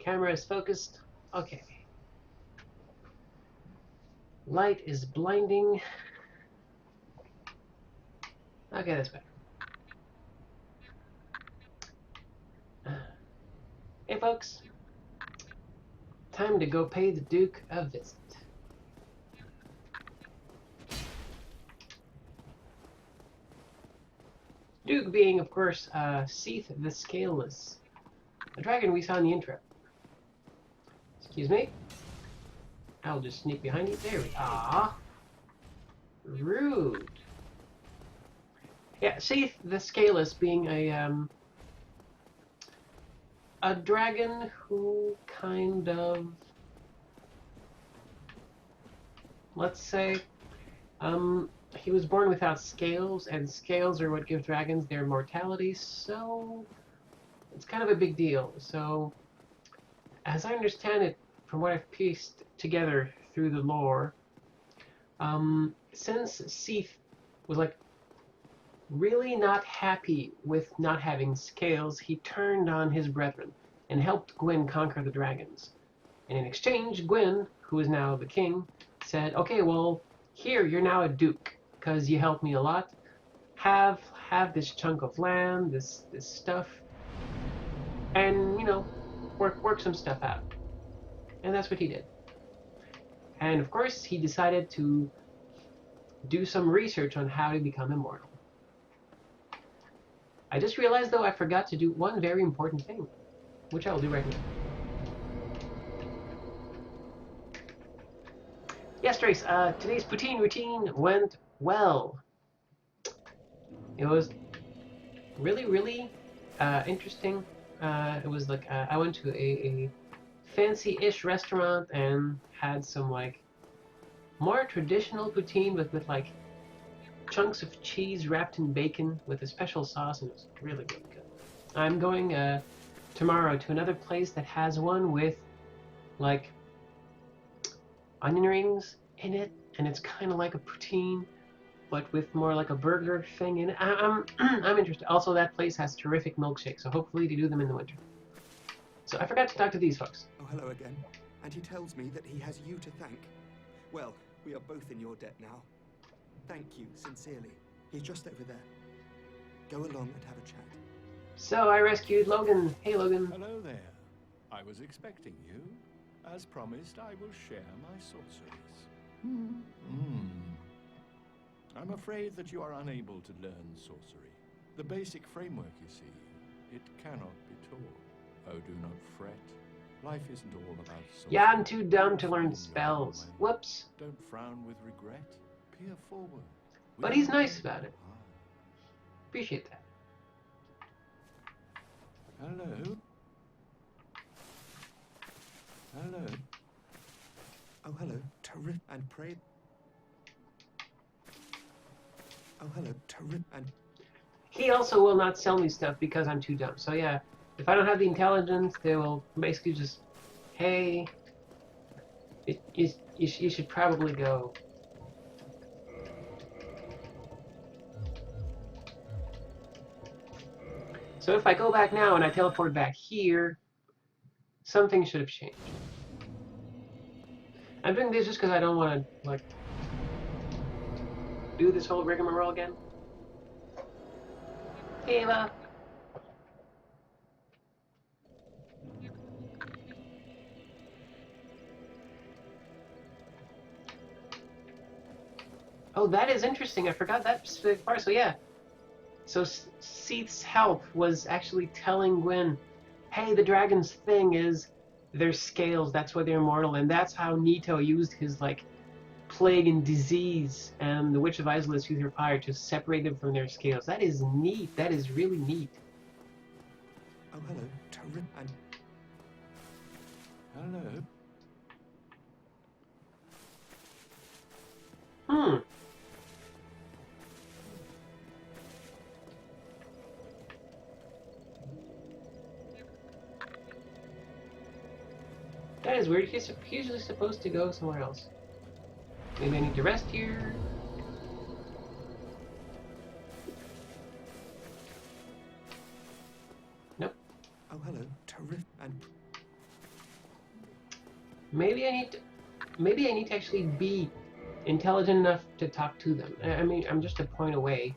Camera is focused. Okay. Light is blinding. Okay, that's better. Hey folks, time to go pay the Duke a visit. Duke being, of course, Seath the Scaleless, the dragon we saw in the intro. Excuse me. I'll just sneak behind you. There we are. Rude. Yeah, Seath the Scaleless being a dragon who kind of, let's say, he was born without scales, and scales are what give dragons their mortality, so it's kind of a big deal. So, as I understand it, from what I've pieced together through the lore, since Seath was like really not happy with not having scales, he turned on his brethren and helped Gwyn conquer the dragons. And in exchange, Gwyn, who is now the king, said, okay, well, here, you're now a duke, because you helped me a lot. Have this chunk of land, this stuff, and, you know, work some stuff out. And that's what he did. And, of course, he decided to do some research on how to become immortal. I just realized, though, I forgot to do one very important thing, which I will do right now. Yes, Trace, today's poutine routine went well. It was really, really interesting. It was like, I went to a fancy-ish restaurant and had some, like, more traditional poutine, but with, like, chunks of cheese wrapped in bacon with a special sauce, and it was really, really good. I'm going tomorrow to another place that has one with, like, onion rings in it, and it's kind of like a poutine, but with more like a burger thing in it. I'm interested. Also, that place has terrific milkshakes, so hopefully they do them in the winter. So I forgot to talk to these folks. Oh, hello again. And he tells me that he has you to thank. Well, we are both in your debt now. Thank you, sincerely. He's just over there. Go along and have a chat. So I rescued Logan. Hey, Logan. Hello there. I was expecting you. As promised, I will share my sorceries. I'm afraid that you are unable to learn sorcery. The basic framework, you see, it cannot be taught. Oh, do not fret. Life isn't all about sorcery. Yeah, I'm too dumb to learn spells. Whoops. Don't frown with regret. Peer forward. But he's nice about it. Appreciate that. Hello. Hello. Oh, hello. Terrific. And pray. Oh, hello. Terrific. And he also will not sell me stuff because I'm too dumb. So yeah, if I don't have the intelligence, they will basically just, hey, you should probably go. So if I go back now and I teleport back here, something should have changed. I'm doing this just because I don't want to, like, do this whole rigmarole again. Ava. Oh, that is interesting. I forgot that specific part. So yeah. So Seath's help was actually telling Gwyn, hey, the dragon's thing is their scales. That's why they're immortal. And that's how Nito used his, like, plague and disease and the Witch of Isolus used her fire to separate them from their scales. That is neat. That is really neat. oh, hello. Terrific. And Hello. That is weird. He's usually supposed to go somewhere else. Maybe I need to rest here. Nope. oh, hello. Terrific. And maybe I need to actually be intelligent enough to talk to them. I mean, I'm just a point away.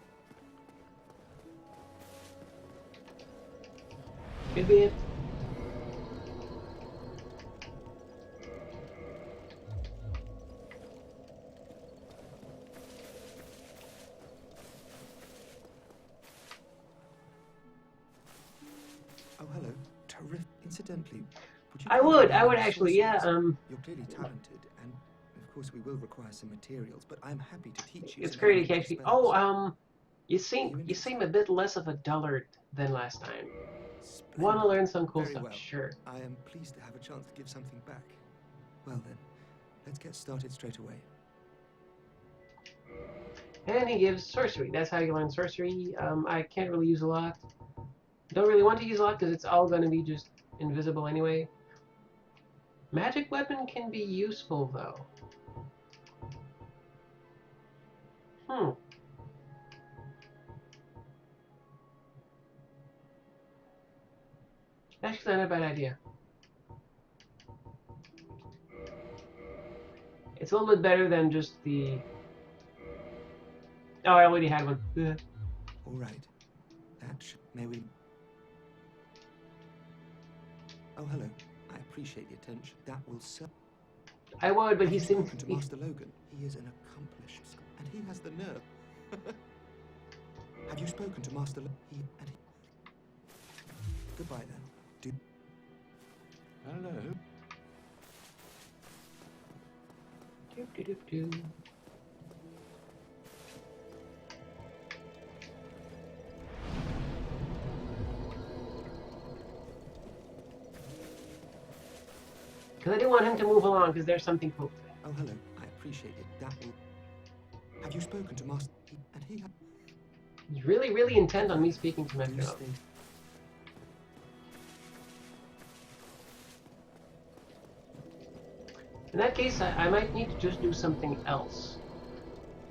Could be it. Oh, hello. Terrific. Incidentally, would you I care to would learn actually, yeah. sorceries? You're clearly talented, and of course we will require some materials, but I'm happy to teach you It's some great to elemental actually. spells. Oh, you Are seem you you interested? seem a bit less of a dullard than last time. Want Splendid. to learn some cool Very stuff? well. Sure. I am pleased to have a chance to give something back. Well then, let's get started straight away. And he gives sorcery. That's how you learn sorcery. I can't really use a lot. Don't really want to use a lot because it's all going to be just invisible anyway. Magic weapon can be useful though. Hmm. Actually, not a bad idea. It's a little bit better than just the... Oh, I already had one. Ugh. All right. May we... Oh, hello. I appreciate the attention. That will serve. I would, but Have he you seems... spoken to Master Logan? He is an accomplished scholar, and he has the nerve. Have you spoken to Master Logan? Goodbye then. Hello. Do. Because I do want him to move along, because there's something cool. Oh, hello. I appreciate it. That will... Have you spoken to Master... And he... He's really, really intent on me speaking to Master Logan. In that case, I might need to just do something else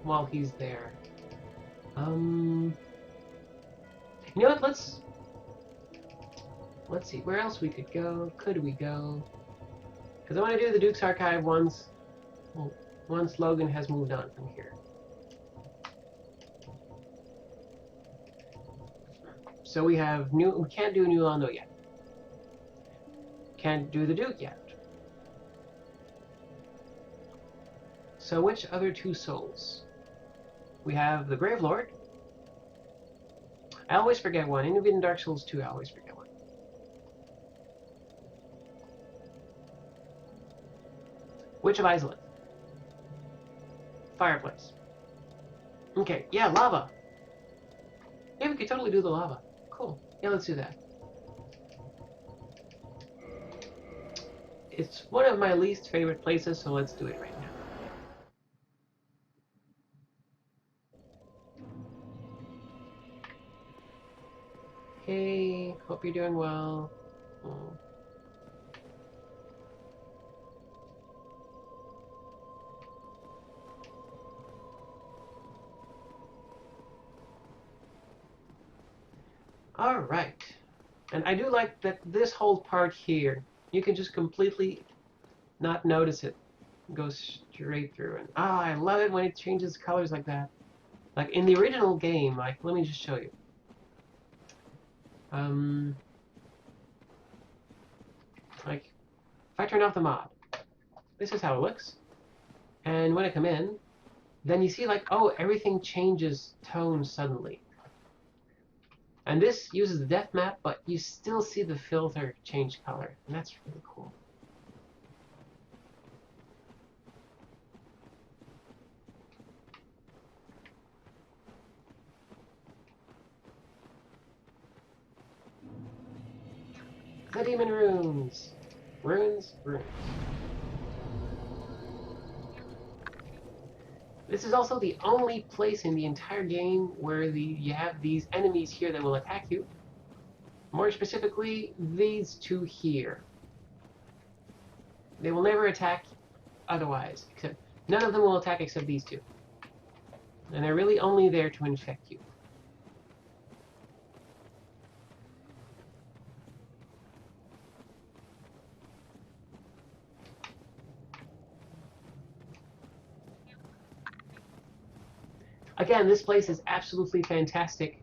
while he's there. You know what? Let's see where else we could go. Could we go? Because I want to do the Duke's Archive once Logan has moved on from here. So we have we can't do New Londo yet. Can't do the Duke yet. So which other two souls? We have the Grave Lord. I always forget one. In Dark Souls 2, I always forget one. Witch of Isolith. Fireplace. Okay, yeah, lava. Yeah, we could totally do the lava. Cool. Yeah, let's do that. It's one of my least favorite places, so let's do it right now. Hey, hope you're doing well. Oh. All right. And I do like that this whole part here, you can just completely not notice it. Go straight through. And I love it when it changes colors like that. Like in the original game, like, let me just show you. Like, if I turn off the mod, this is how it looks. And when I come in, then you see like, oh, everything changes tone suddenly. And this uses the depth map, but you still see the filter change color. And that's really cool. The demon runes. Runes. This is also the only place in the entire game where you have these enemies here that will attack you. More specifically, these two here. They will never attack otherwise, except none of them will attack except these two. And they're really only there to infect you. Again, this place is absolutely fantastic.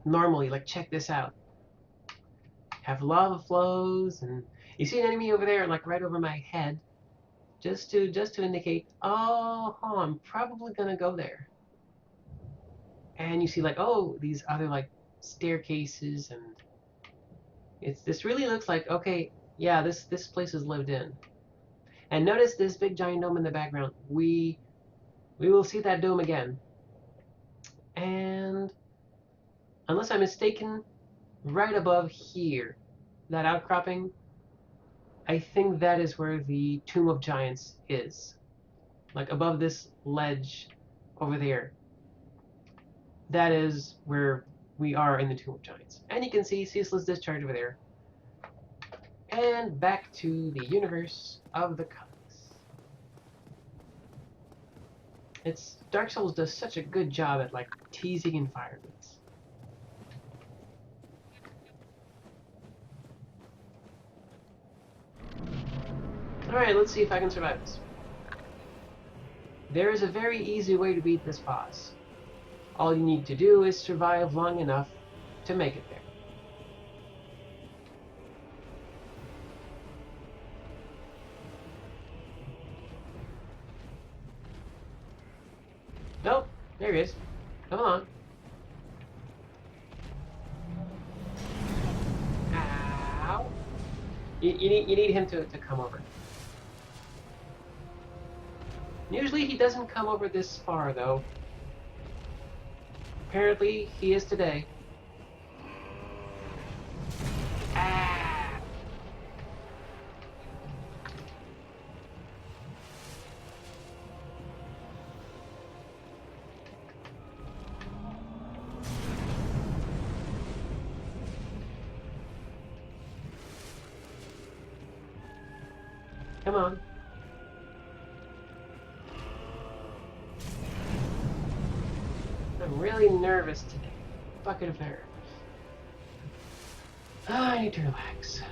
Normally, like, check this out. Have lava flows, and you see an enemy over there, like right over my head, just to indicate, oh, I'm probably gonna go there. And you see, like, oh, these other like staircases, and this really looks like, okay, yeah, this place is lived in. And notice this big giant dome in the background. We will see that dome again. And unless I'm mistaken, right above here, that outcropping, I think that is where the Tomb of Giants is. Like above this ledge over there. That is where we are in the Tomb of Giants. And you can see Ceaseless Discharge over there. And back to the universe of the comics. Dark Souls does such a good job at like teasing environments. Alright, let's see if I can survive this. There is a very easy way to beat this boss. All you need to do is survive long enough to make it there. Nope, there he is. Come on. Ow. You need him to come over. Usually he doesn't come over this far, though. Apparently, he is today. Ah! Come on. I'm really nervous today. Bucket of nerves. I need to relax.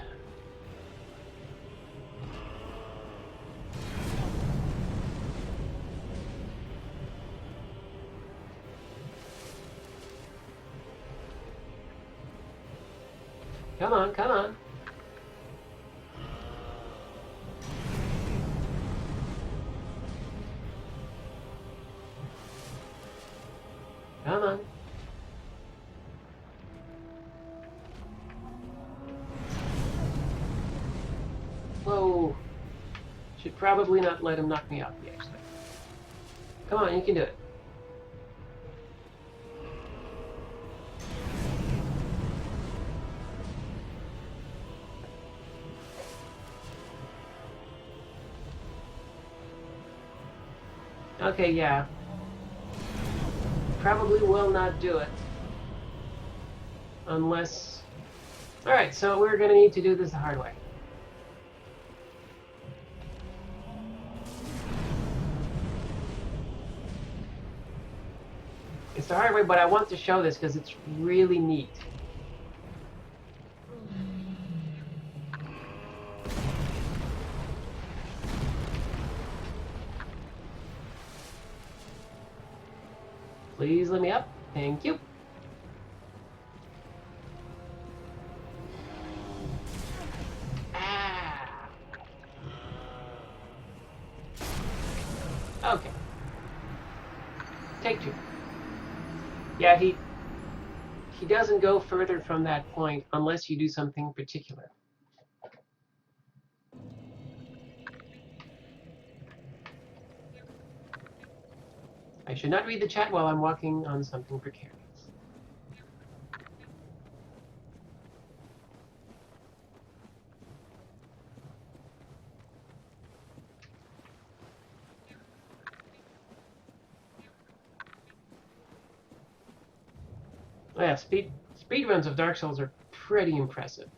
Come on, come on. Come on. Whoa. Should probably not let him knock me off the edge. Come on, you can do it. Okay, yeah. Probably will not do it. Unless... Alright, so we're gonna need to do this the hard way. It's the hard way, but I want to show this because it's really neat. Please let me up. Thank you. Ah. Okay. Take two. Yeah, he doesn't go further from that point unless you do something particular. I should not read the chat while I'm walking on something precarious. Oh yeah, speed runs of Dark Souls are pretty impressive.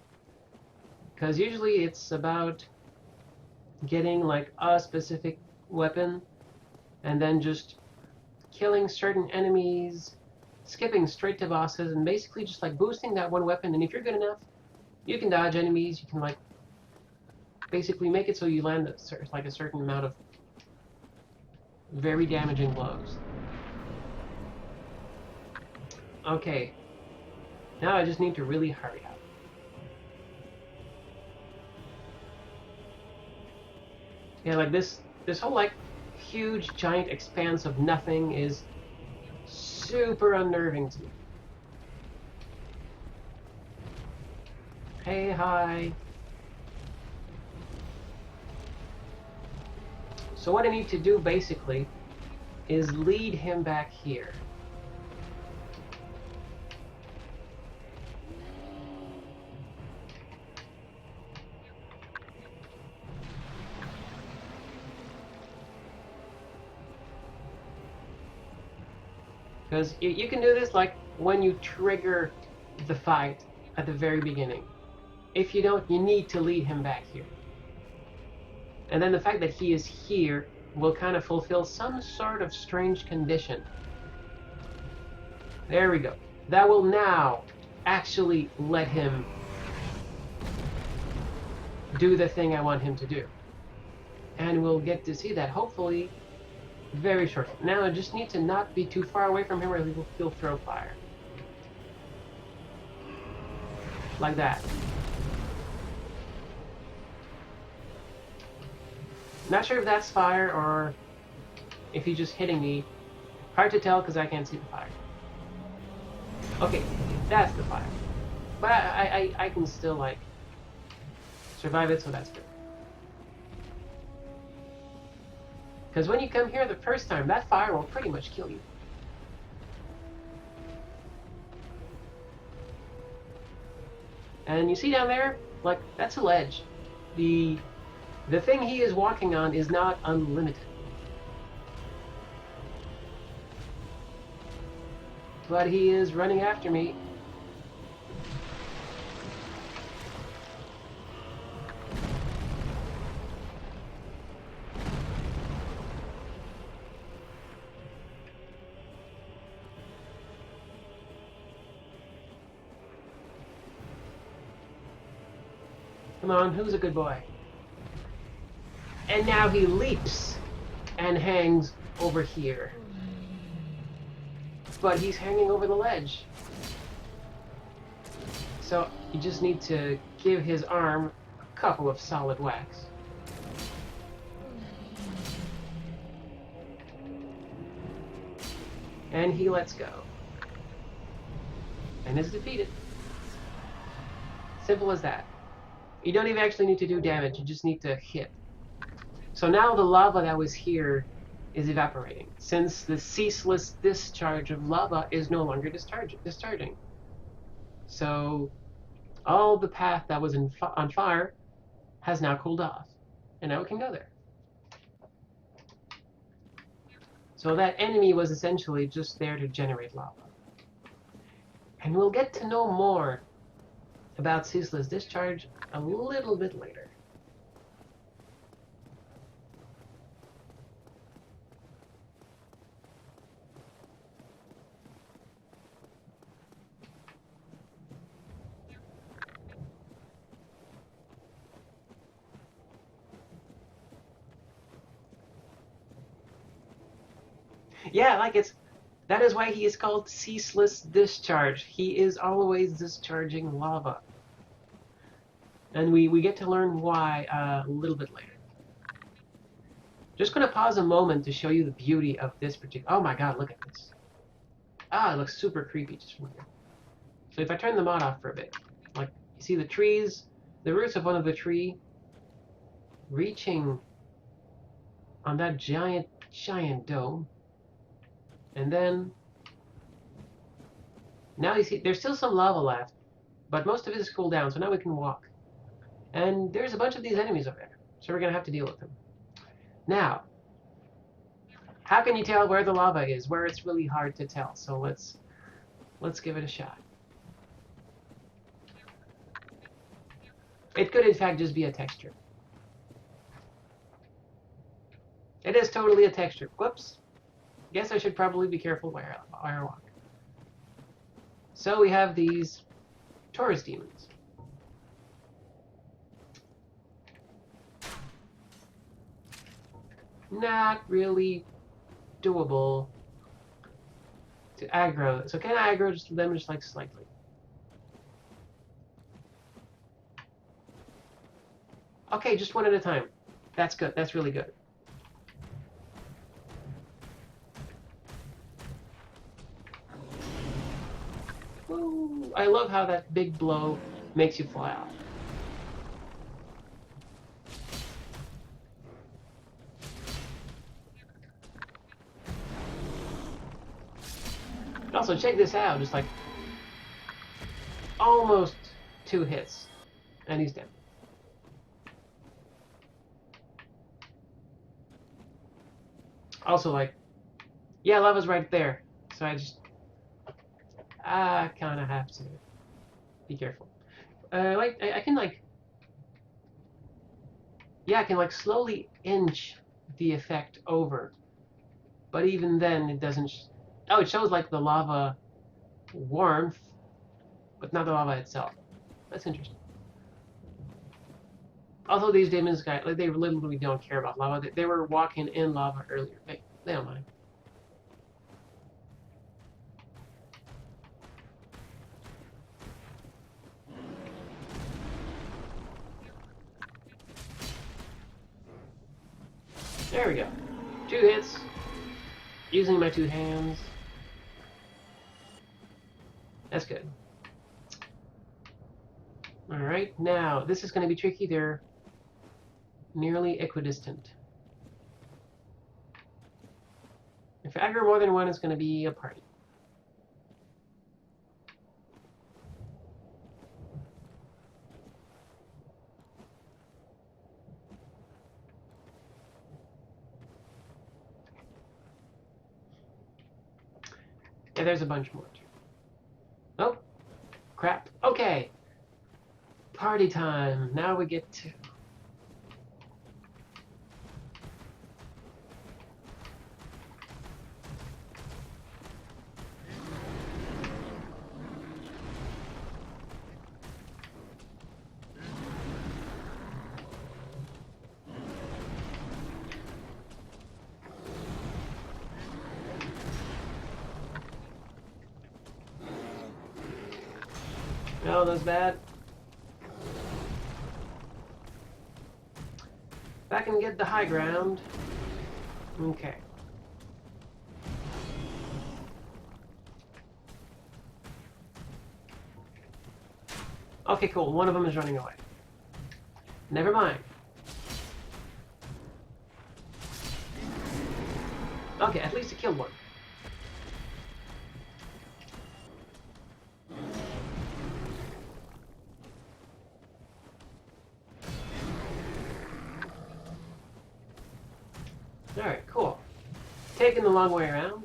Because usually it's about getting like a specific weapon and then just killing certain enemies, skipping straight to bosses, and basically just like boosting that one weapon. And if you're good enough, you can dodge enemies. You can like basically make it so you land a certain amount of very damaging blows. Okay. Now I just need to really hurry up. Yeah, like this whole like huge giant expanse of nothing is super unnerving to me. Hey, hi. So what I need to do basically is lead him back here. Because you can do this like when you trigger the fight at the very beginning. If you don't, you need to lead him back here. And then the fact that he is here will kind of fulfill some sort of strange condition. There we go. That will now actually let him do the thing I want him to do. And we'll get to see that hopefully very shortly. Now I just need to not be too far away from him or he'll throw fire. Like that. Not sure if that's fire or if he's just hitting me. Hard to tell because I can't see the fire. Okay, that's the fire. But I can still, like, survive it, so that's good. Because when you come here the first time, that fire will pretty much kill you. And you see down there, like, that's a ledge. The thing he is walking on is not unlimited. But he is running after me. Come on, who's a good boy? And now he leaps and hangs over here. But he's hanging over the ledge. So you just need to give his arm a couple of solid whacks. And he lets go. And is defeated. Simple as that. You don't even actually need to do damage, you just need to hit. So now the lava that was here is evaporating, since the ceaseless discharge of lava is no longer discharging. So all the path that was on fire has now cooled off, and now we can go there. So that enemy was essentially just there to generate lava. And we'll get to know more about ceaseless discharge a little bit later. Yeah, like that is why he is called ceaseless discharge. He is always discharging lava. And we get to learn why a little bit later. Just going to pause a moment to show you the beauty of this particular... Oh my god, look at this. Ah, it looks super creepy just from here. So if I turn the mod off for a bit, like, you see the trees, the roots of one of the tree reaching on that giant dome. And then, now you see, there's still some lava left, but most of it is cooled down, so now we can walk. And there's a bunch of these enemies over there, so we're going to have to deal with them. Now, how can you tell where the lava is, where it's really hard to tell? So let's give it a shot. It could, in fact, just be a texture. It is totally a texture. Whoops. Guess I should probably be careful where I walk. So we have these Taurus demons. Not really doable. to aggro. So can I aggro just them just like slightly? Okay, just one at a time. That's good. That's really good. Woo. I love how that big blow makes you fly off. Also, check this out. Just like almost 2 hits, and he's dead. Also, like, yeah, lava's right there. So I kind of have to be careful. Like, I can like, yeah, I can like slowly inch the effect over, but even then it doesn't. Oh, it shows like the lava warmth, but not the lava itself. That's interesting. Although these demons guys, like, they literally don't care about lava. They were walking in lava earlier. They don't mind. There we go. 2 hits. Using my 2 hands. That's good. Alright, now, this is going to be tricky. They're nearly equidistant. If I aggro more than one, it's going to be a party. Yeah, there's a bunch more too. Oh, crap. Okay. Party time. Now we get to... Oh, that's bad. If I can get the high ground. Okay. Okay, cool. One of them is running away. Never mind. Okay, at least it killed one. Alright, cool. Taking the long way around.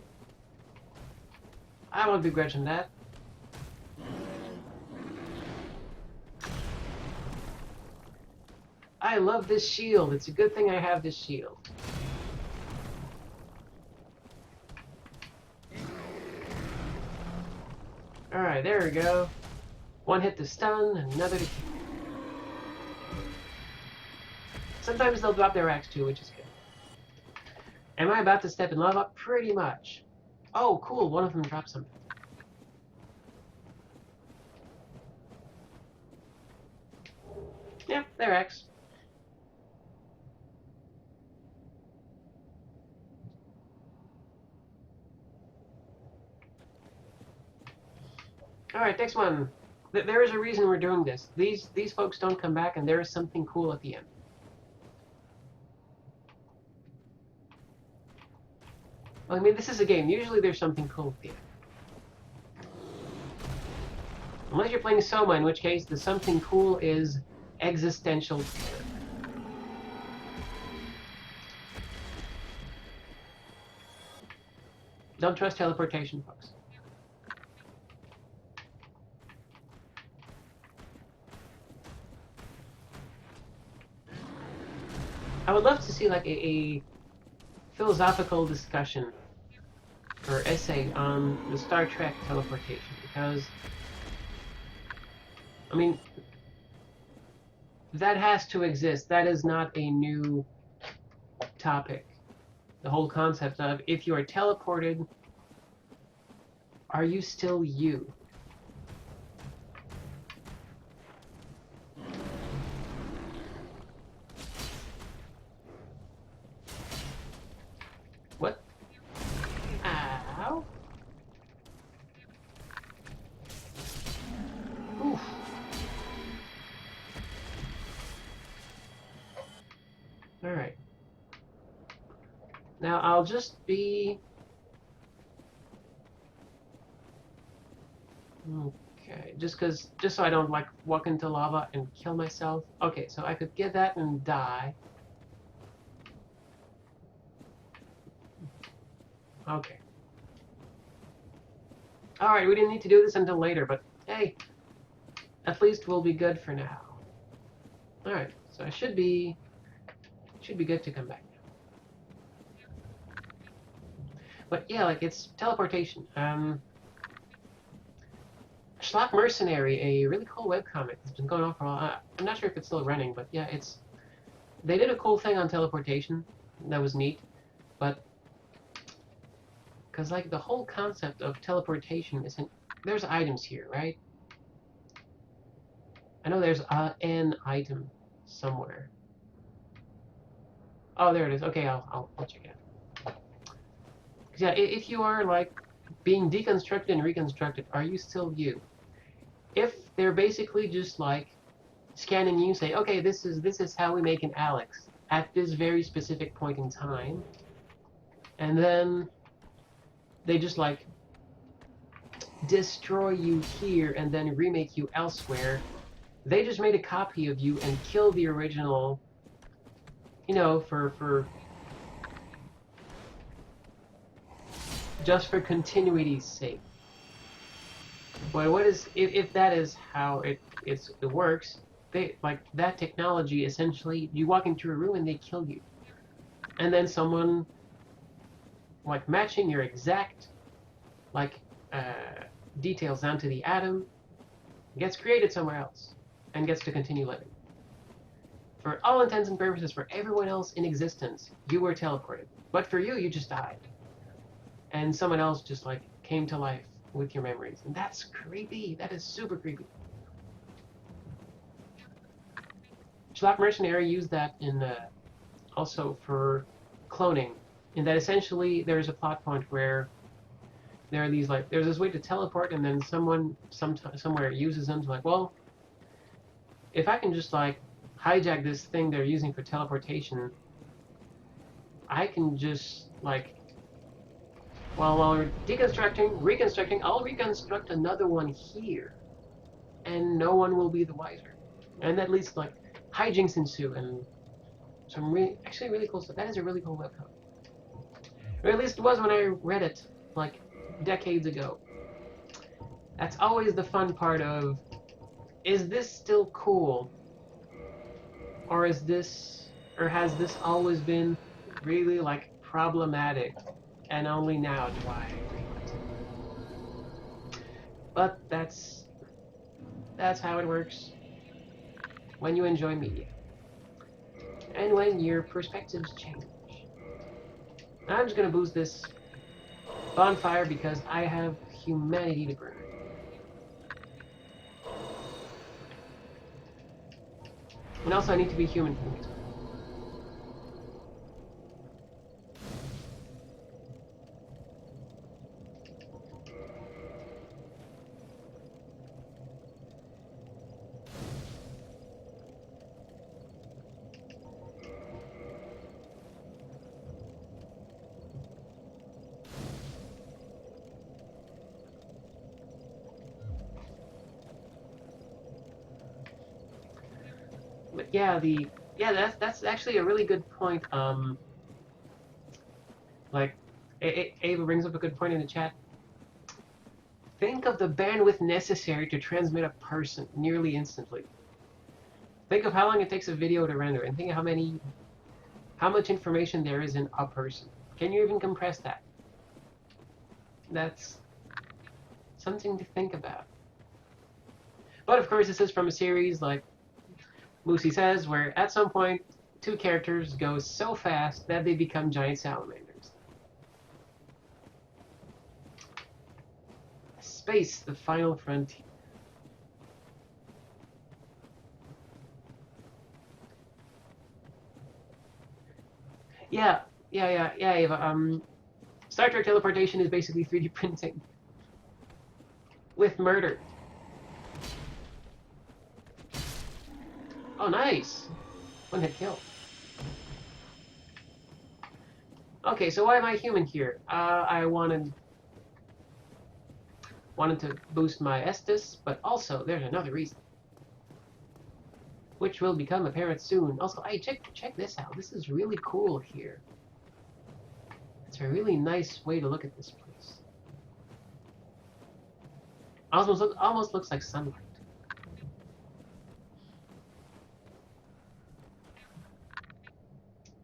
I won't begrudge him that. I love this shield. It's a good thing I have this shield. Alright, there we go. One hit to stun, and another to kill. Sometimes they'll drop their axe too, which is good. Am I about to step in lava? Pretty much. Oh, cool. One of them dropped something. Yeah, their axe. Alright, next one. There is a reason we're doing this. These folks don't come back, and there is something cool at the end. Well, I mean, this is a game. Usually there's something cool at the end. Unless you're playing Soma, in which case the something cool is existential terror. Don't trust teleportation, folks. I would love to see like a philosophical discussion or essay on the Star Trek teleportation, because I mean that has to exist. That is not a new topic. The whole concept of if you are teleported Are you still you? What? Ow. Oof. Alright. Now I'll just be... Okay, just so I don't like walk into lava and kill myself. Okay, so I could get that and die. Okay. Alright, we didn't need to do this until later, but hey, at least we'll be good for now. Alright, so I should be good to come back now. But yeah, like it's teleportation. Schlock Mercenary, a really cool webcomic that's been going on for a while. I'm not sure if it's still running, but yeah, they did a cool thing on teleportation that was neat, but because like the whole concept of teleportation isn't... There's items here, right? I know there's an item somewhere. Oh, there it is. Okay, I'll check it out. Yeah, if you are like being deconstructed and reconstructed, are you still you? If they're basically just like scanning you, say, okay, this is how we make an Alex at this very specific point in time, and then they just like destroy you here and then remake you elsewhere. They just made a copy of you and killed the original, you know, for just for continuity's sake. But what is if that is how it works? They like that technology. Essentially, you walk into a room and they kill you, and then someone like matching your exact like details down to the atom gets created somewhere else and gets to continue living. For all intents and purposes, for everyone else in existence, you were teleported, but for you, you just died, and someone else just like came to life with your memories, and that's creepy. That is super creepy. Schlock Mercenary used that in also for cloning, in that essentially there's a plot point where there are these like there's this way to teleport, and then someone somewhere uses them to like, well, if I can just like hijack this thing they're using for teleportation, I can just like, well, while we're reconstructing, I'll reconstruct another one here, and no one will be the wiser. And at least like hijinks ensue, and some actually really cool stuff. That is a really cool webcomic. Or at least it was when I read it like decades ago. That's always the fun part of, is this still cool? Or has this always been really like problematic, and only now do I realize it? But that's how it works when you enjoy media, and when your perspectives change. I'm just gonna boost this bonfire because I have humanity to burn. And also I need to be human for the next one. But yeah, that's actually a really good point. Like Ava brings up a good point in the chat. Think of the bandwidth necessary to transmit a person nearly instantly. Think of how long it takes a video to render, and think of how much information there is in a person. Can you even compress that? That's something to think about. But of course, this is from a series like Lucy says, where at some point, two characters go so fast that they become giant salamanders. Space, the final frontier. Yeah, Ava. Star Trek teleportation is basically 3D printing with murder. Oh, nice. One hit kill. Okay, so why am I human here? I wanted to boost my Estus, but also there's another reason, which will become apparent soon. Also, hey, check this out. This is really cool here. It's a really nice way to look at this place. Almost looks like sunlight.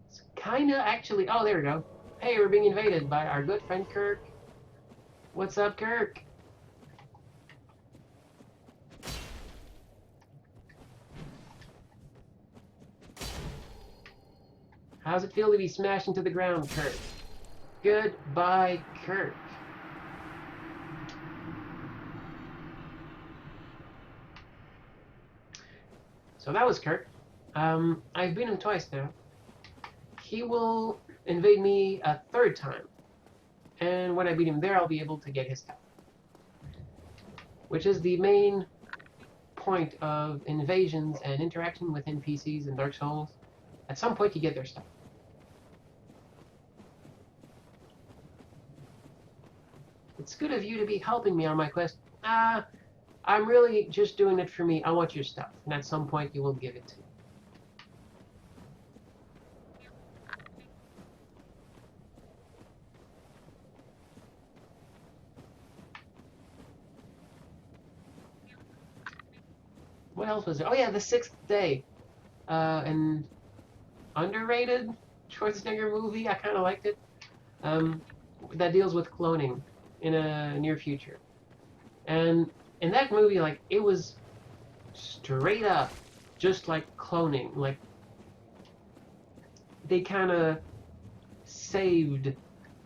It's kinda actually. Oh, there we go. Hey, we're being invaded by our good friend Kirk. What's up, Kirk? How's it feel to be smashed into the ground, Kirk? Goodbye, Kirk. So that was Kirk. I've beaten him twice now. He will invade me a third time. And when I beat him there, I'll be able to get his stuff. Which is the main point of invasions and interaction with NPCs in Dark Souls. At some point, you get their stuff. It's good of you to be helping me on my quest. I'm really just doing it for me. I want your stuff. And at some point, you will give it to me. What else was there? Oh yeah, the Sixth Day. An underrated Schwarzenegger movie. I kind of liked it. That deals with cloning in a near future. And in that movie, like, it was straight up just like cloning. Like, they kind of saved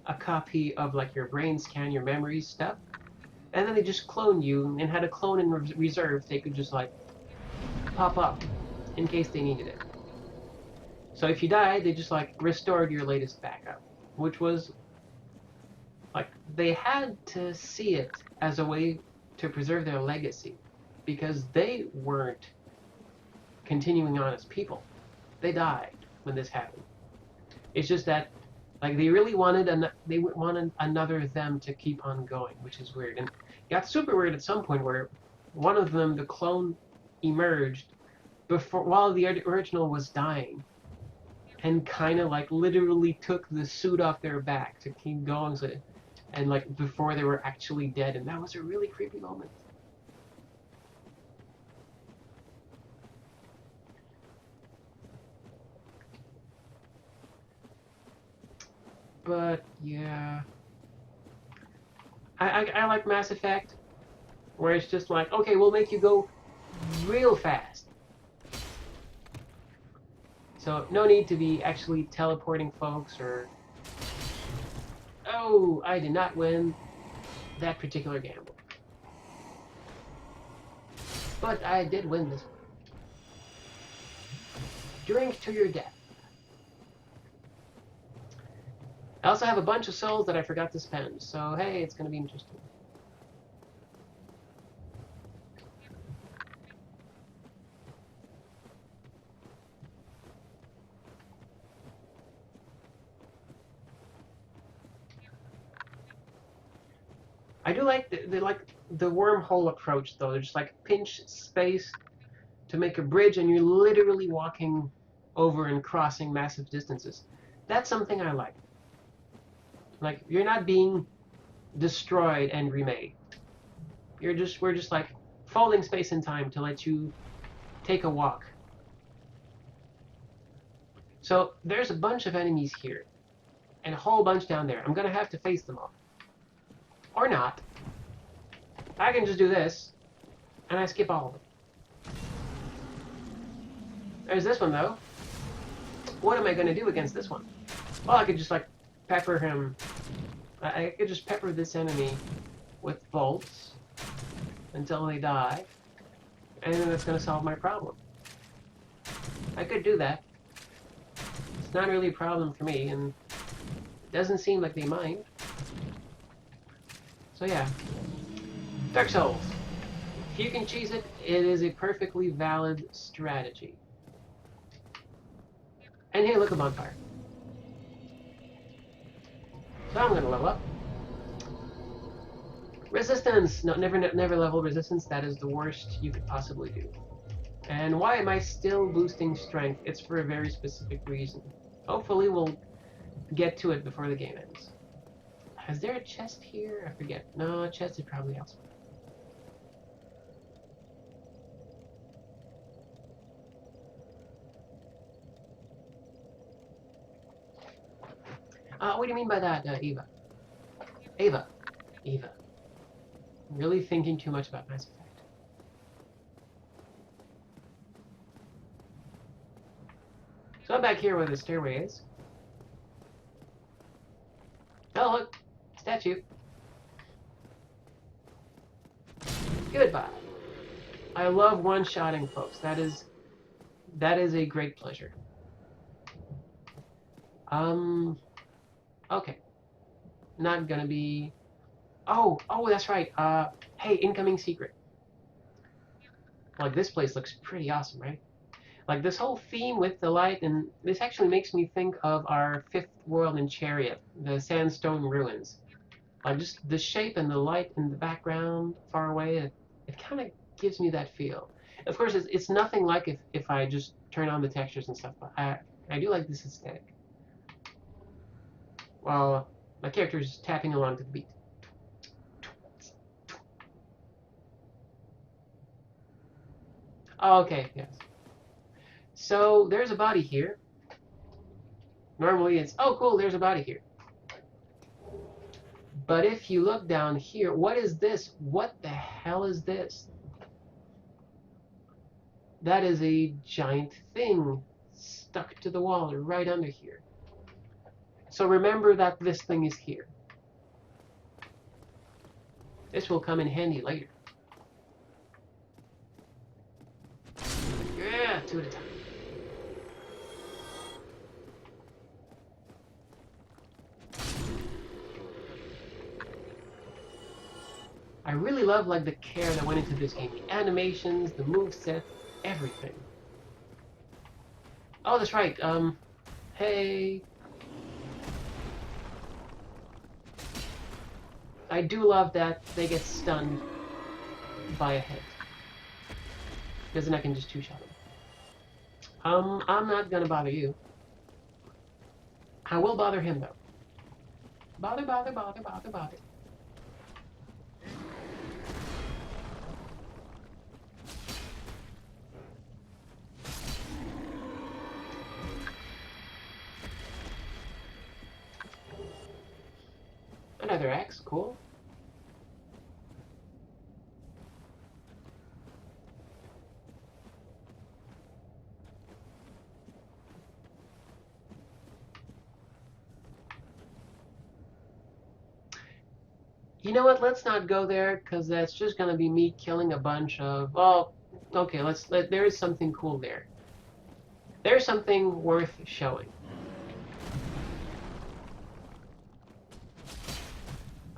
a copy of, like, your brain scan, your memories stuff, and then they just cloned you and had a clone in reserve they could just, like, pop up in case they needed it. So if you died, they just, like, restored your latest backup, which was, like, they had to see it as a way to preserve their legacy, because they weren't continuing on as people. They died when this happened. It's just that, like, they really wanted another them to keep on going, which is weird. And it got super weird at some point where one of them, the clone, emerged while the original was dying, and kind of, like, literally took the suit off their back to keep going, and, like, before they were actually dead, and that was a really creepy moment. But yeah, I like Mass Effect, where it's just like, okay, we'll make you go real fast. So no need to be actually teleporting folks or... Oh, I did not win that particular gamble. But I did win this one. Drink to your death. I also have a bunch of souls that I forgot to spend, so hey, it's going to be interesting. I do like the wormhole approach, though. They're just like pinch space to make a bridge, and you're literally walking over and crossing massive distances. That's something I like. Like, you're not being destroyed and remade. We're just like folding space and time to let you take a walk. So there's a bunch of enemies here, and a whole bunch down there. I'm gonna have to face them all. Or not. I can just do this, and I skip all of them. There's this one, though. What am I gonna do against this one? Well, I could just, like, pepper him. I could just pepper this enemy with bolts, until they die, and then that's going to solve my problem. I could do that. It's not really a problem for me, and it doesn't seem like they mind. So yeah, Dark Souls. If you can cheese it, it is a perfectly valid strategy. And hey, look, a bonfire. So I'm going to level up. Resistance! No, never level resistance. That is the worst you could possibly do. And why am I still boosting strength? It's for a very specific reason. Hopefully we'll get to it before the game ends. Is there a chest here? I forget. No, a chest is probably elsewhere. What do you mean by that, Eva? Ava. Eva. Really thinking too much about Mass Effect. So I'm back here where the stairway is. Oh, look! Statue. Goodbye. I love one-shotting folks. That is a great pleasure. Okay. Not gonna be... Oh, that's right. Hey, incoming secret. Like, this place looks pretty awesome, right? Like, this whole theme with the light, and this actually makes me think of our fifth world in Chariot, the sandstone ruins. Like, just the shape and the light in the background, far away, it kind of gives me that feel. Of course, it's nothing like if I just turn on the textures and stuff, but I do like this aesthetic. While my character is tapping along to the beat. Oh, okay, yes. So there's a body here. Normally it's, oh cool, there's a body here. But if you look down here, what is this? What the hell is this? That is a giant thing stuck to the wall right under here. So remember that this thing is here. This will come in handy later. Yeah, two at a time. I really love like the care that went into this game. The animations, the moveset, everything. Oh, that's right. Hey. I do love that they get stunned by a hit. Because then I can just two-shot them. I'm not gonna bother you. I will bother him, though. Bother. Another axe, cool. You know what? Let's not go there, because that's just gonna be me killing a bunch of... Well, okay, there is something cool there. There's something worth showing.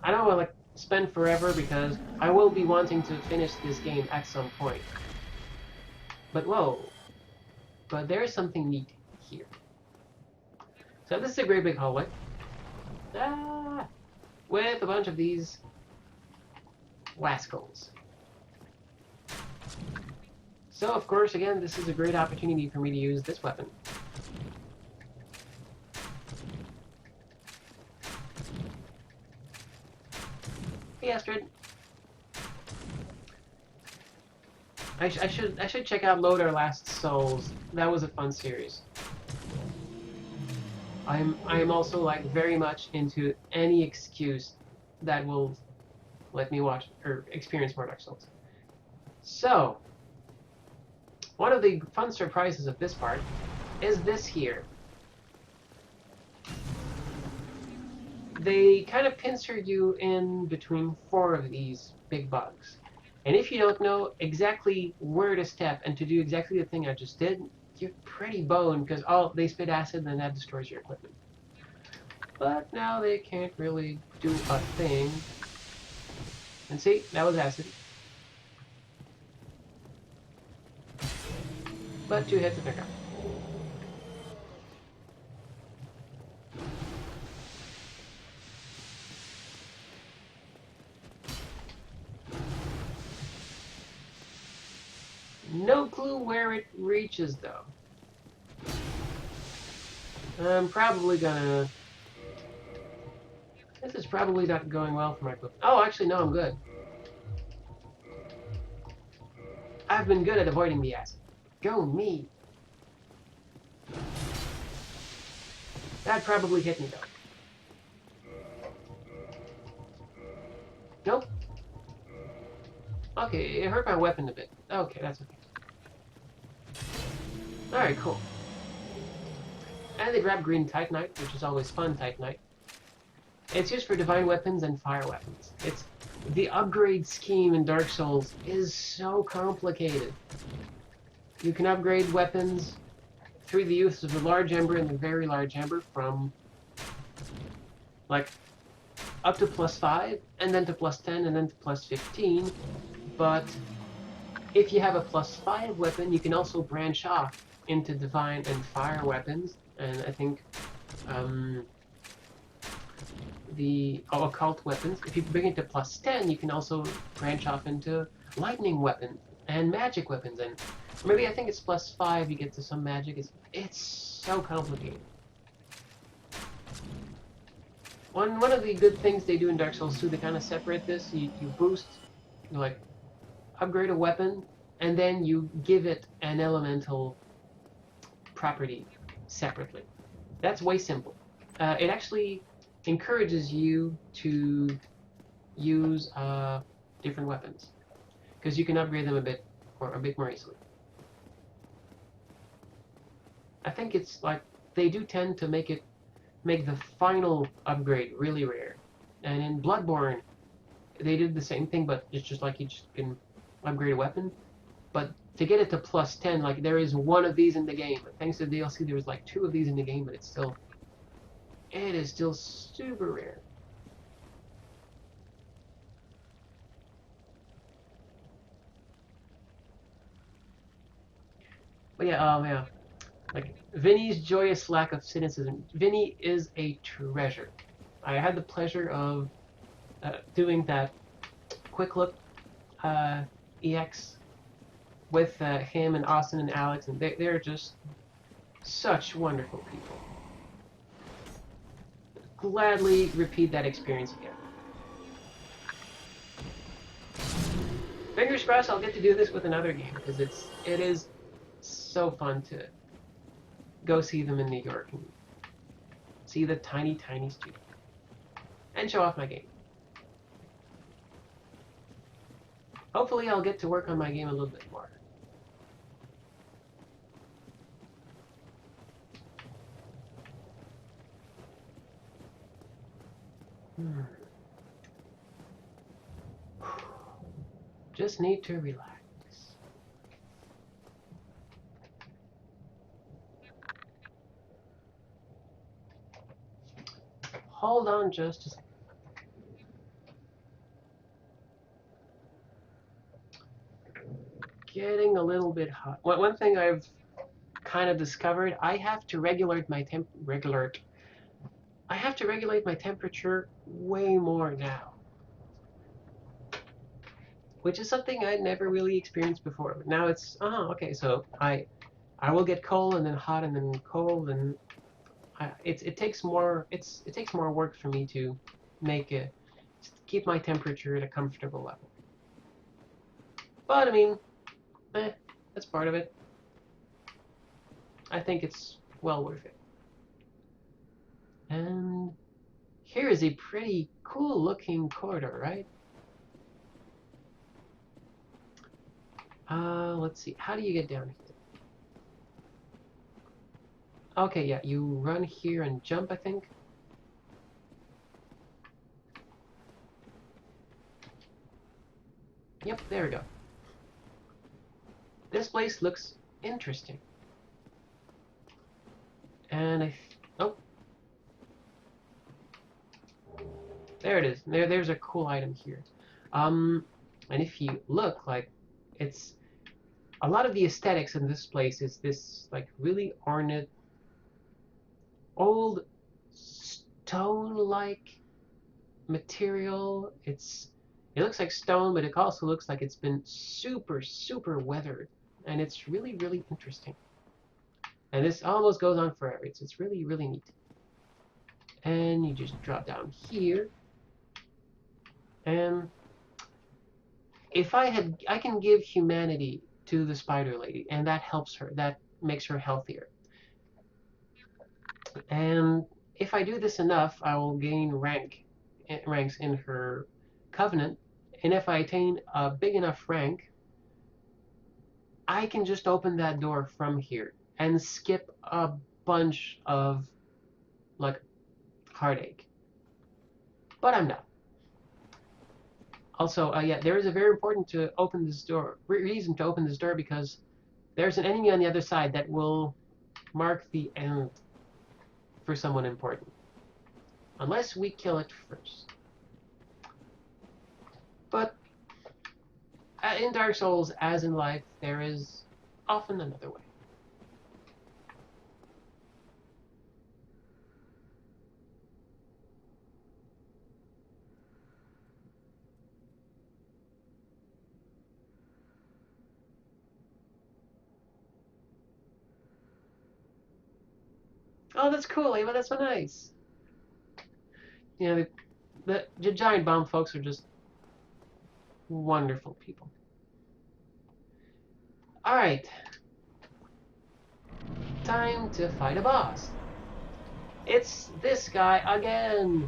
I don't want to spend forever, because I will be wanting to finish this game at some point. But whoa. But there is something neat here. So this is a great big hallway. Ah! With a bunch of these wascals. So, of course, again, this is a great opportunity for me to use this weapon. Hey, Astrid. I should check out Load Our Last Souls. That was a fun series. I am also like very much into any excuse that will let me watch or experience more Dark Souls. So, one of the fun surprises of this part is this here. They kind of pincer you in between 4 of these big bugs. And if you don't know exactly where to step and to do exactly the thing I just did, you're pretty boned because they spit acid and that destroys your equipment. But now they can't really do a thing. And see, that was acid. But 2 hits and they're gone. No clue where it reaches though. I'm probably gonna... This is probably not going well for my equipment. Oh, actually, no, I'm good. I've been good at avoiding the acid. Go me. That probably hit me though. Nope. Okay, it hurt my weapon a bit. Okay, that's okay. Alright, cool. And they drop green Titanite, which is always fun Titanite. It's used for divine weapons and fire weapons. It's the upgrade scheme in Dark Souls is so complicated. You can upgrade weapons through the use of the large ember and the very large ember from like up to +5 and then to +10 and then to +15. But if you have a +5 weapon, you can also branch off into divine and fire weapons. And I think the occult weapons. If you bring it to +10, you can also branch off into lightning weapons and magic weapons. And maybe I think it's +5. You get to some magic. It's so complicated. One of the good things they do in Dark Souls 2, they kind of separate this. You boost, you like upgrade a weapon, and then you give it an elemental property separately. That's way simple. It actually encourages you to use different weapons because you can upgrade them a bit more easily. I think it's like they do tend to make the final upgrade really rare. And in Bloodborne, they did the same thing, but it's just like you just can upgrade a weapon. But to get it to +10, like there is one of these in the game. Thanks to DLC, there was like 2 of these in the game, but it is still super rare. But yeah, like Vinny's joyous lack of cynicism. Vinny is a treasure. I had the pleasure of doing that quick look EX with him and Austin and Alex, and they're just such wonderful people. Gladly repeat that experience again. Fingers crossed I'll get to do this with another game, because it is so fun to go see them in New York and see the tiny studio and show off my game. Hopefully I'll get to work on my game a little bit more. Just need to relax. Hold on just a second. Getting a little bit hot. One thing I've kind of discovered, I have to regulate my temperature way more now, which is something I'd never really experienced before. But now it's okay. So I will get cold and then hot and then cold, and it takes more work for me to keep my temperature at a comfortable level. But I mean, that's part of it. I think it's well worth it. And here is a pretty cool looking corridor, right? Let's see. How do you get down here? Okay, yeah, you run here and jump, I think. Yep, there we go. This place looks interesting. And oh. There it is. There's a cool item here. And if you look, like, it's a lot of the aesthetics in this place is this like really ornate, old stone-like material. It looks like stone, but it also looks like it's been super, super weathered, and it's really, really interesting. And this almost goes on forever. It's really, really neat. And you just drop down here, and if I can give humanity to the spider lady, and that helps her. That makes her healthier. And if I do this enough, I will gain ranks in her covenant. And if I attain a big enough rank, I can just open that door from here and skip a bunch of like heartache. But I'm not. Also, yeah, there is a very important to open this door reason to open this door, because there's an enemy on the other side that will mark the end for someone important. Unless we kill it first. But in Dark Souls, as in life, there is often another way. Oh, that's cool, Ava. That's so nice. You know, the giant bomb folks are just wonderful people. Alright. Time to fight a boss. It's this guy again.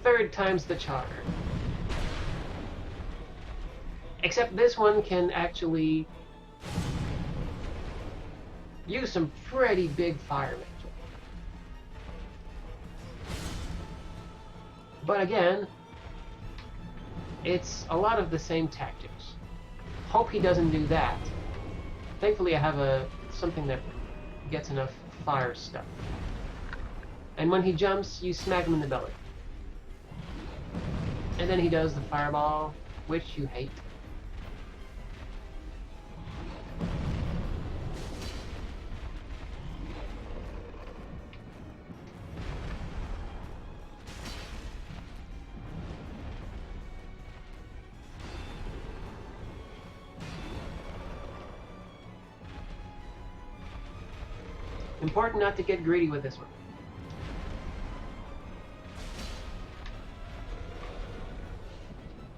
3rd time's the charm. Except this one can actually use some pretty big fire magic. But again, it's a lot of the same tactics. Hope he doesn't do that. Thankfully I have something that gets enough fire stuff. And when he jumps, you smack him in the belly. And then he does the fireball, which you hate. Important not to get greedy with this one.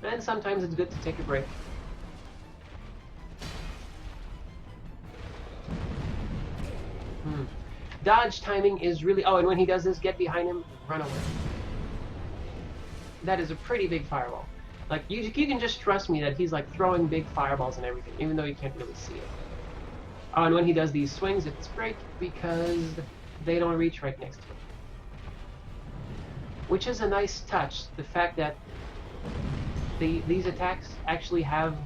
And sometimes it's good to take a break. Dodge timing is really... Oh, and when he does this, get behind him, run away. That is a pretty big fireball. Like, you can just trust me that he's like throwing big fireballs and everything, even though you can't really see it. Oh, and when he does these swings, it's great because they don't reach right next to him. Which is a nice touch, the fact that these attacks actually have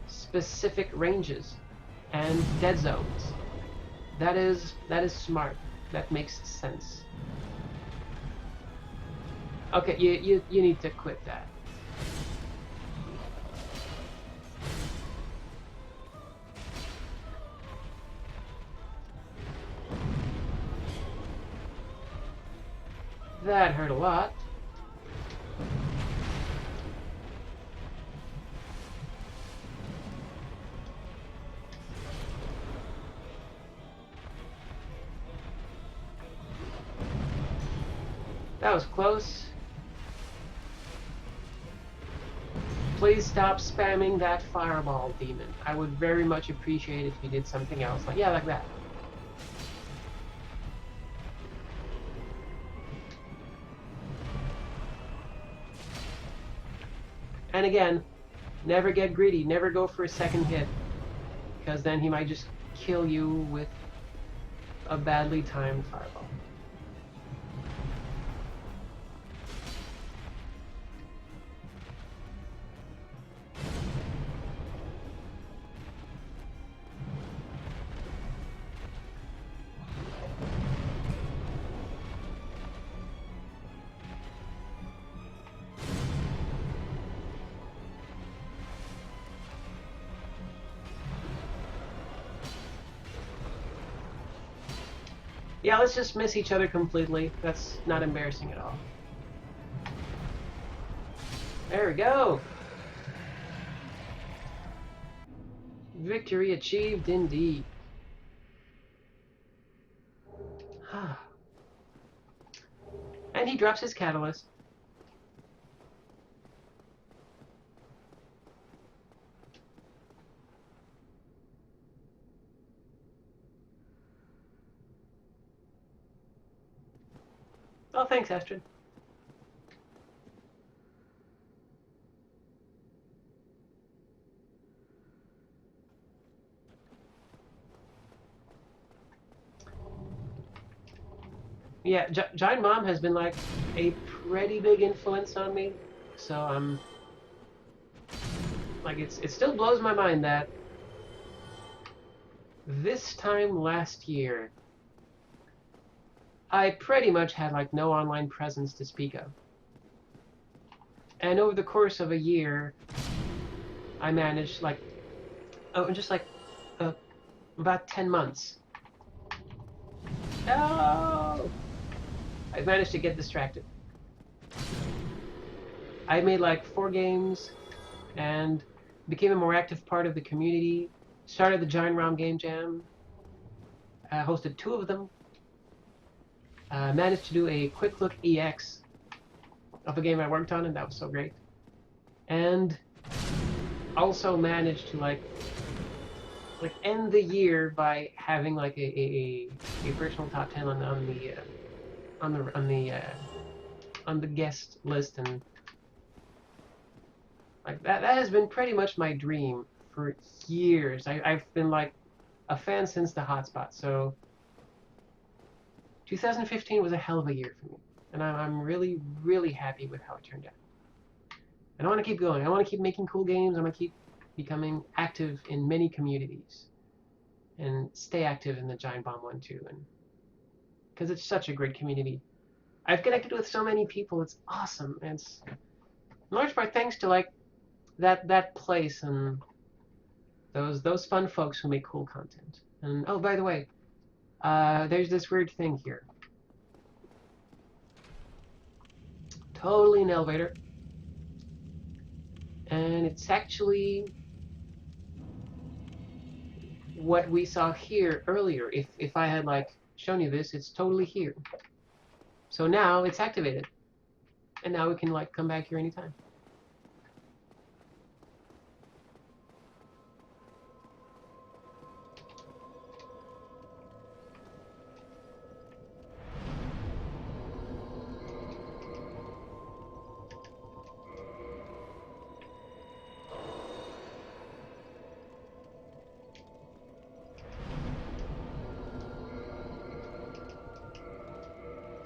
specific ranges and dead zones. That is smart. That makes sense. Okay, you need to quit that. That hurt a lot. That was close. Please stop spamming that fireball, demon. I would very much appreciate it if you did something else. Like, yeah, like that. And again, never get greedy. Never go for a second hit. Because then he might just kill you with a badly timed fireball. Yeah, let's just miss each other completely. That's not embarrassing at all. There we go. Victory achieved indeed. And he drops his catalyst. Oh, thanks, Astrid. Yeah, Giant Mom has been like a pretty big influence on me. So like it still blows my mind that this time last year I pretty much had like no online presence to speak of. And over the course of a year, I managed like just like uh, about 10 months. No! I managed to get distracted. I made like 4 games and became a more active part of the community. Started the Giant Rom Game Jam. Hosted 2 of them. Managed to do a quick look EX of a game I worked on, and that was so great. And also managed to like end the year by having like a personal top 10 on the guest list, and like that has been pretty much my dream for years. I've been like a fan since the hotspot. So 2015 was a hell of a year for me, and I'm really really happy with how it turned out. And I want to keep going. I want to keep making cool games. I want to keep becoming active in many communities and stay active in the Giant Bomb one too, and because it's such a great community. I've connected with so many people. It's awesome. And it's in large part thanks to like that place and those fun folks who make cool content. And oh, by the way, there's this weird thing here. Totally an elevator, and it's actually what we saw here earlier. If I had like shown you this, it's totally here. So now it's activated, and now we can like come back here anytime.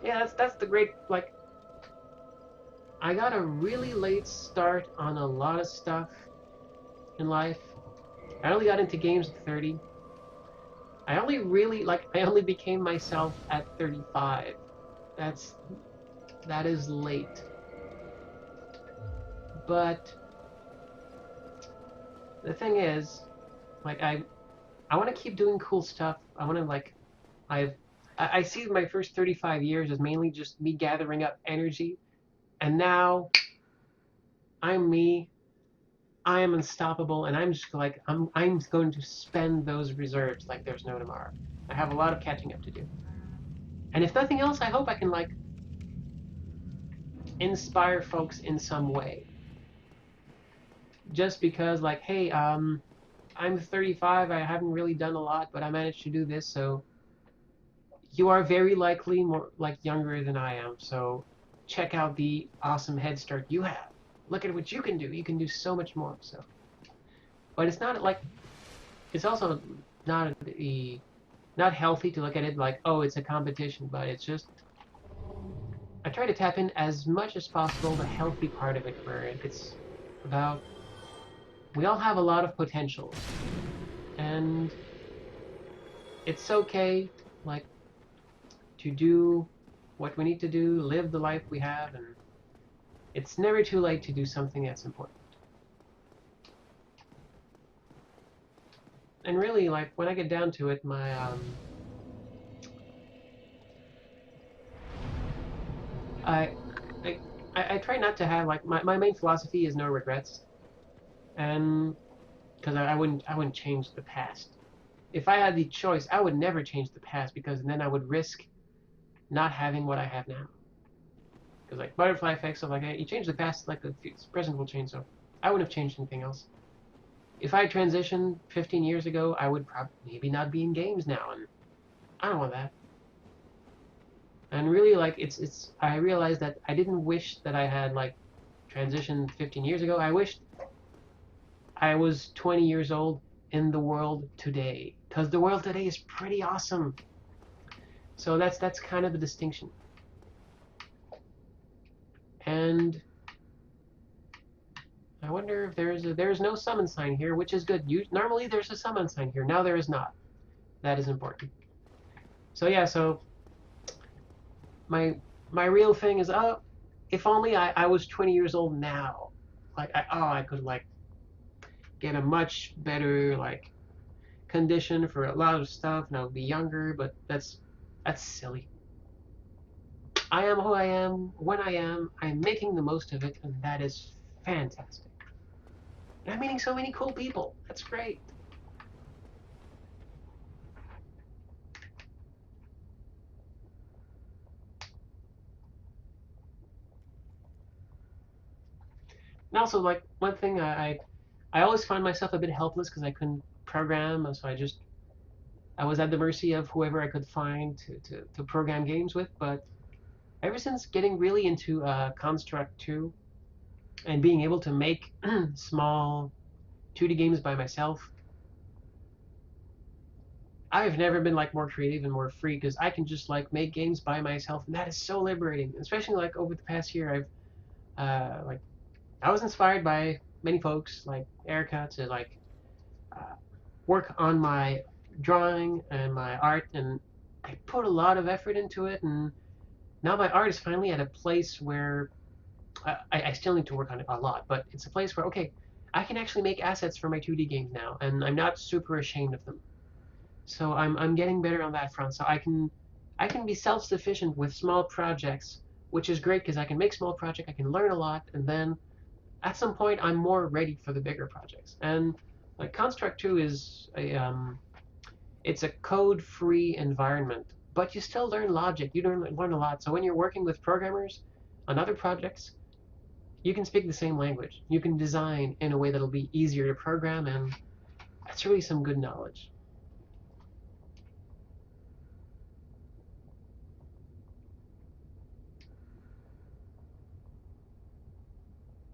Yeah, that's the great like. I got a really late start on a lot of stuff in life. I only got into games at 30. I only became myself at 35. That is late. But the thing is, like I want to keep doing cool stuff. I want to like I've I see my first 35 years as mainly just me gathering up energy, and now I'm me. I am unstoppable, and I'm just like I'm going to spend those reserves like there's no tomorrow. I have a lot of catching up to do. And if nothing else, I hope I can like inspire folks in some way. Just because like, hey, I'm 35, I haven't really done a lot, but I managed to do this, so you are very likely more like younger than I am, so check out the awesome head start you have. Look at what you can do. You can do so much more. So, but it's not like it's also not not healthy to look at it like, oh, it's a competition, but it's just I try to tap in as much as possible the healthy part of it, where it's about we all have a lot of potential, and it's okay, like to do what we need to do, live the life we have, and it's never too late to do something that's important. And really, like when I get down to it, I, I, I try not to have like my main philosophy is no regrets, and because I wouldn't change the past. If I had the choice, I would never change the past because then I would risk not having what I have now. Because like butterfly effects, stuff like that, you change the past, like the present will change. So I wouldn't have changed anything else. If I transitioned 15 years ago, I would probably maybe not be in games now, and I don't want that. And really, like it's I realized that I didn't wish that I had like transitioned 15 years ago. I wished I was 20 years old in the world today, because the world today is pretty awesome. So that's kind of the distinction. And I wonder if there's no summon sign here, which is good. Normally there's a summon sign here. Now there is not. That is important. So yeah, so my my real thing is, oh, if only I was 20 years old now. Like I could like get a much better like condition for a lot of stuff and I would be younger, but that's silly. I am who I am when I am. I'm making the most of it, and that is fantastic. And I'm meeting so many cool people. That's great. And also, like one thing, I always find myself a bit helpless because I couldn't program, so I was at the mercy of whoever I could find to program games with. But ever since getting really into Construct 2 and being able to make small 2D games by myself, I've never been like more creative and more free because I can just like make games by myself, and that is so liberating. Especially like over the past year, like I was inspired by many folks like Erica to like uh, work on my drawing and my art, and I put a lot of effort into it, and now my art is finally at a place where I still need to work on it a lot, but it's a place where okay, I can actually make assets for my 2D games now, and I'm not super ashamed of them. So I'm getting better on that front. So I can be self-sufficient with small projects, which is great because I can make small projects, I can learn a lot, and then at some point I'm more ready for the bigger projects. And like Construct 2 is it's a code-free environment, but you still learn logic. You learn a lot. So when you're working with programmers on other projects, you can speak the same language. You can design in a way that'll be easier to program, and that's really some good knowledge.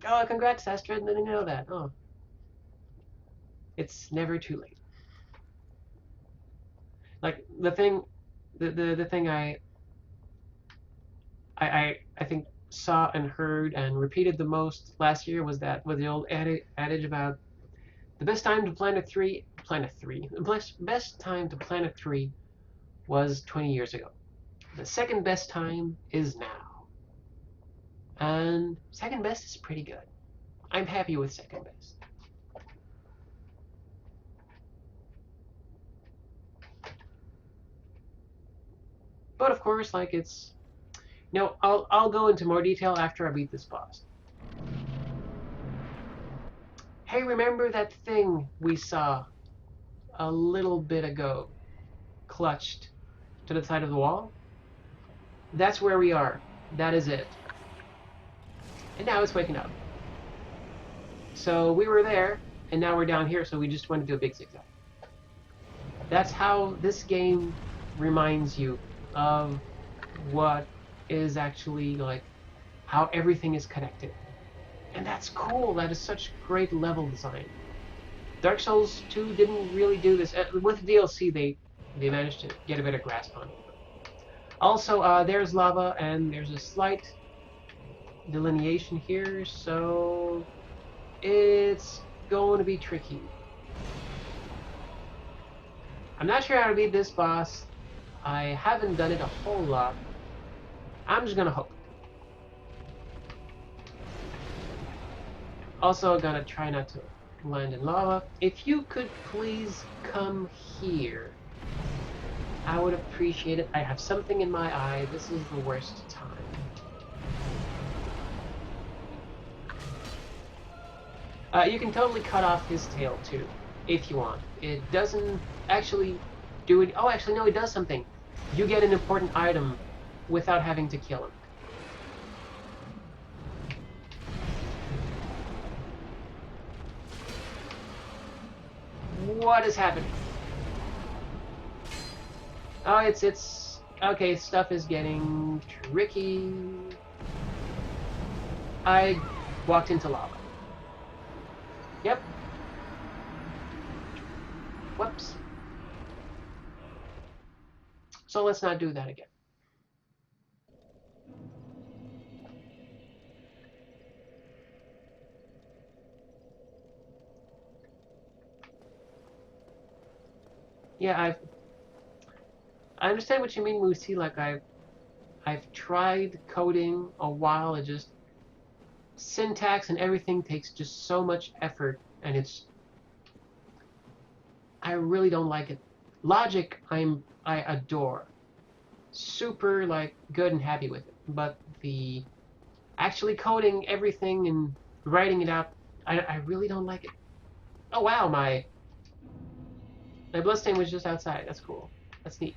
Oh, congrats, Astrid. Didn't know that. Oh, it's never too late. Like the thing I think saw and heard and repeated the most last year was the old adage about the best time to Planet 3. The best time to Planet 3 was 20 years ago. The second best time is now, and second best is pretty good. I'm happy with second best. But of course, like it's no, I'll go into more detail after I beat this boss. Hey, remember that thing we saw a little bit ago, clutched to the side of the wall? That's where we are. That is it. And now it's waking up. So we were there, and now we're down here, so we just went to do a big zigzag. That's how this game reminds you of what is actually like how everything is connected. And that's cool. That is such great level design. Dark Souls 2 didn't really do this. With DLC, they managed to get a better grasp on it. Also, there's lava, and there's a slight delineation here, so it's going to be tricky. I'm not sure how to beat this boss. I haven't done it a whole lot. I'm just gonna hope. Also, gonna try not to land in lava. If you could please come here, I would appreciate it. I have something in my eye. This is the worst time. You can totally cut off his tail too, if you want. It doesn't actually do it. Oh, actually, no, it does something. You get an important item without having to kill him. What is happening? Oh, it's okay. Stuff is getting tricky. I walked into lava. Yep. Whoops. So let's not do that again. Yeah, I understand what you mean, Lucy. Like I've tried coding a while. It just syntax and everything takes just so much effort, and I really don't like it. Logic, I adore, super like good and happy with it. But the actually coding everything and writing it out, I really don't like it. Oh wow, my bloodstain was just outside. That's cool. That's neat.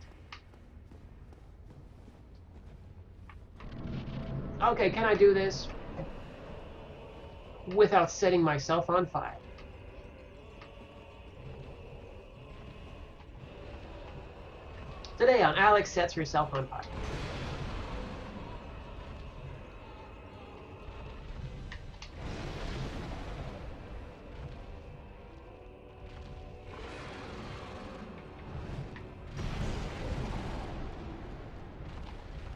Okay, can I do this without setting myself on fire? Today on Alex Sets Herself on Fire.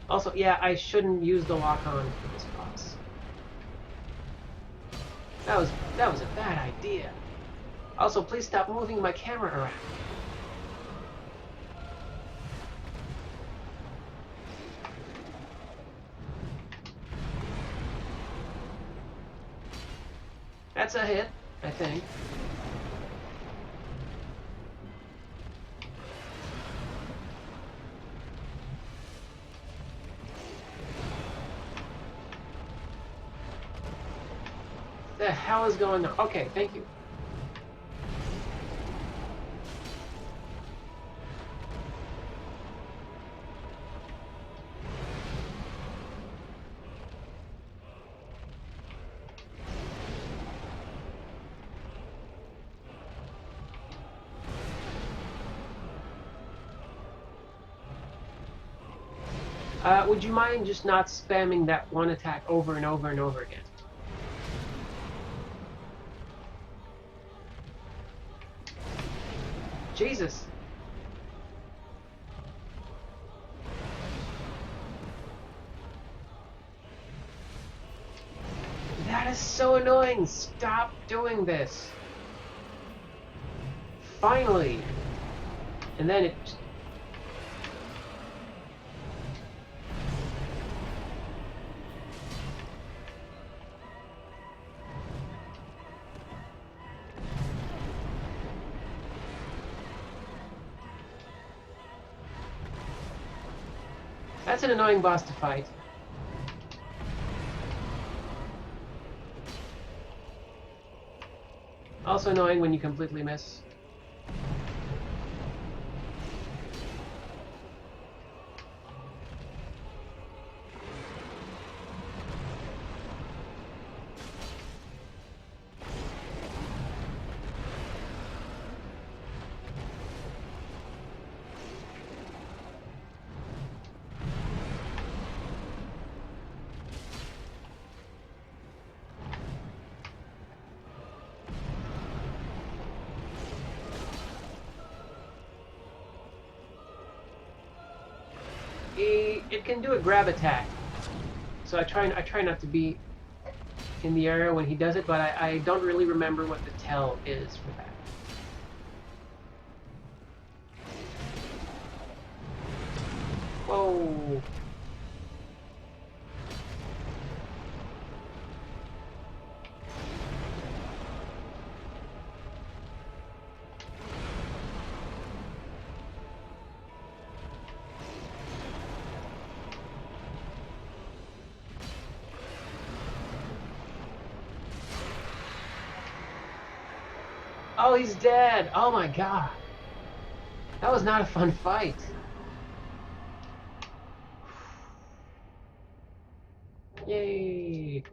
Also, yeah, I shouldn't use the lock-on for this boss. That was a bad idea. Also, please stop moving my camera around. That's a hit, I think. The hell is going on? Okay, thank you. Would you mind just not spamming that one attack over and over and over again? Jesus. That is so annoying. Stop doing this. Finally. And then it... That's an annoying boss to fight. Also annoying when you completely miss. It can do a grab attack, so I try not to be in the area when he does it, but I don't really remember what the tell is for that. Whoa. Oh, he's dead! Oh my god! That was not a fun fight. Yay!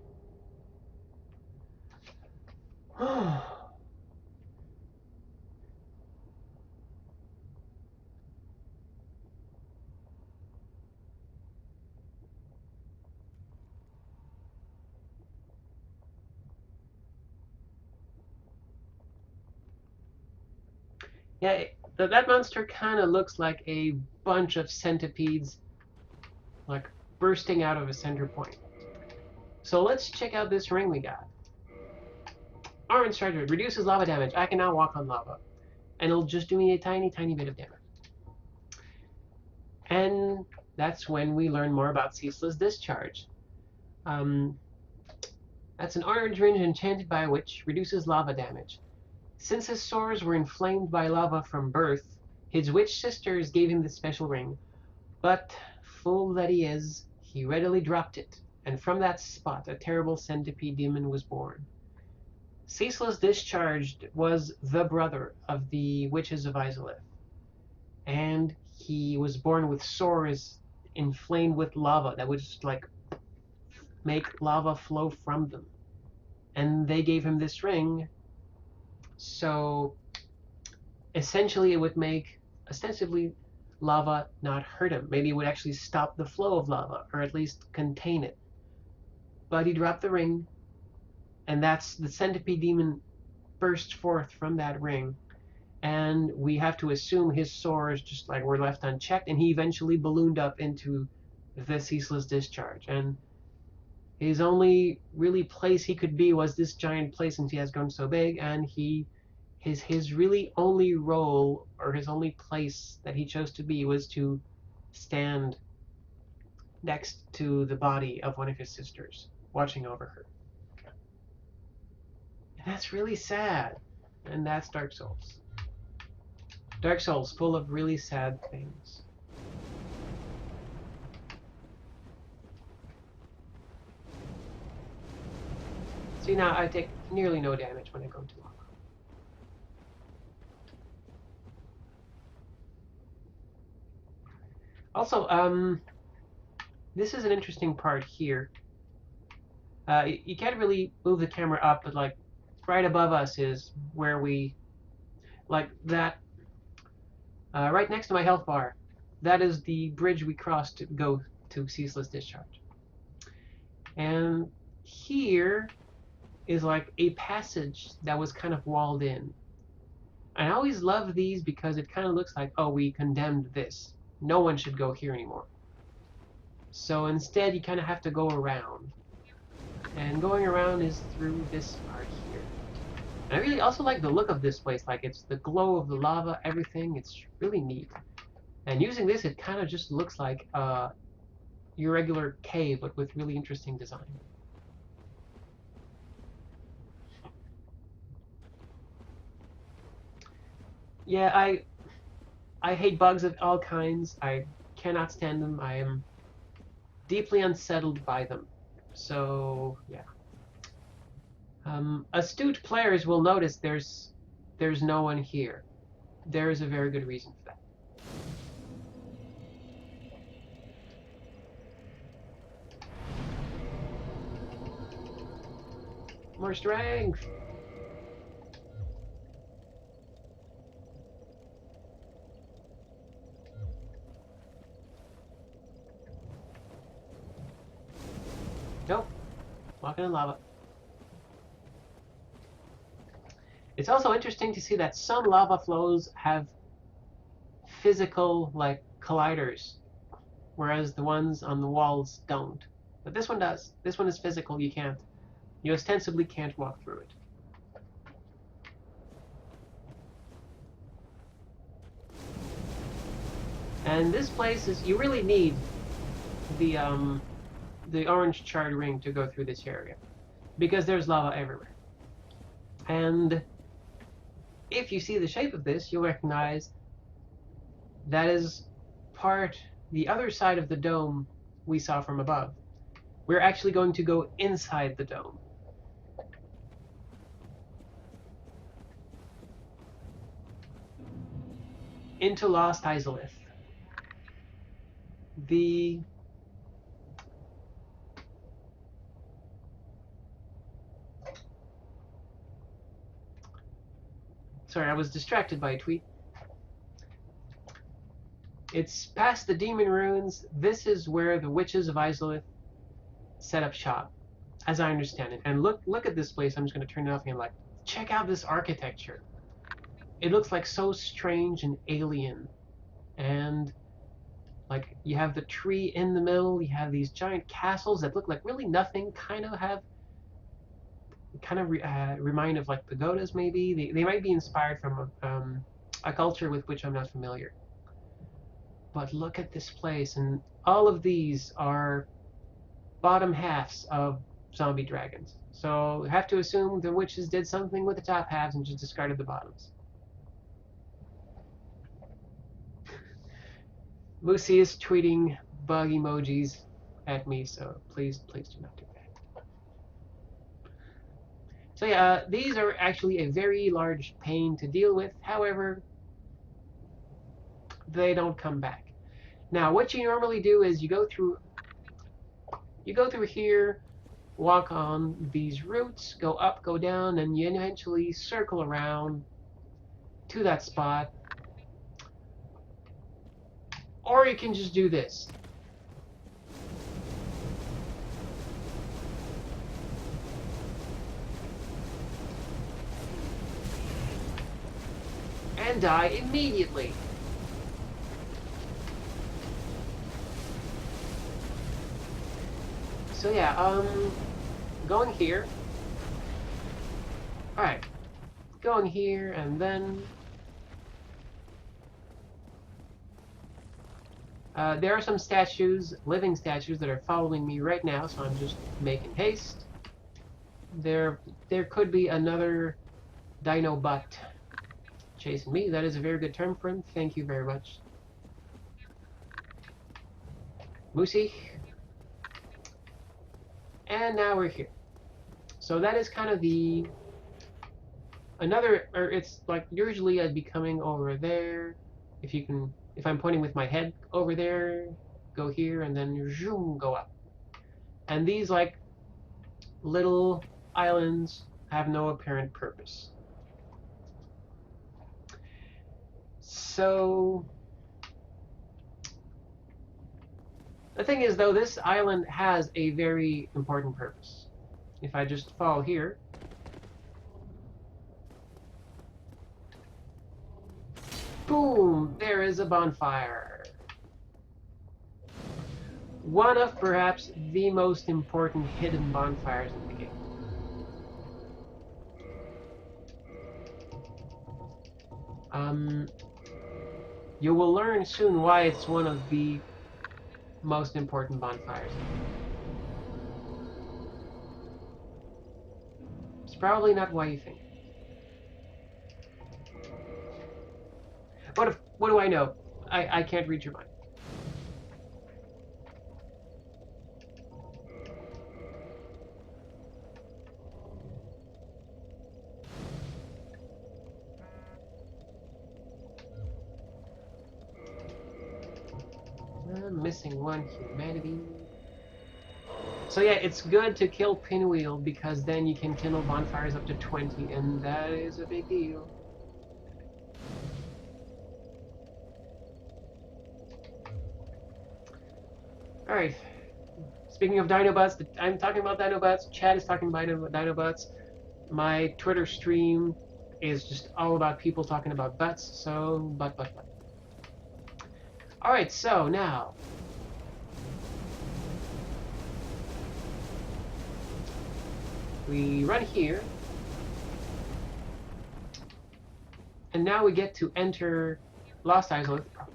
Yeah, that monster kind of looks like a bunch of centipedes, like bursting out of a center point. So let's check out this ring we got. Orange treasure reduces lava damage. I can now walk on lava, and it'll just do me a tiny, tiny bit of damage. And that's when we learn more about ceaseless discharge. Um, that's an orange ring enchanted by a witch, reduces lava damage. Since his sores were inflamed by lava from birth, his witch sisters gave him this special ring. But, fool that he is, he readily dropped it, and from that spot a terrible centipede demon was born. Ceaseless Discharged was the brother of the witches of Izalith, and he was born with sores inflamed with lava that would just like make lava flow from them. And they gave him this ring, so essentially it would make ostensibly lava not hurt him. Maybe it would actually stop the flow of lava, or at least contain it. But he dropped the ring, and that's the centipede demon burst forth from that ring. And we have to assume his sores just like were left unchecked, and he eventually ballooned up into the ceaseless discharge. And his only really place he could be was this giant place, since he has grown so big, and his really only role, or his only place that he chose to be, was to stand next to the body of one of his sisters, watching over her. And that's really sad. And that's Dark Souls. Dark Souls, full of really sad things. See, now I take nearly no damage when I go into lava. Also, this is an interesting part here. You can't really move the camera up, but like right above us is where we, like that, right next to my health bar, that is the bridge we crossed to go to Ceaseless Discharge. And here is like a passage that was kind of walled in. I always love these because it kind of looks like, oh, we condemned this. No one should go here anymore. So instead, you kind of have to go around. And going around is through this part here. And I really also like the look of this place. Like, it's the glow of the lava, everything. It's really neat. And using this, it kind of just looks like your regular cave, but with really interesting design. Yeah, I hate bugs of all kinds. I cannot stand them. I am deeply unsettled by them. So, yeah. Astute players will notice there's no one here. There is a very good reason for that. More strength! Nope. Walking in lava. It's also interesting to see that some lava flows have physical, like, colliders, whereas the ones on the walls don't. But this one does. This one is physical. You ostensibly can't walk through it. And this place is, you really need the orange charred ring to go through this area, because there's lava everywhere. And if you see the shape of this, you'll recognize that is the other side of the dome we saw from above. We're actually going to go inside the dome. into Lost Izalith. The Sorry, I was distracted by a tweet. It's past the Demon Ruins. This is where the Witches of Izalith set up shop, as I understand it. And look at this place. I'm just going to turn it off and like, check out this architecture. It looks like so strange and alien. And like you have the tree in the middle. You have these giant castles that look like really nothing. Kind of remind of like pagodas maybe. They might be inspired from a culture with which I'm not familiar. But look at this place, and all of these are bottom halves of zombie dragons. So we have to assume the witches did something with the top halves and just discarded the bottoms. Lucy is tweeting bug emojis at me, so please do not do that. So yeah, these are actually a very large pain to deal with. However, they don't come back. Now, what you normally do is you go through here, walk on these routes, go up, go down, and you eventually circle around to that spot. Or you can just do this. And die immediately. So yeah, going here. Alright. Going here, and then there are some statues, living statues, that are following me right now, so I'm just making haste. There could be another dino butt chasing me. That is a very good term for him. Thank you very much. Moosey. And now we're here. So that is kind of it's like usually I'd be coming over there. If I'm pointing with my head over there, go here, and then zoom, go up. And these like little islands have no apparent purpose. So the thing is, though, this island has a very important purpose. If I just fall here, boom, there is a bonfire. One of perhaps the most important hidden bonfires in the game. You will learn soon why it's one of the most important bonfires. It's probably not why you think. What do I know? I can't read your mind. I'm missing one humanity. So yeah, it's good to kill Pinwheel because then you can kindle bonfires up to 20, and that is a big deal. Alright. Speaking of Dinobots, I'm talking about Dinobots, Chad is talking about Dinobots. My Twitter stream is just all about people talking about butts, so butt. Alright, so now we run here, and now we get to enter Lost Izalith proper.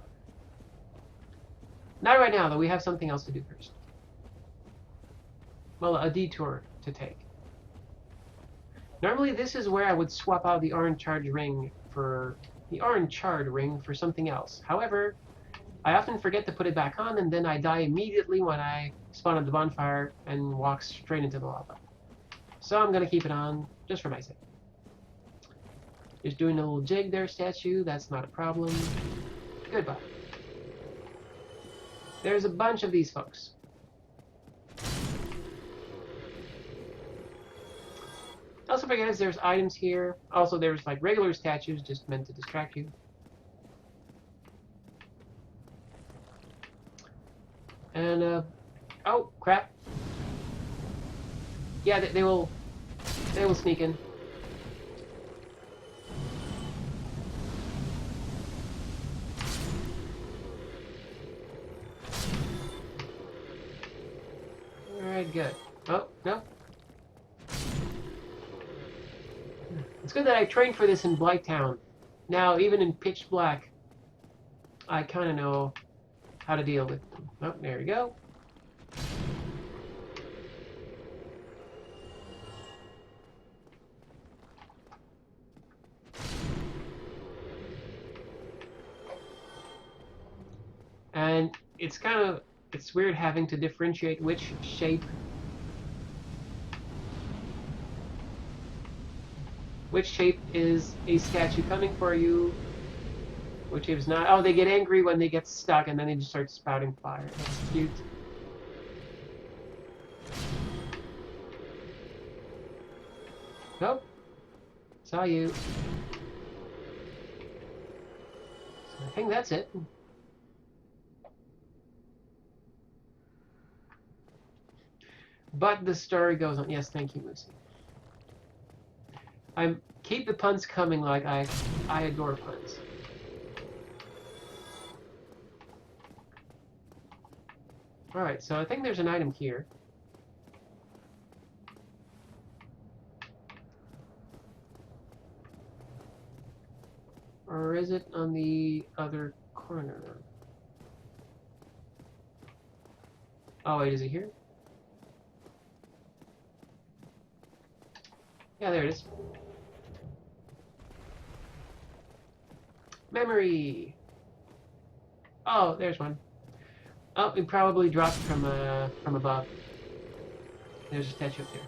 Not right now, though. We have something else to do first. Well, a detour to take. Normally, this is where I would swap out the orange charred ring for something else. However, I often forget to put it back on, and then I die immediately when I spawn at the bonfire and walk straight into the lava. So I'm gonna keep it on, just for my sake. Just doing a little jig there, statue, that's not a problem. Goodbye. There's a bunch of these folks. Also forget is there's items here. Also there's like regular statues just meant to distract you. And oh crap. Yeah, they will sneak in. Alright, good. Oh, no. It's good that I trained for this in Blighttown. Now, even in pitch black, I kind of know how to deal with them. Oh, there we go. And it's weird having to differentiate which shape is a statue coming for you, which shape is not. Oh, they get angry when they get stuck and then they just start spouting fire. That's cute. Nope. Saw you. So I think that's it. But the story goes on. Yes, thank you, Lucy. Keep the puns coming, like I adore puns. Alright, so I think there's an item here. Or is it on the other corner? Oh wait, is it here? Yeah, there it is. Memory! Oh, there's one. Oh, it probably dropped from above. There's a statue up there.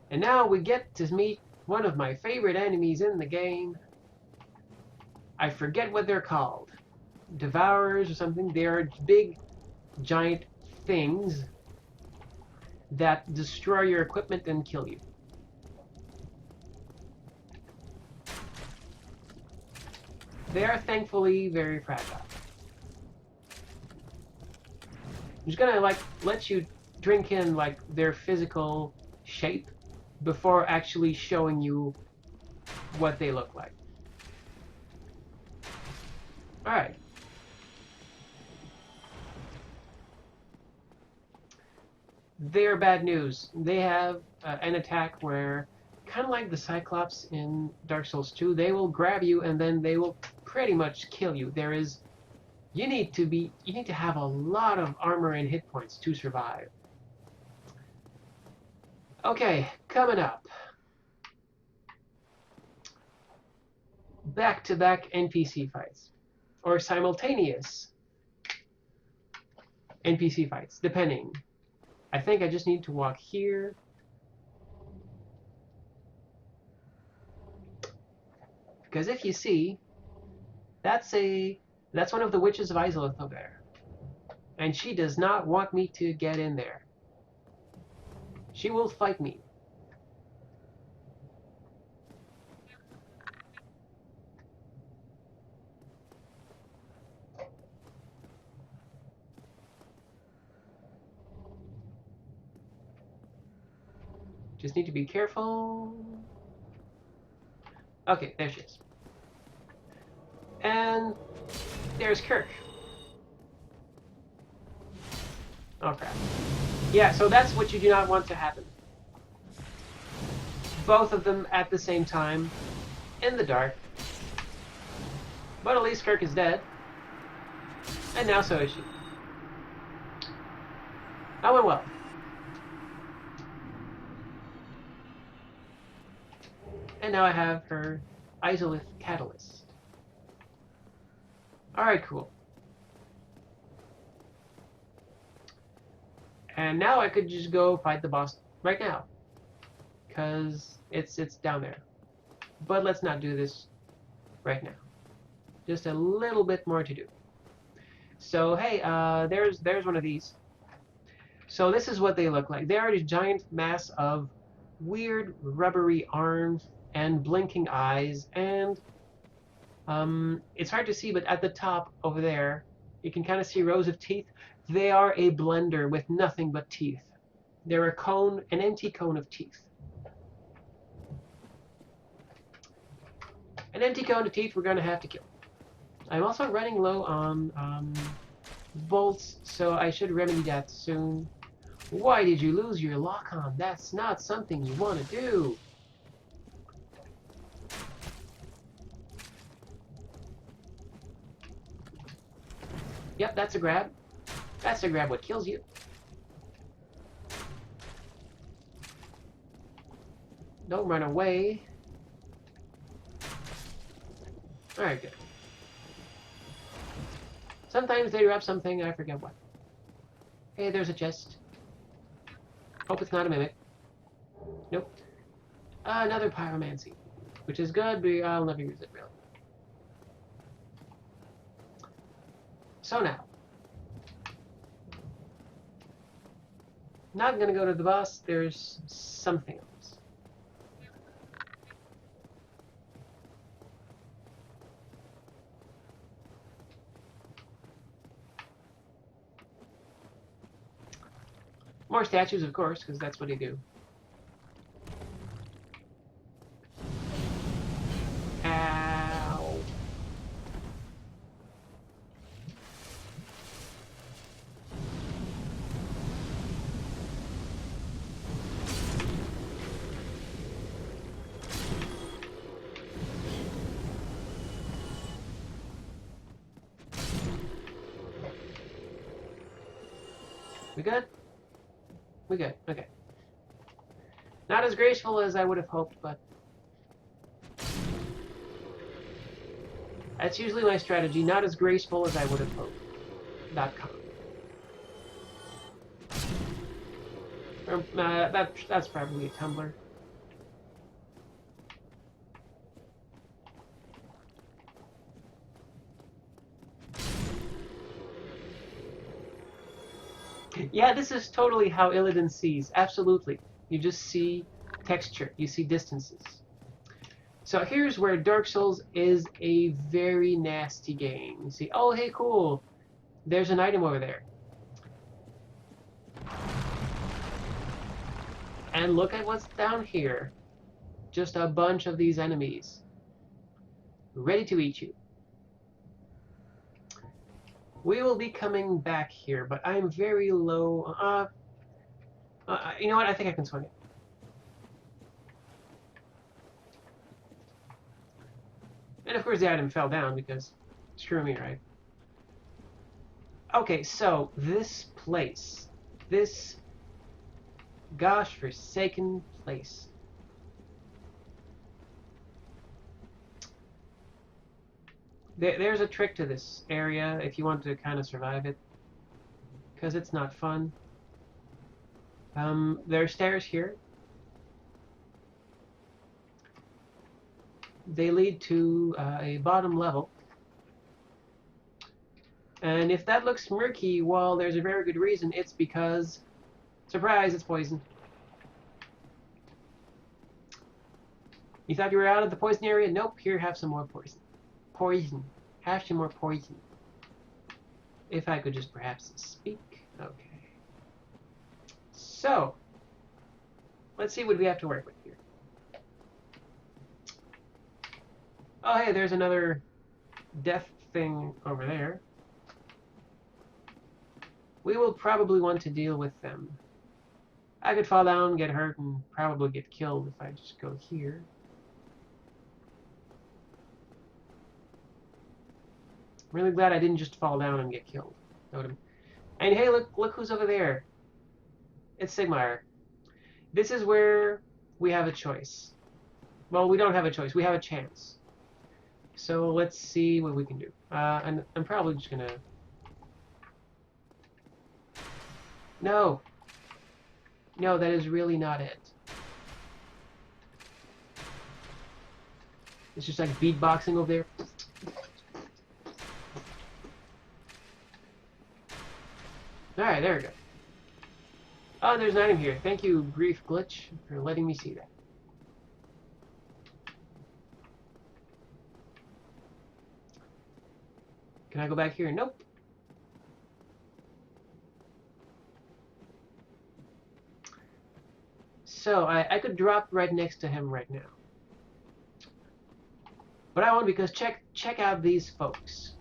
And now we get to meet one of my favorite enemies in the game. I forget what they're called. Devourers or something. They are big, giant things that destroy your equipment and kill you. They are thankfully very fragile. I'm just gonna like let you drink in like their physical shape before actually showing you what they look like. Alright. They're bad news. They have an attack where, kind of like the Cyclops in Dark Souls 2, they will grab you and then they will pretty much kill you. You need to have a lot of armor and hit points to survive. Okay, coming up. Back-to-back NPC fights. Or simultaneous NPC fights, depending. I think I just need to walk here. Because if you see, that's one of the witches of Izalith over there. And she does not want me to get in there. She will fight me. Just need to be careful. Okay, there she is. And there's Kirk. Oh crap. Yeah, so that's what you do not want to happen. Both of them at the same time, in the dark. But at least Kirk is dead. And now so is she. That went well. And now I have her Izalith Catalyst. Alright, cool. And now I could just go fight the boss right now. Because it's down there. But let's not do this right now. Just a little bit more to do. So hey, there's one of these. So this is what they look like. They are a giant mass of weird rubbery arms and blinking eyes, and it's hard to see, but at the top over there, you can kind of see rows of teeth. They are a blender with nothing but teeth. They're a cone, an empty cone of teeth. An empty cone of teeth we're going to have to kill. I'm also running low on bolts, so I should remedy that soon. Why did you lose your lock-on? That's not something you want to do. Yep, that's a grab. That's a grab what kills you. Don't run away. Alright, good. Sometimes they drop something, I forget what. Hey, there's a chest. Hope it's not a mimic. Nope. Another pyromancy. Which is good, but I'll never use it, really. So now. Not gonna go to the boss, there's something else. More statues, of course, because that's what they do. Ow. We good? We good, okay. Not as graceful as I would have hoped, but that's usually my strategy. Not as graceful as I would have hoped. .com. That's probably a Tumblr. Yeah, this is totally how Illidan sees. Absolutely. You just see texture. You see distances. So here's where Dark Souls is a very nasty game. You see, oh, hey, cool. There's an item over there. And look at what's down here. Just a bunch of these enemies. Ready to eat you. We will be coming back here, but I'm very low. You know what? I think I can swing it. And of course the item fell down because screw me, right? Okay, so this place. This gosh forsaken place. There's a trick to this area if you want to kind of survive it, because it's not fun. There are stairs here. They lead to a bottom level. And if that looks murky, well, there's a very good reason. It's because, surprise, it's poison. You thought you were out of the poison area? Nope, here, have some more poison. Poison. Have some more poison. If I could just perhaps speak. Okay. So, let's see what we have to work with here. Oh, hey, there's another death thing over there. We will probably want to deal with them. I could fall down, get hurt, and probably get killed if I just go here. I'm really glad I didn't just fall down and get killed. And hey, look who's over there. It's Sigmar. This is where we have a choice. Well, we don't have a choice. We have a chance. So let's see what we can do. And I'm probably just gonna... No! No, that is really not it. It's just like beatboxing over there. Alright, there we go. Oh, there's an item here. Thank you, Brief Glitch, for letting me see that. Can I go back here? Nope. So, I could drop right next to him right now. But I won't, because check out these folks.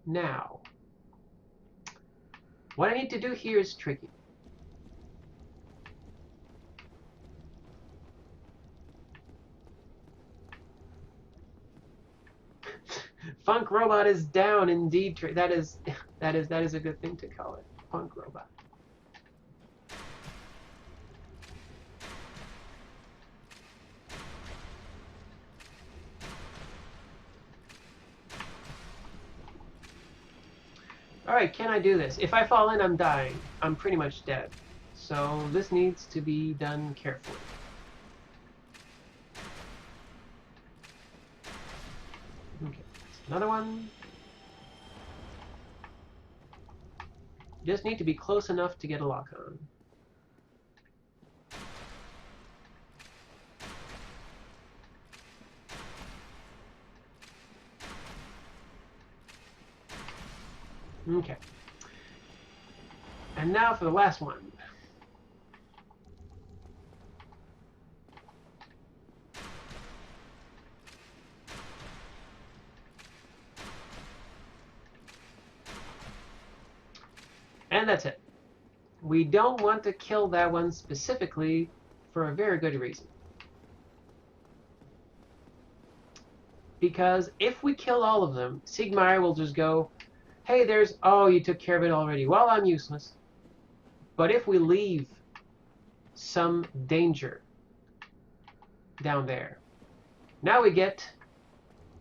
Now, what I need to do here is tricky. Funk Robot is down indeed. That is a good thing to call it. Funk Robot. Alright, can I do this? If I fall in, I'm dying. I'm pretty much dead. So this needs to be done carefully. Okay, another one. Just need to be close enough to get a lock on. Okay. And now for the last one. And that's it. We don't want to kill that one specifically for a very good reason. Because if we kill all of them, Sigmar will just go, hey, oh, you took care of it already. Well, I'm useless. But if we leave some danger down there, now we get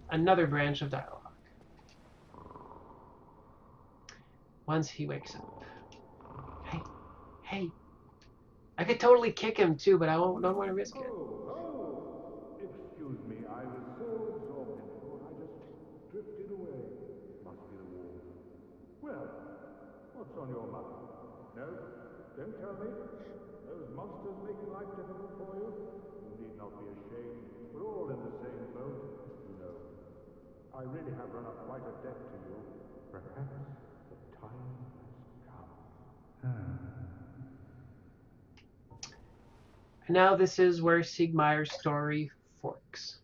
another branch of dialogue. Once he wakes up. Hey. I could totally kick him too, but I don't want to risk it. Excuse me, I was so absorbed in thought I just drifted away. Must be the wall. Well, what's on your mind? No, don't tell me. Those monsters making life difficult for you? You need not be ashamed. We're all in the same boat, you know. I really have run up quite a debt to you. Perhaps the time has come. And now this is where Sigmar's story forks.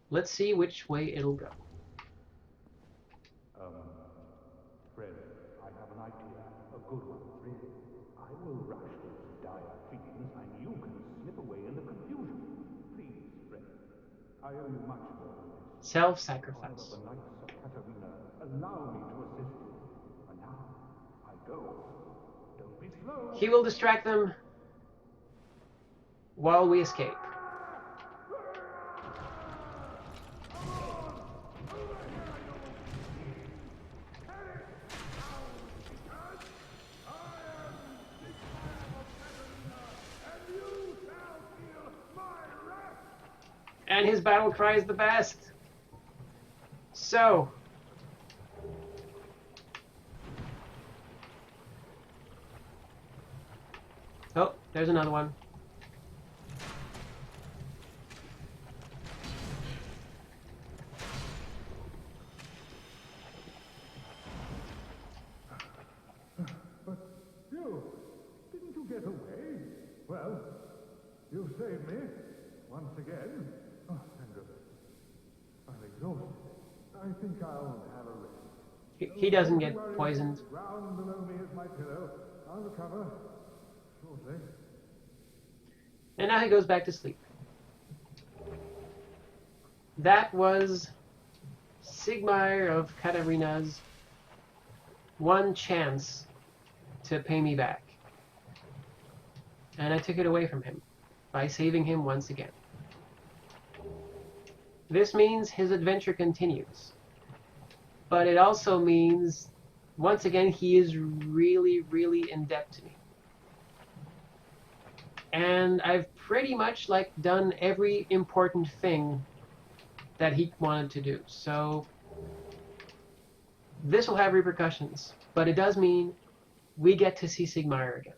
Let's see which way it'll go. Friend, I have an idea. A good one, really. I will rush those dire fiends, and you can slip away in the confusion. Please, friend. I owe you much more than this. Self-sacrifice. The Knights of Katarina, allow me to assist you. And now, I go. Don't be slow. He will distract them while we escape. And his battle cry is the best. So, oh, there's another one. Didn't you get away? Well, you saved me once again. Oh, thank goodness. I'm exhausted. I think I'll have a rest. He doesn't get poisoned. Ground below me is my pillow. I'll recover shortly. And now he goes back to sleep. That was Sigmar of Katarina's one chance to pay me back. And I took it away from him by saving him once again. This means his adventure continues. But it also means, once again, he is really, really in debt to me. And I've pretty much done every important thing that he wanted to do. So this will have repercussions, but it does mean we get to see Sigmire again.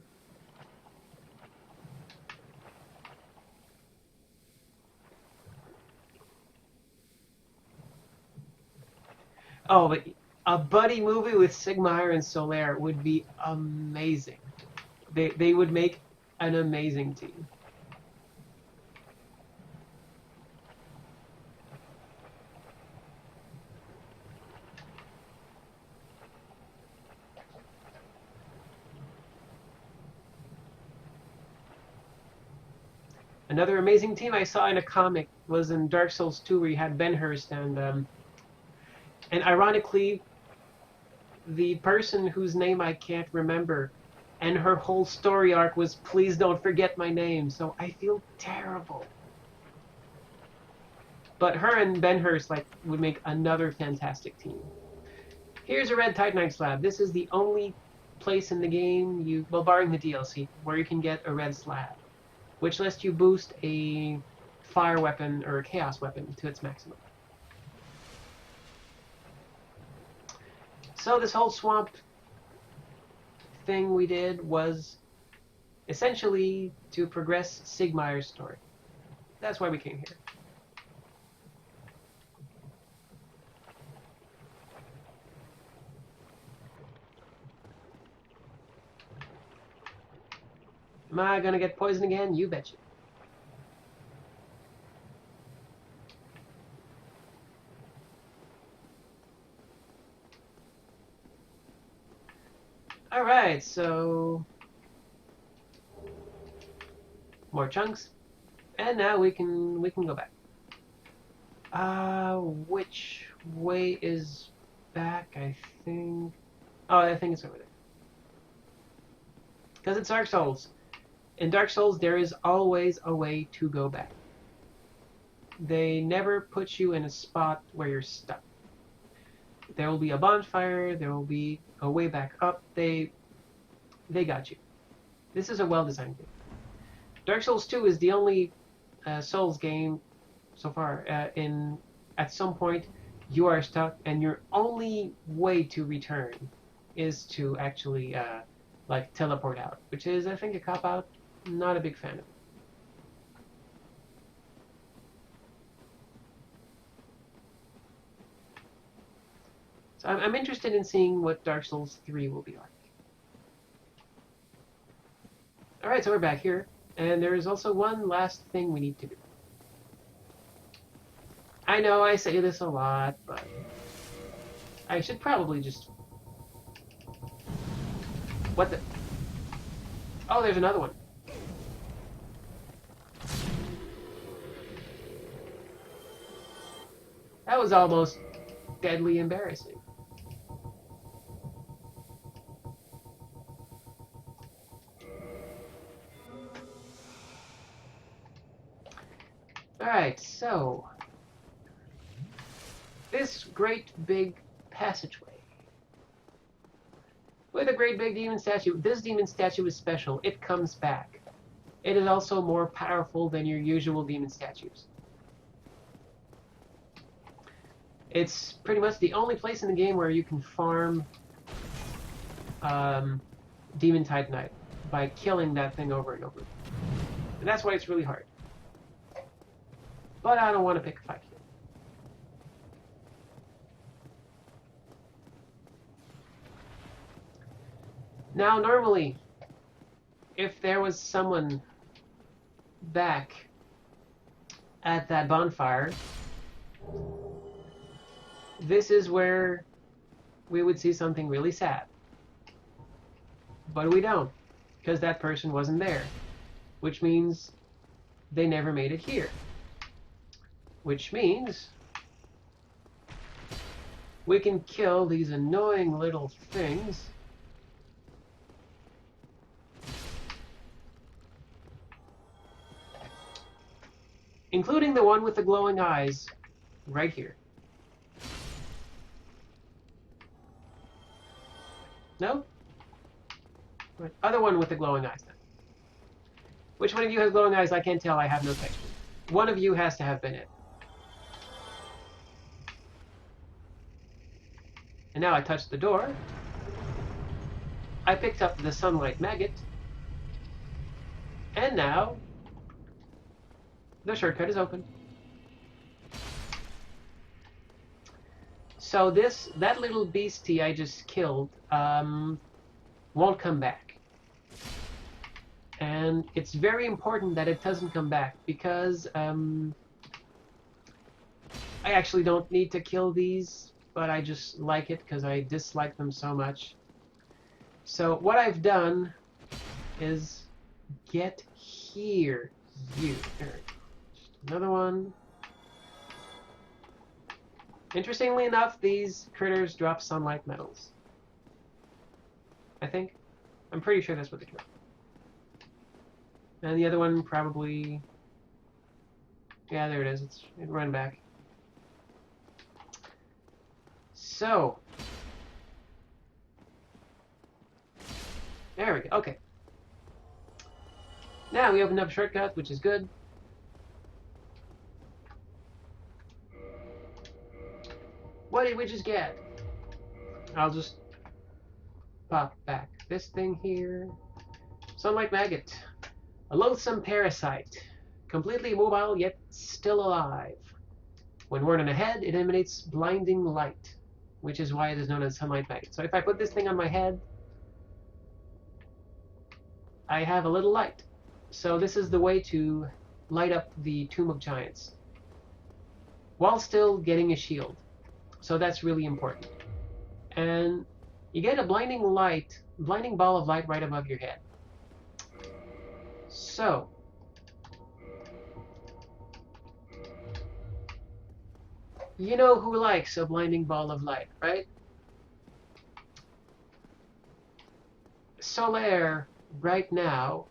Oh, but a buddy movie with Sigmire and Solaire would be amazing. They would make an amazing team. Another amazing team I saw in a comic was in Dark Souls 2, where you had Benhurst and ironically, the person whose name I can't remember, and her whole story arc was "Please don't forget my name." So I feel terrible. But her and Benhurst would make another fantastic team. Here's a red Titanite slab. This is the only place in the game, well, barring the DLC, where you can get a red slab, which lets you boost a fire weapon or a chaos weapon to its maximum. So this whole swamp thing we did was essentially to progress Sigmire's story. That's why we came here. Am I gonna get poisoned again? You betcha. Alright, so more chunks. And now we can go back. Which way is back? I think it's over there. Because it's Dark Souls. In Dark Souls, there is always a way to go back. They never put you in a spot where you're stuck. There will be a bonfire, there will be a way back up. They got you. This is a well-designed game. Dark Souls 2 is the only Souls game so far at some point you are stuck and your only way to return is to actually teleport out, which is, I think, a cop-out. Not a big fan of it. So I'm interested in seeing what Dark Souls 3 will be like. Alright, so we're back here, and there is also one last thing we need to do. I know I say this a lot, but I should probably just... What the... Oh, there's another one. That was almost deadly embarrassing. Alright, so this great big passageway with a great big demon statue. This demon statue is special. It comes back. It is also more powerful than your usual demon statues. It's pretty much the only place in the game where you can farm Demon Titanite by killing that thing over and over. And that's why it's really hard. But I don't want to pick a fight here. Now, normally, if there was someone back at that bonfire, this is where we would see something really sad. But we don't, because that person wasn't there. Which means they never made it here. Which means we can kill these annoying little things. Including the one with the glowing eyes right here. No? Right. Other one with the glowing eyes then. Which one of you has glowing eyes? I can't tell. I have no texture. One of you has to have been it. And now I touch the door. I picked up the sunlight maggot. And now the shortcut is open. So that little beastie I just killed won't come back. And it's very important that it doesn't come back because I actually don't need to kill these, but I just like it because I dislike them so much. So what I've done is get here, you. There we go. Just another one. Interestingly enough, these critters drop sunlight metals. I think. I'm pretty sure that's what they drop. And the other one probably... Yeah, there it is. It ran back. So... There we go. Okay. Now we opened up a shortcut, which is good. What did we just get? I'll just pop back this thing here. Sunlight maggot. A loathsome parasite. Completely immobile, yet still alive. When worn on a head, it emanates blinding light, which is why it is known as sunlight maggot. So if I put this thing on my head, I have a little light. So this is the way to light up the Tomb of Giants, while still getting a shield. So that's really important. And you get a blinding ball of light right above your head. So, you know who likes a blinding ball of light, right? Solaire, right now,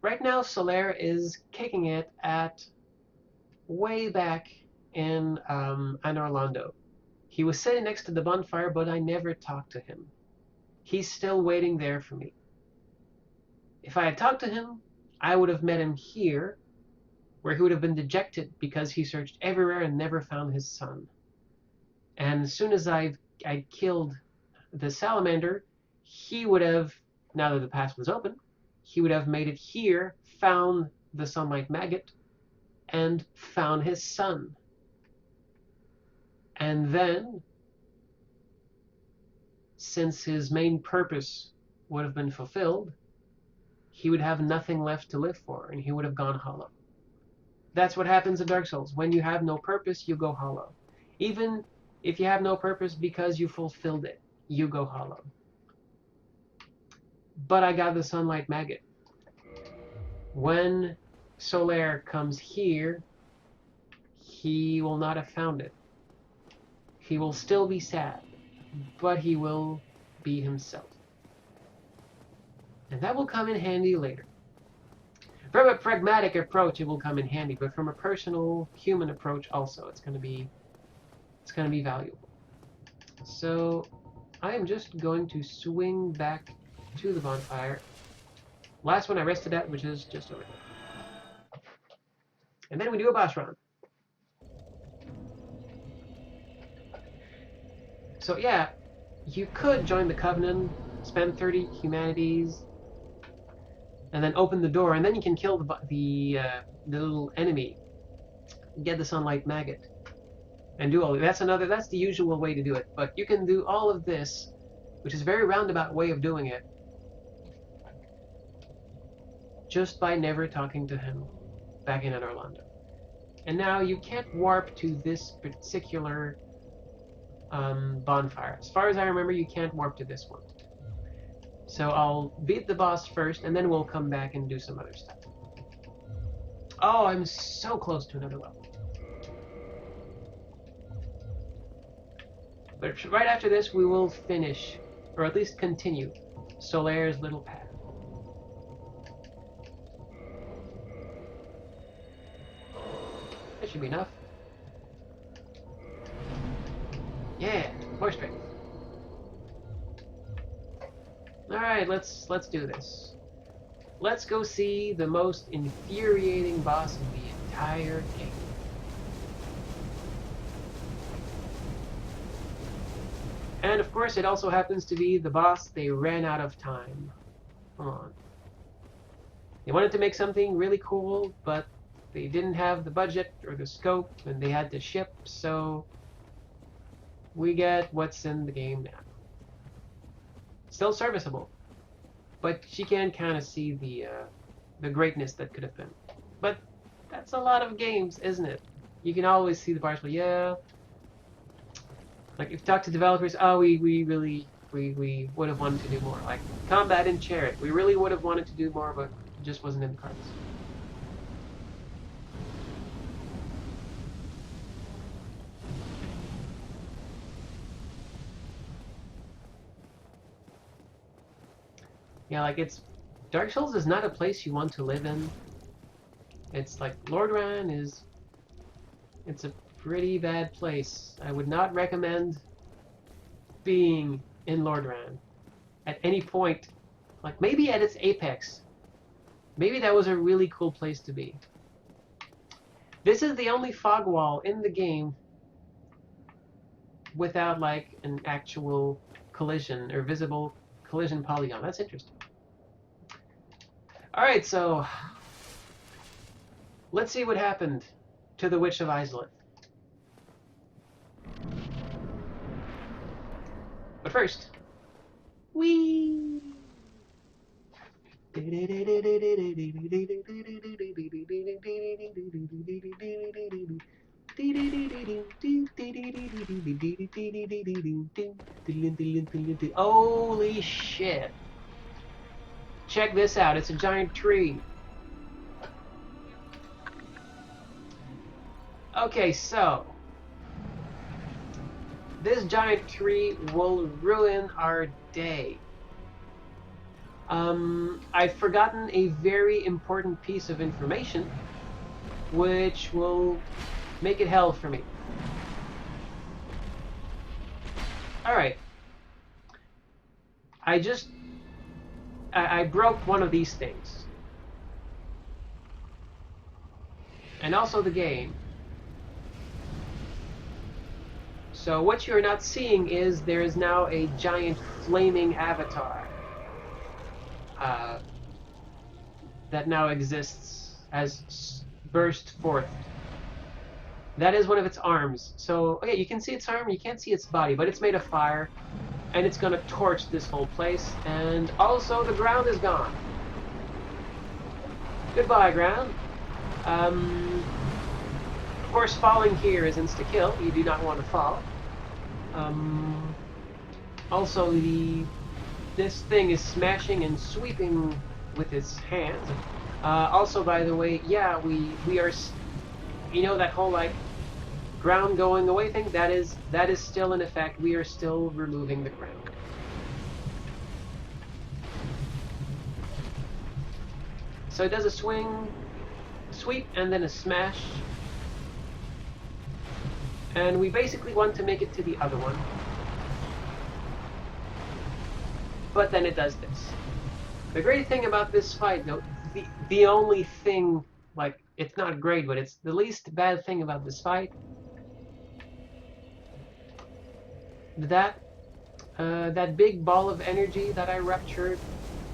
right now, Solaire is kicking it at way back in Anor Londo. He was sitting next to the bonfire, but I never talked to him. He's still waiting there for me. If I had talked to him, I would have met him here, where he would have been dejected because he searched everywhere and never found his son. And as soon as I killed the salamander, he would have, now that the pass was open, he would have made it here, found the sunlight maggot, and found his son. And then, since his main purpose would have been fulfilled, he would have nothing left to live for, and he would have gone hollow. That's what happens in Dark Souls. When you have no purpose, you go hollow. Even if you have no purpose because you fulfilled it, you go hollow. But I got the sunlight maggot. When Solaire comes here, he will not have found it. He will still be sad, but he will be himself. And that will come in handy later. From a pragmatic approach, it will come in handy, but from a personal, human approach also, it's going to be valuable. So I am just going to swing back to the bonfire. Last one I rested at, which is just over there. And then we do a boss run. So yeah, you could join the Covenant, spend 30 humanities, and then open the door, and then you can kill the little enemy, get the sunlight maggot, and do all of that. That's the usual way to do it. But you can do all of this, which is a very roundabout way of doing it, just by never talking to him back in Anor Londo. And now you can't warp to this particular bonfire. As far as I remember, you can't warp to this one. So I'll beat the boss first, and then we'll come back and do some other stuff. Oh, I'm so close to another level. But right after this, we will finish, or at least continue, Solaire's little path. That should be enough. Yeah, more strength. Alright, let's do this. Let's go see the most infuriating boss of the entire game. And of course, it also happens to be the boss. They ran out of time. Come on. They wanted to make something really cool, but they didn't have the budget or the scope, and they had to ship, so we get what's in the game now. Still serviceable, but you can kind of see the greatness that could have been. But that's a lot of games, isn't it? You can always see the parts where, yeah, like if you talk to developers, oh, we would have wanted to do more. Like combat in Chariot, we really would have wanted to do more, but it just wasn't in the cards. Yeah, like Dark Souls is not a place you want to live in. It's like Lordran is. It's a pretty bad place. I would not recommend being in Lordran at any point. Like maybe at its apex. Maybe that was a really cool place to be. This is the only fog wall in the game without like an actual collision or visible collision polygon. That's interesting. Alright, so let's see what happened to the Witch of Izalith. But first, whee! Holy shit! Check this out, it's a giant tree. Okay, so this giant tree will ruin our day. I've forgotten a very important piece of information, which will make it hell for me. Alright. I broke one of these things. And also the game. So what you're not seeing is there is now a giant flaming avatar that now exists, has burst forth. That is one of its arms. So, okay, you can see its arm, you can't see its body, but it's made of fire, and it's gonna torch this whole place, and also the ground is gone. Goodbye, ground. Of course, falling here is insta-kill. You do not want to fall. Also, this thing is smashing and sweeping with its hands. Also, by the way, yeah, we are, you know, that whole like ground going away thing. That is still in effect. We are still removing the ground. So it does a swing, sweep, and then a smash. And we basically want to make it to the other one. But then it does this. The great thing about this fight, though, the only thing, like, it's not great, but it's the least bad thing about this fight, that big ball of energy that I ruptured,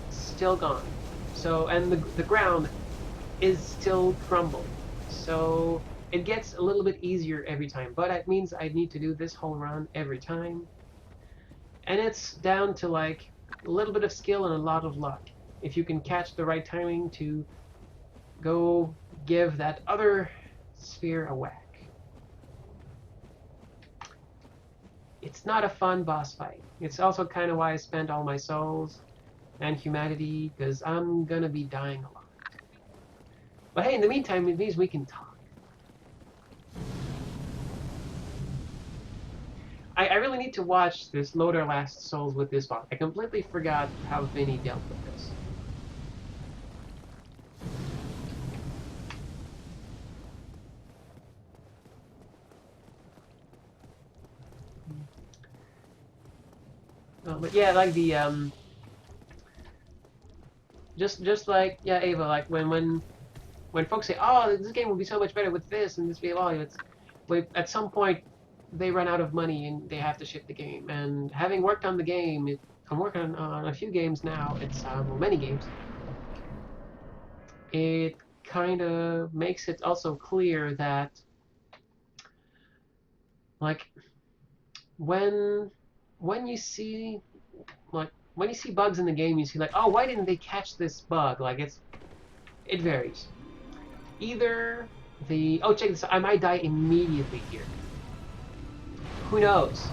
still gone. So, and the ground is still crumbled. So it gets a little bit easier every time, but it means I need to do this whole run every time. And it's down to like a little bit of skill and a lot of luck. If you can catch the right timing to go give that other sphere a whack. It's not a fun boss fight. It's also kind of why I spent all my souls and humanity, because I'm gonna be dying a lot. But hey, in the meantime, it means we can talk. I really need to watch this Loader Last Souls with this boss. I completely forgot how Vinny dealt with this. But yeah, like the just like, yeah, Ava, like when when folks say, "Oh, this game will be so much better with this and this," well, it's at some point they run out of money and they have to ship the game. And having worked on the game, I'm working on a few games now. It's well, many games. It kind of makes it also clear that, like, when you see when you see bugs in the game, you see like, oh, why didn't they catch this bug? Like it varies. Either check this out, I might die immediately here. Who knows?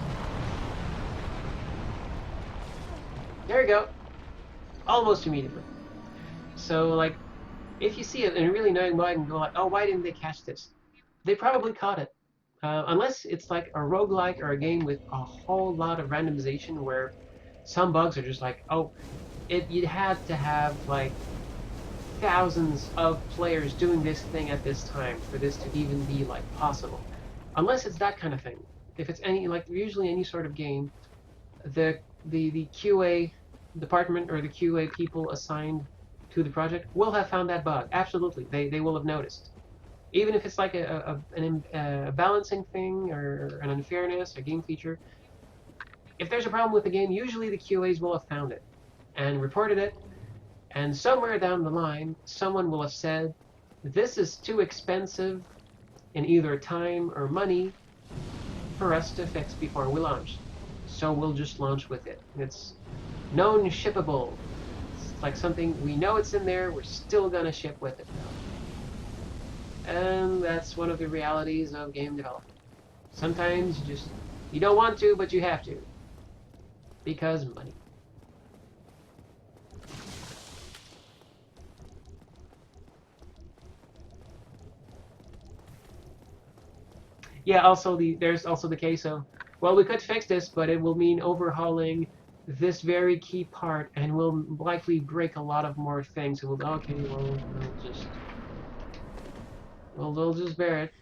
There we go. Almost immediately. So like, if you see it in a really annoying bug and go like, oh, why didn't they catch this? They probably caught it. Unless it's like a roguelike or a game with a whole lot of randomization where some bugs are just like, oh, you'd have to have like thousands of players doing this thing at this time for this to even be like possible. Unless it's that kind of thing. If it's usually any sort of game, the QA department or the QA people assigned to the project will have found that bug. Absolutely, they will have noticed. Even if it's like a balancing thing or an unfairness, a game feature, if there's a problem with the game, usually the QAs will have found it and reported it, and somewhere down the line, someone will have said, this is too expensive in either time or money for us to fix before we launch. So we'll just launch with it. It's known shippable. It's like something, we know it's in there, we're still gonna ship with it though. And that's one of the realities of game development. Sometimes you don't want to, but you have to. Because money. Yeah, also there's also the case of, well, we could fix this, but it will mean overhauling this very key part and will likely break a lot of more things. So we'll, okay, well, we'll just bear it.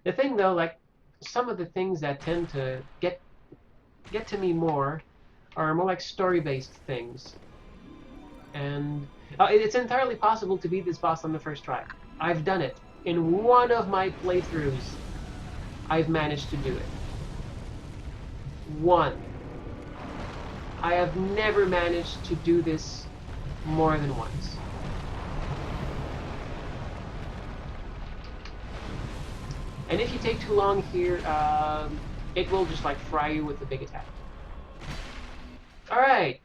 The thing though, like, some of the things that tend to get to me more are more like story-based things. And it's entirely possible to beat this boss on the first try. I've done it. In one of my playthroughs, I've managed to do it. One. I have never managed to do this more than once. And if you take too long here, it will just like fry you with the big attack. Alright.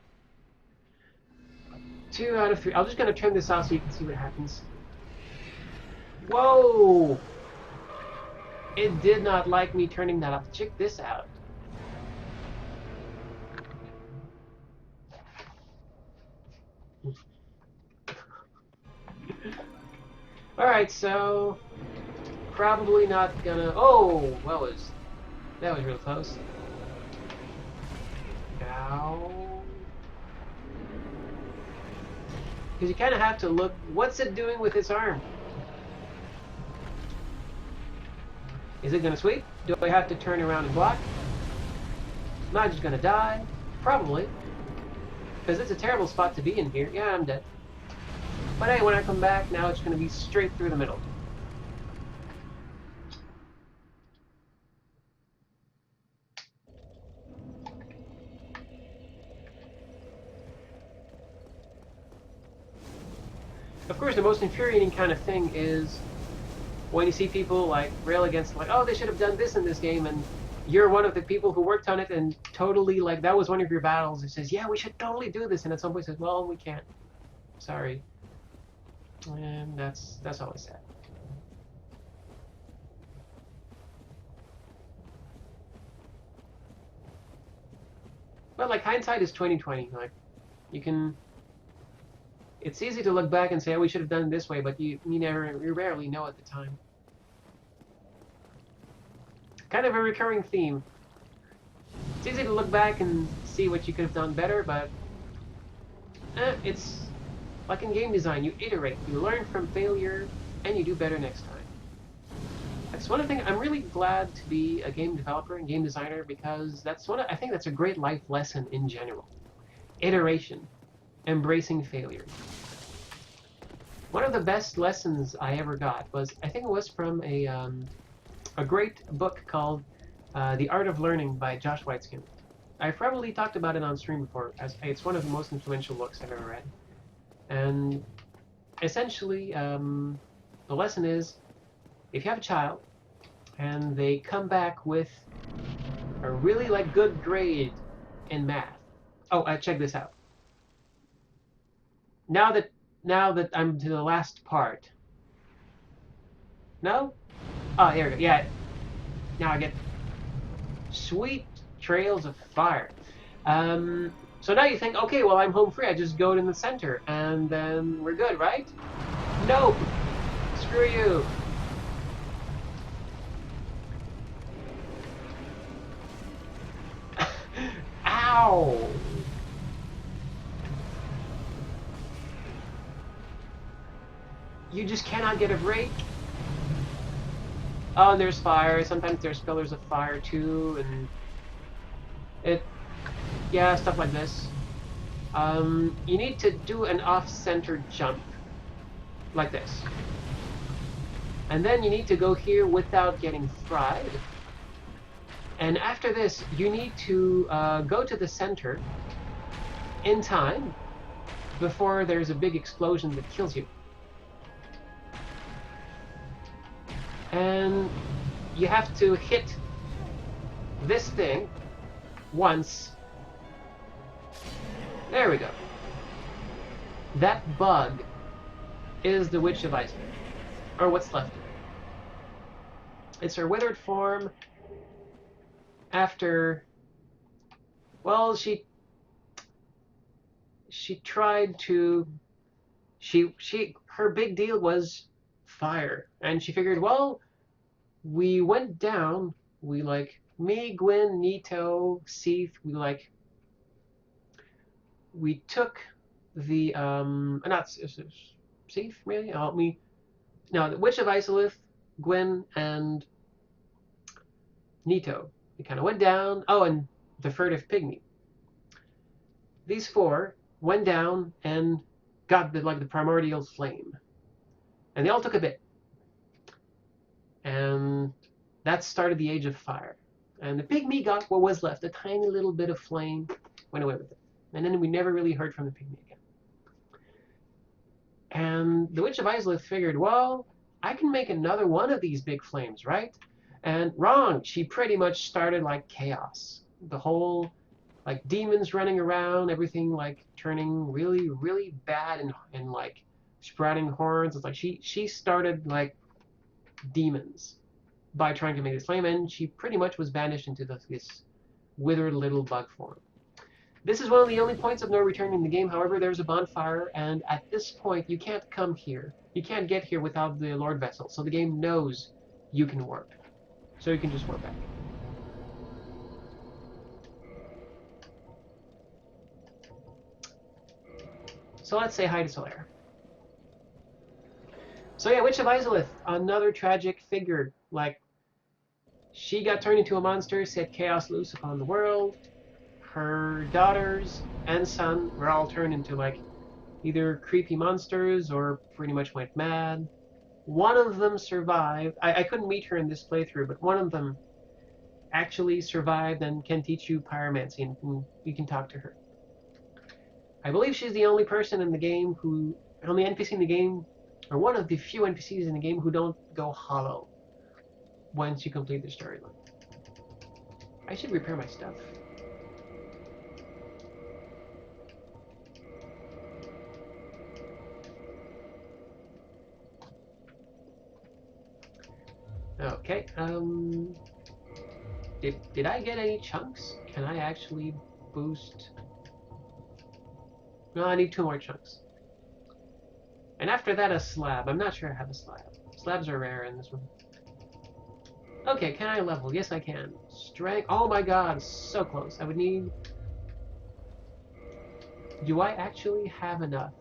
2 out of 3. I'm just going to turn this off so you can see what happens. Whoa! It did not like me turning that off. Check this out. Alright, so probably not gonna... Oh! That was real close. Ow. Because you kind of have to look, what's it doing with its arm? Is it going to sweep? Do I have to turn around and block? Am I just going to die? Probably. Because it's a terrible spot to be in here. Yeah, I'm dead. But hey, when I come back, now it's going to be straight through the middle. Of course, the most infuriating kind of thing is when you see people like rail against, like, oh, they should have done this in this game, and you're one of the people who worked on it and totally, like, that was one of your battles. It says, yeah, we should totally do this, and at some point says, well, we can't. Sorry. And that's always sad. But like, hindsight is 20/20. Like, you can. It's easy to look back and say, oh, we should have done it this way, but you rarely know at the time. Kind of a recurring theme. It's easy to look back and see what you could have done better, but it's like in game design. You iterate, you learn from failure, and you do better next time. That's one of the things. I'm really glad to be a game developer and game designer because I think that's a great life lesson in general. iteration, embracing failure. One of the best lessons I ever got was, I think it was from a great book called The Art of Learning by Josh Waitzkin. I've probably talked about it on stream before, as it's one of the most influential books I've ever read. And essentially, the lesson is, if you have a child and they come back with a really good grade in math. Oh, check this out. Now that I'm to the last part. No? Oh, here we go. Yeah. Now I get sweet trails of fire. So now you think, okay, well, I'm home free. I just go in the center, and then we're good, right? Nope. Screw you. Ow. You just cannot get a break. Oh, and there's fire. Sometimes there's pillars of fire too, and yeah, stuff like this. You need to do an off-center jump, like this. And then you need to go here without getting fried. And after this, you need to go to the center in time before there's a big explosion that kills you. And you have to hit this thing once. There we go. That bug is the Witch of Iceland, or what's left of it. It's her withered form after, well, she tried to, her big deal was fire, and she figured, well, we went down, we me, Gwyn, Nito, Seath, we took the not Seath, maybe? No, the Witch of Isolith, Gwyn, and Nito. We kind of went down. Oh, and the furtive pygmy. These four went down and got the primordial flame, and they all took a bit, and that started the Age of Fire. And the pygmy got what was left, a tiny little bit of flame, went away with it, and then we never really heard from the pygmy again. And the Witch of Isolith figured, well, I can make another one of these big flames, right? And wrong. She pretty much started chaos. The whole demons running around, everything turning really, really bad and sprouting horns. It's she started demons by trying to make this flame, and she pretty much was banished into this withered little bug form. This is one of the only points of no return in the game. However, there's a bonfire, and at this point, you can't come here. You can't get here without the Lord Vessel, so the game knows you can warp. So you can just warp back. So let's say hi to Solaire. So yeah, Witch of Isolith, another tragic figure. She got turned into a monster, set chaos loose upon the world. Her daughters and son were all turned into either creepy monsters or pretty much went mad. One of them survived. I couldn't meet her in this playthrough, but one of them actually survived and can teach you pyromancy, and you can talk to her. I believe she's the only person in the game only NPC in the game, or one of the few NPCs in the game who don't go hollow once you complete the storyline. I should repair my stuff. Okay, did I get any chunks? Can I actually boost? No, I need 2 more chunks. And after that, a slab. I'm not sure I have a slab. Slabs are rare in this one. Okay, can I level? Yes, I can. Strength. Oh my god, so close. I would need... Do I actually have enough?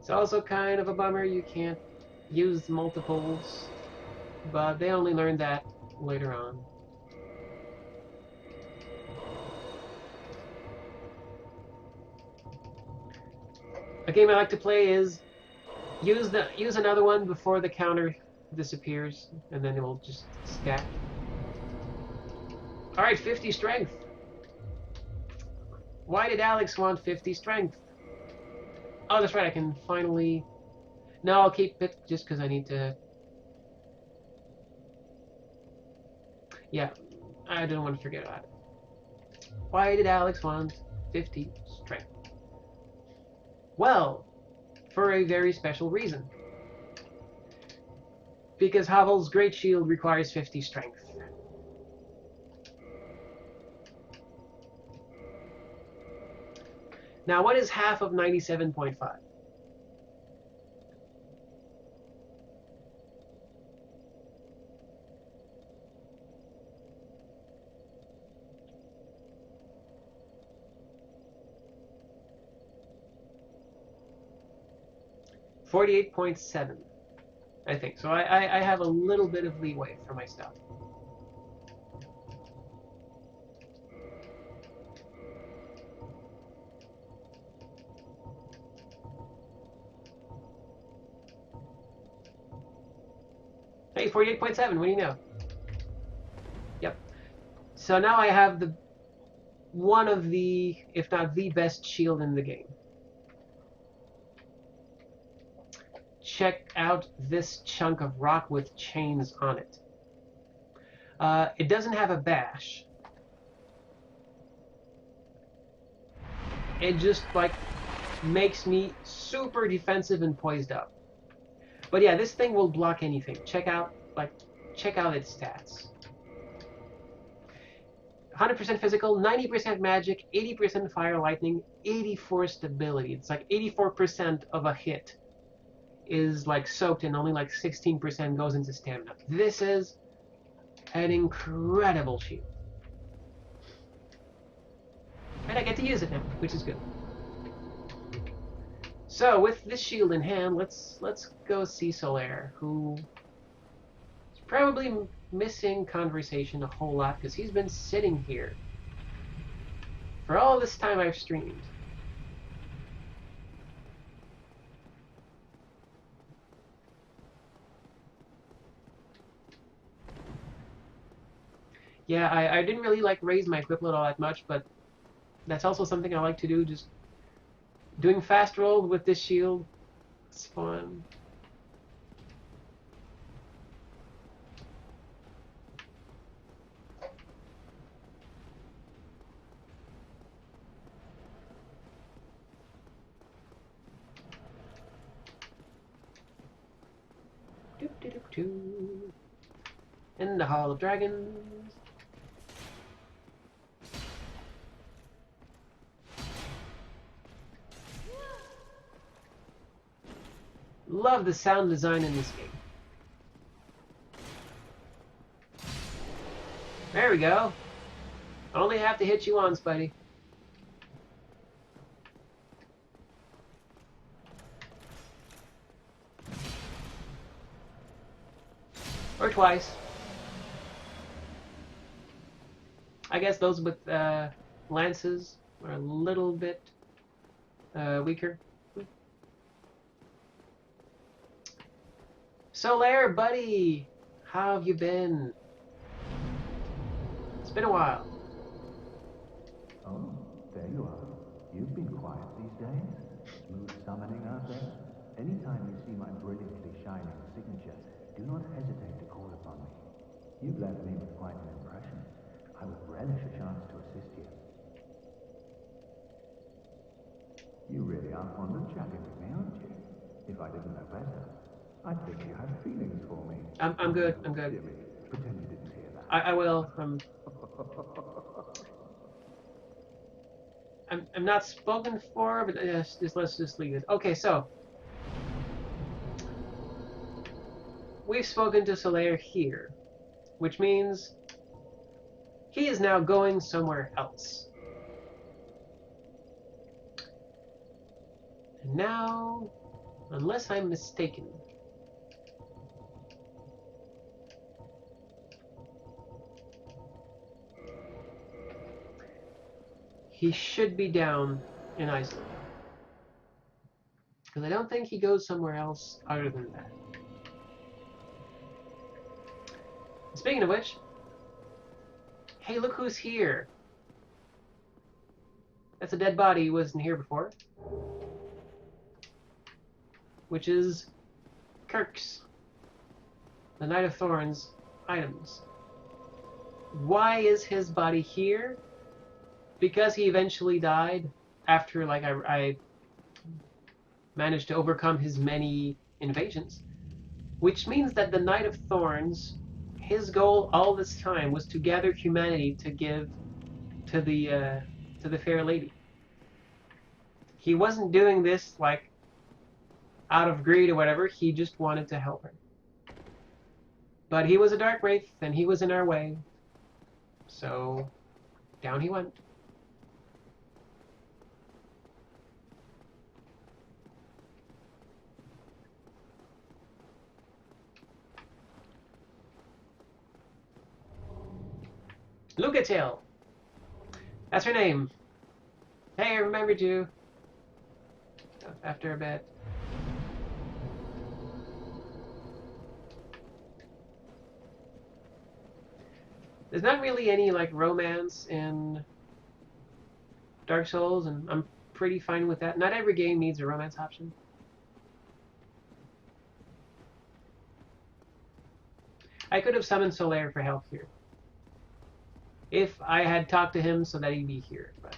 It's also kind of a bummer you can't use multiples, but they only learn that later on. A game I like to play is use another one before the counter disappears, and then it will just stack. All right, 50 strength. Why did Alex want 50 strength? Oh, that's right. I can finally. No, I'll keep it just because I need to. Yeah, I didn't want to forget about it. Why did Alex want 50 strength? Well, for a very special reason. Because Havel's Great Shield requires 50 strength. Now, what is half of 97.5? $48.7, I think. So I have a little bit of leeway for my stuff. Hey, 48.7, what do you know? Yep. So now I have the one of the, if not the best shield in the game. Check out this chunk of rock with chains on it. It doesn't have a bash. It just like makes me super defensive and poised up. But yeah, this thing will block anything. Check out its stats. 100% physical, 90% magic, 80% fire lightning, 84 stability. It's like 84% of a hit is like soaked and only like 16% goes into stamina. This is an incredible shield. And I get to use it now, which is good. So with this shield in hand, let's go see Solaire, who is probably missing conversation a whole lot because he's been sitting here for all this time I've streamed. Yeah, I didn't really like raise my equipment all that much, but that's also something I like to do. Just doing fast roll with this shield, it's fun. In the Hall of Dragons. Love the sound design in this game. There we go. Only have to hit you once, buddy. Or twice. I guess those with lances are a little bit weaker. Solaire, buddy! How have you been? It's been a while. Oh, there you are. You've been quiet these days. Smooth summoning out there. Anytime you see my brilliantly shining signature, do not hesitate to call upon me. You've left me with quite an impression. I would relish a chance to assist you. You really are fond of chatting with me, aren't you? If I didn't know better, I'd think you had feelings for me. I'm good. I'm good. Dear me, pretend you didn't hear that. I will. I'm not spoken for, but let's just leave it. Okay, so we've spoken to Solaire here, which means he is now going somewhere else. And now, unless I'm mistaken, he should be down in Iceland. Because I don't think he goes somewhere else other than that. Speaking of which, hey, look who's here. That's a dead body who wasn't here before. Which is Kirk's, the Knight of Thorns items. Why is his body here? Because he eventually died after, like, I managed to overcome his many invasions. Which means that the Knight of Thorns, his goal all this time was to gather humanity to give to the fair lady. He wasn't doing this like out of greed or whatever. He just wanted to help her. But he was a dark wraith, and he was in our way. So down he went. Lucatil. That's her name. Hey, I remembered you. After a bit. There's not really any like romance in Dark Souls, and I'm pretty fine with that. Not every game needs a romance option. I could have summoned Solaire for help here. If I had talked to him so that he'd be here, but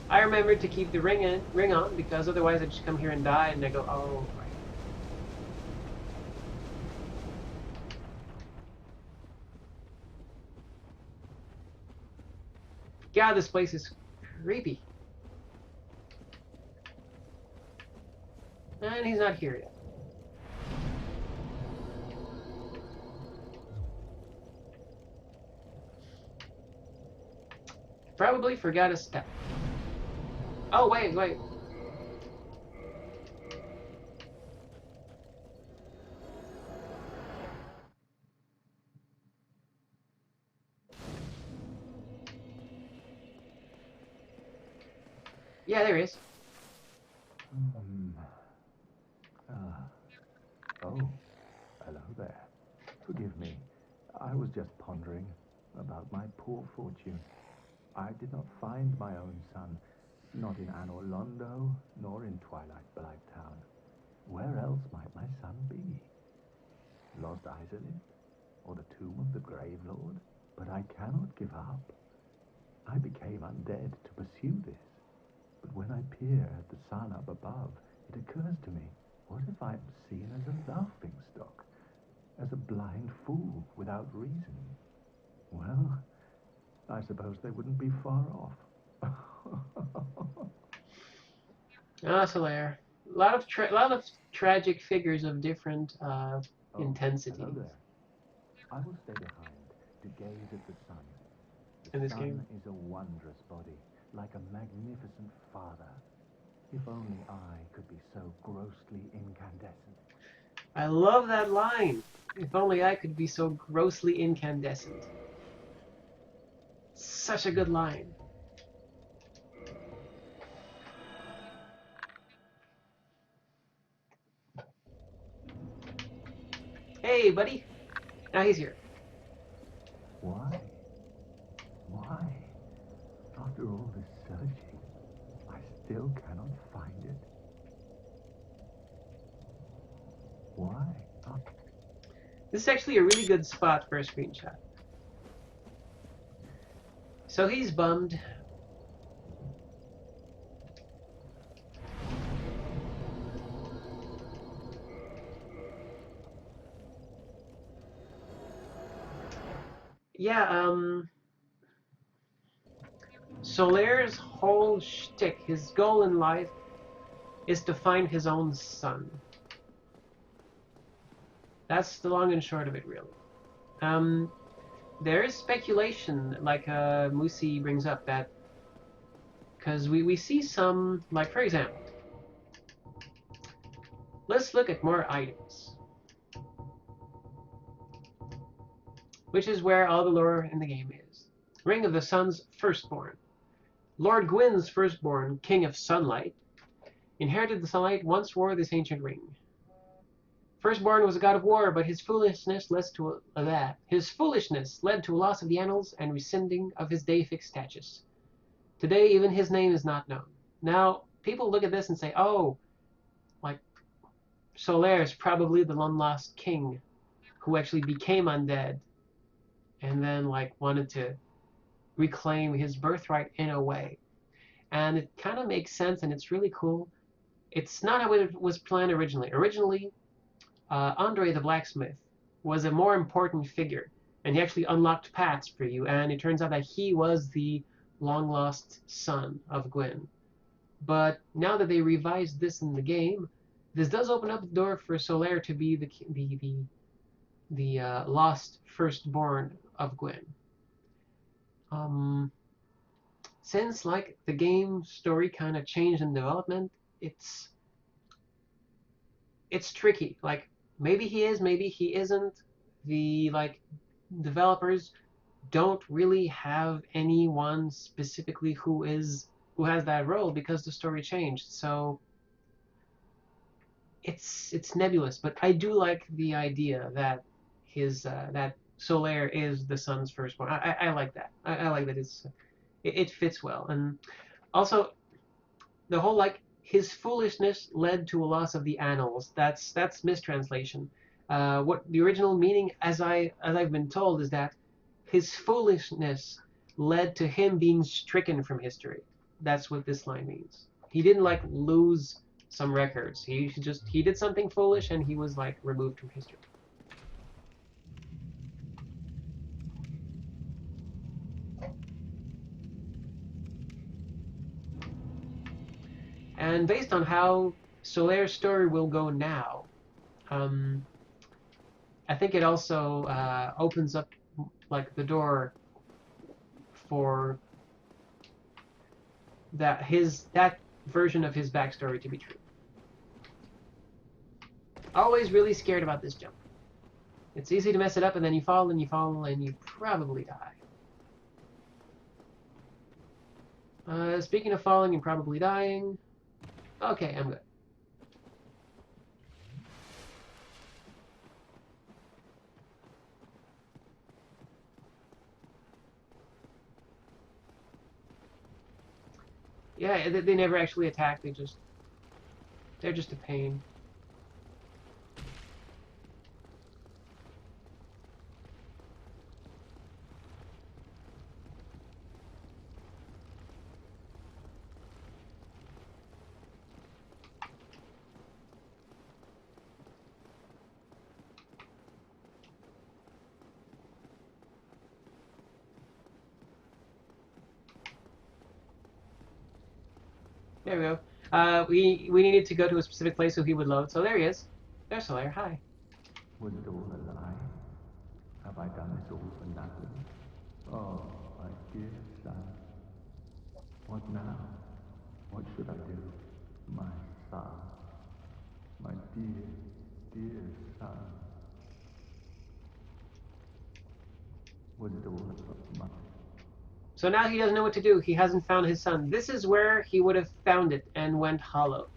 I remembered to keep the ring on because otherwise I'd just come here and die, and I go, oh, right. God, this place is creepy. And he's not here yet. Probably forgot a step. Oh, wait. Yeah, there he is. Oh, hello there. Forgive me. I was just pondering about my poor fortune. I did not find my own son, not in Anor Londo, nor in Twilight Blighttown. Where else might my son be? Lost Isolith? Or the tomb of the Grave Lord? But I cannot give up. I became undead to pursue this. But when I peer at the sun up above, it occurs to me, what if I'm seen as a laughingstock? As a blind fool without reason? Well, I suppose they wouldn't be far off. Ah, Solaire. A lot of tragic figures of different intensity. Hello there. I will stay behind to gaze at the sun. In The this game. sun is a wondrous body, like a magnificent father. If only I could be so grossly incandescent. I love that line. If only I could be so grossly incandescent. Such a good line. Hey, buddy. Now he's here. Why? Why? After all this searching, I still cannot find it. Why? This is actually a really good spot for a screenshot. So he's bummed. Yeah, Solaire's whole shtick, his goal in life, is to find his own son. That's the long and short of it, really. There is speculation, like Musi brings up, that because we see some, like for example, let's look at more items, which is where all the lore in the game is. Ring of the Sun's firstborn. Lord Gwyn's firstborn, King of Sunlight, inherited the sunlight, once wore this ancient ring. Firstborn was a god of war, but his foolishness led to a loss of the annals and rescinding of his deific status. Today, even his name is not known. Now, people look at this and say, oh, like, Solaire is probably the long-lost king who actually became undead and then, like, wanted to reclaim his birthright in a way. And it kind of makes sense, and it's really cool. It's not how it was planned originally. Originally, Andre the Blacksmith was a more important figure, and he actually unlocked paths for you, and it turns out that he was the long-lost son of Gwyn. But now that they revised this in the game, this does open up the door for Solaire to be the lost firstborn of Gwyn. Since like the game story kind of changed in development, it's tricky. Like maybe he is, maybe he isn't. The like developers don't really have anyone specifically who has that role because the story changed. So it's nebulous, but I do like the idea that that Solaire is the sun's firstborn. I like that. I like that it fits well, and also the whole like his foolishness led to a loss of the annals. That's mistranslation. What the original meaning, as I've been told, is that his foolishness led to him being stricken from history. That's what this line means. He didn't like lose some records. He did something foolish and he was like removed from history. And based on how Solaire's story will go now, I think it also opens up like the door for that version of his backstory to be true. Always really scared about this jump. It's easy to mess it up and then you fall and you fall and you probably die. Speaking of falling and probably dying, okay, I'm good. Yeah, they never actually attack. They're just a pain. There we go. We needed to go to a specific place so he would load. So there he is. There's Solaire. Hi. Would do a lie? Have I done this all for nothing? Oh, my dear son. What now? What should I do? My son. My dear, dear son. Would do a lie. So now he doesn't know what to do. He hasn't found his son. This is where he would have found it and went hollow.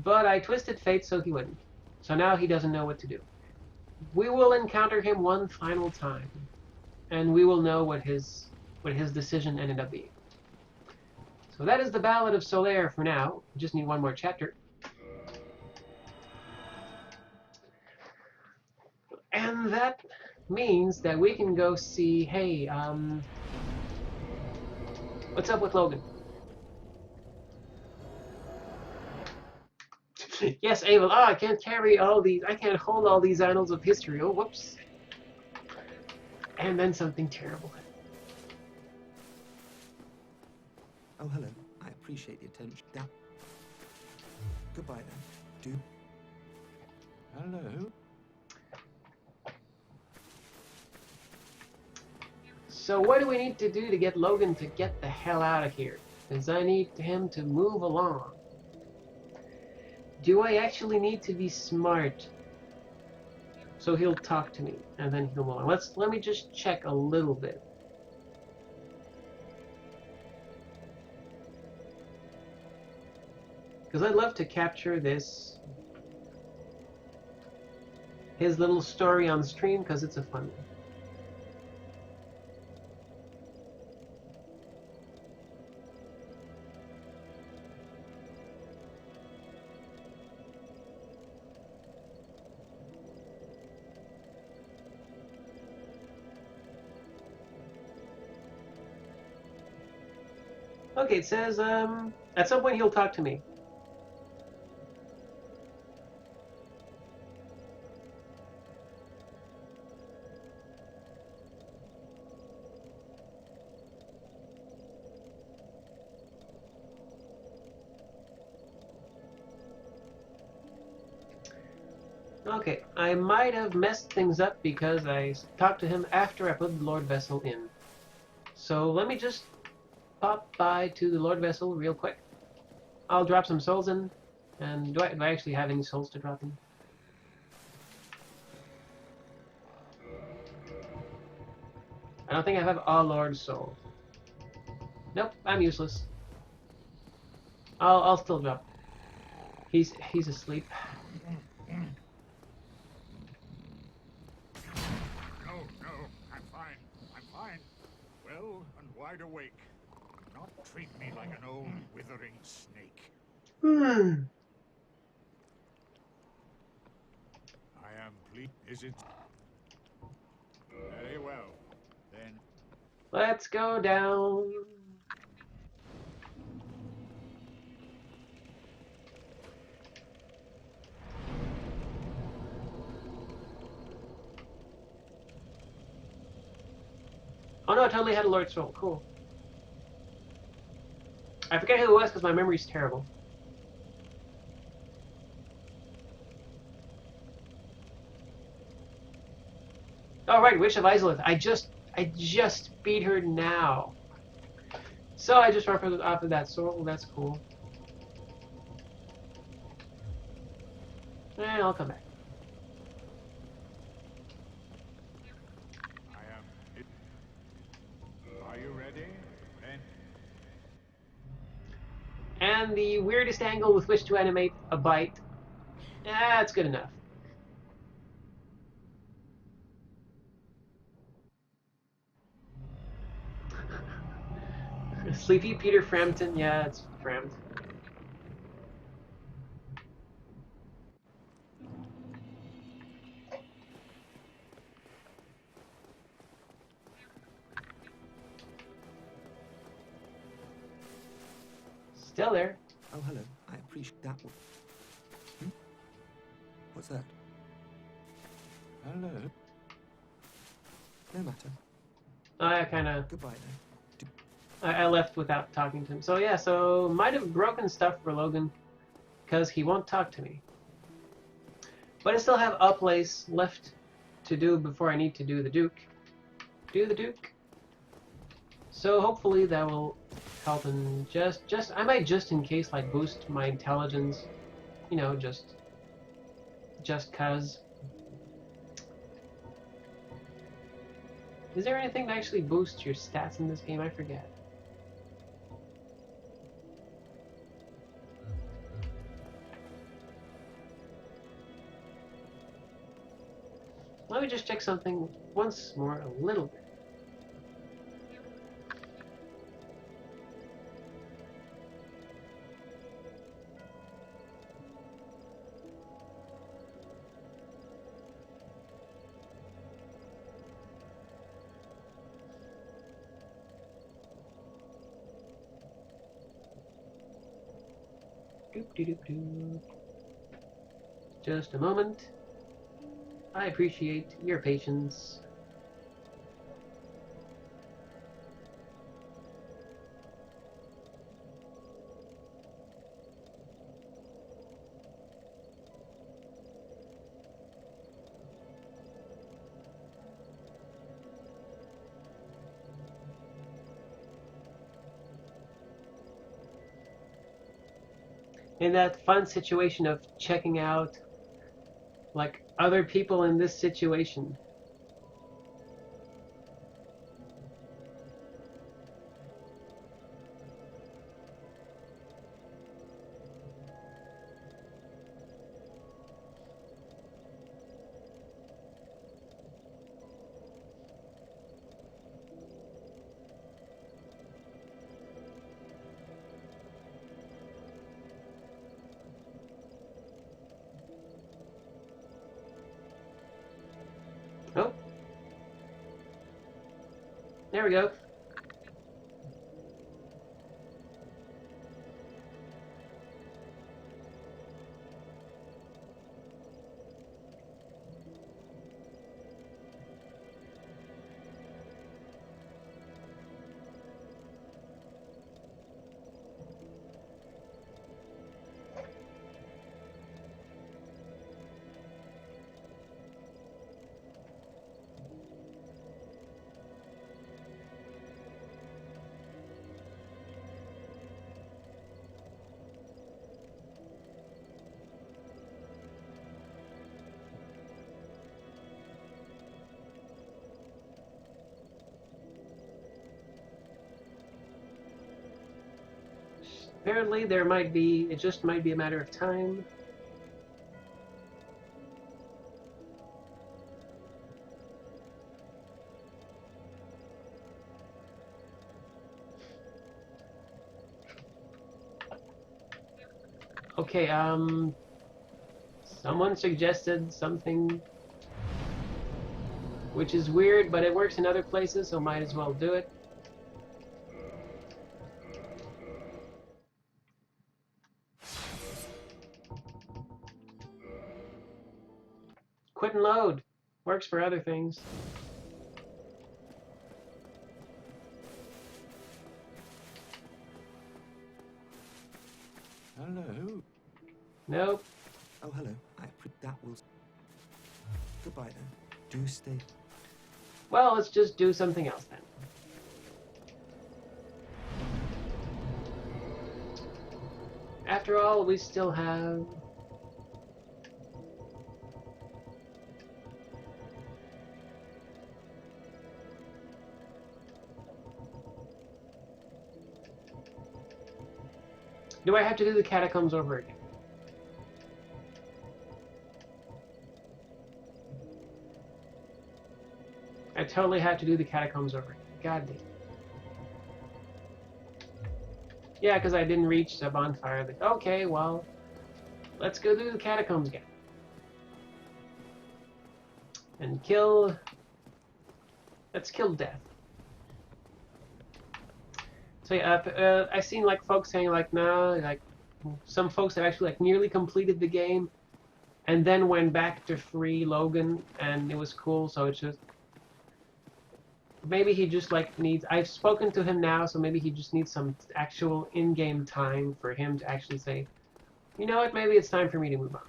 But I twisted fate so he wouldn't. So now he doesn't know what to do. We will encounter him one final time, and we will know what his decision ended up being. So that is the Ballad of Solaire for now. We just need one more chapter. And that means that we can go see, hey, what's up with Logan? Yes, Abel. I can't carry all these. I can't hold all these annals of history. Oh, whoops. And then something terrible. Oh, hello. I appreciate the attention. Down. Goodbye then. Do. Hello? So what do we need to do to get Logan to get the hell out of here? Because I need him to move along. Do I actually need to be smart? So he'll talk to me, and then he'll move on. Let me just check a little bit. Because I'd love to capture this, his little story on stream, because it's a fun one. Okay, it says, at some point he'll talk to me. Okay, I might have messed things up because I talked to him after I put the Lord Vessel in. So let me just pop by to the Lord Vessel real quick. I'll drop some souls in. And do I actually have any souls to drop in? I don't think I have a Lord soul. Nope, I'm useless. I'll still drop. He's asleep. No, I'm fine. I'm fine. Well and wide awake. Do not treat me like an old withering snake. I am pleased. Is it? Very well. Then. Let's go down. Oh no, I totally had a Lord Soul. Cool. I forget who it was because my memory's terrible. Oh right, Witch of Izalith. I just beat her now. So I just run off of that soul. That's cool. And I'll come back. I am. Are you ready? Then. And the weirdest angle with which to animate a bite. That's good enough. Sleepy Peter Frampton. Yeah, it's Frampton. Still there. Oh, hello. I appreciate that. What's that? Hello. No matter. I kind of Goodbye then. I left without talking to him. So yeah, so might have broken stuff for Logan because he won't talk to me. But I still have a place left to do before I need to do the Duke. Do the Duke. So hopefully that will help and I might just in case like boost my intelligence, you know, just cuz. Is there anything that actually boosts your stats in this game? I forget. Let me just check something once more a little bit. Doop doop doop doop. Just a moment. I appreciate your patience. In that fun situation of checking out like other people in this situation. Oh. There we go. Apparently it just might be a matter of time. Okay, someone suggested something which is weird, but it works in other places, so might as well do it. Quit and load. Works for other things. Hello. Nope. Oh, hello. That will... Goodbye, then. Do stay. Well, let's just do something else then. After all, we still have... Do I have to do the catacombs over again? I totally have to do the catacombs over again. God damn. Yeah, because I didn't reach the bonfire. Okay, well, let's go do the catacombs again. And kill... Let's kill death. So yeah, I seen like folks saying like, no, like some folks have actually like nearly completed the game, and then went back to free Logan, and it was cool. So it's just maybe he just like needs. I've spoken to him now, so maybe he just needs some actual in-game time for him to actually say, you know what, maybe it's time for me to move on.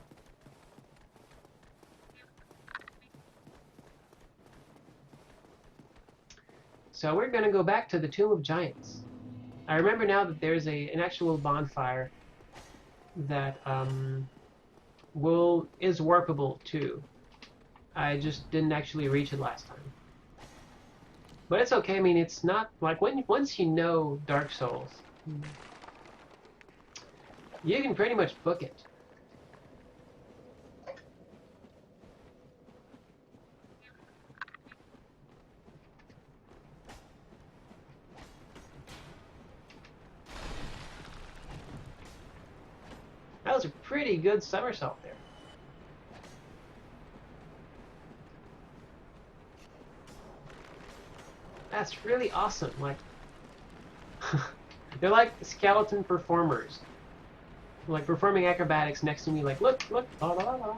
So we're gonna go back to the Tomb of Giants. I remember now that there's an actual bonfire that is warpable too. I just didn't actually reach it last time. But it's okay. I mean, it's not like once you know Dark Souls, you can pretty much book it. That was a pretty good somersault there. That's really awesome. Like, they're like skeleton performers, like performing acrobatics next to me. Like, look, la, la, la, la.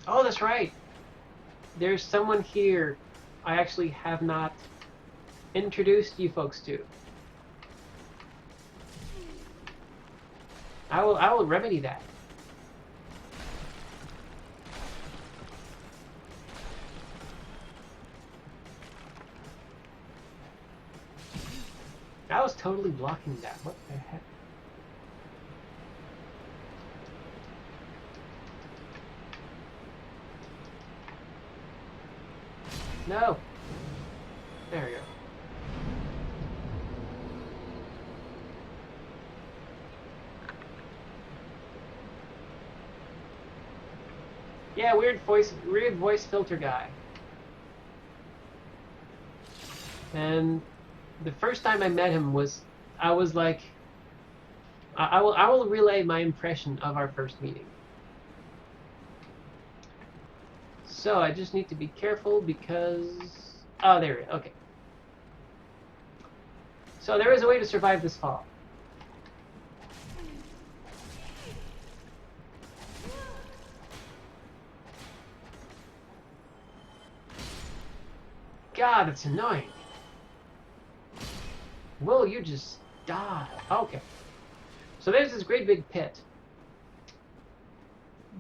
Oh, that's right. There's someone here I actually have not introduced you folks to. I will remedy that. I was totally blocking that. What the heck? No. There we go. Yeah, weird voice filter guy. And the first time I met him I was like, I will relay my impression of our first meeting. So I just need to be careful because, oh, there we go. Okay. So there is a way to survive this fall. God, it's annoying. Will you just die? Okay. So there's this great big pit.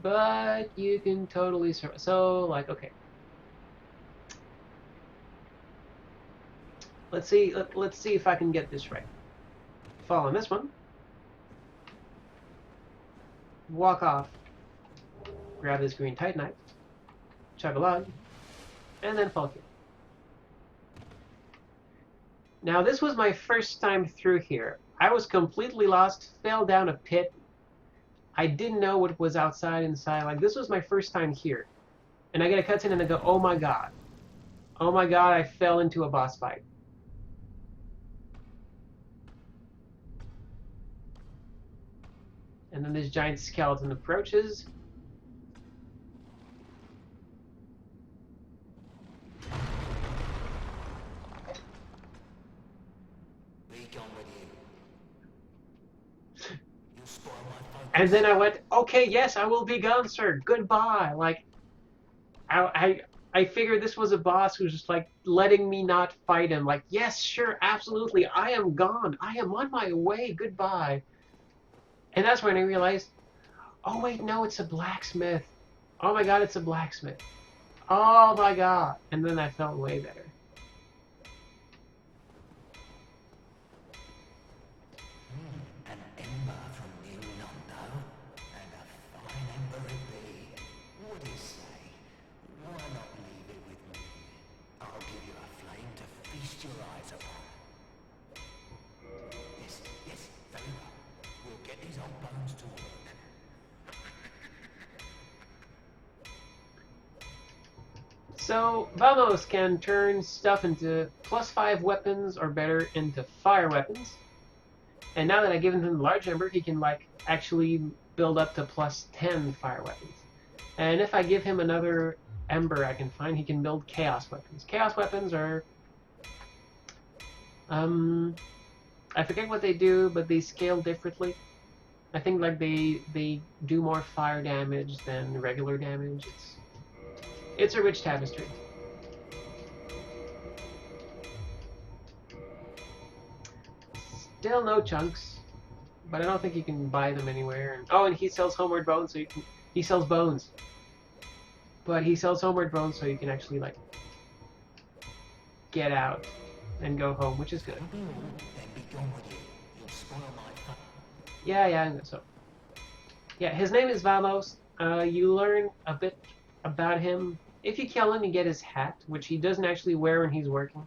But you can totally survive. So, like, okay. Let's see if I can get this right. Fall on this one. Walk off. Grab this green titanite. Chug a lug. And then fall here. Now, this was my first time through here. I was completely lost, fell down a pit. I didn't know what was outside, inside. Like, this was my first time here. And I get a cutscene and I go, oh my god. Oh my god, I fell into a boss fight. And then this giant skeleton approaches. And then I went, okay, yes, I will be gone, sir. Goodbye. Like, I figured this was a boss who's just like letting me not fight him. Like, yes, sure, absolutely. I am gone. I am on my way. Goodbye. And that's when I realized, oh wait, no, it's a blacksmith. Oh my god, it's a blacksmith. Oh my god. And then I felt way better. An ember from New Londo, and a fine ember it be. What do you say? Why not leave it with me? I'll give you a flame to feast your eyes upon. Yes, yes, very well. We'll get these old bones to work. So, Vamos can turn stuff into +5 weapons or better into fire weapons. And now that I've given him the large ember, he can like actually build up to +10 fire weapons. And if I give him another ember I can find, he can build chaos weapons. Chaos weapons are I forget what they do, but they scale differently. I think like they do more fire damage than regular damage. It's a rich tapestry. Still no chunks, but I don't think you can buy them anywhere. And, oh, and he sells homeward bones, so he sells bones. But he sells homeward bones, so you can actually like get out and go home, which is good. Then be gone with you. You'll spoil my fun. Yeah. So, yeah, his name is Vamos. You learn a bit about him. If you kill him, you get his hat, which he doesn't actually wear when he's working.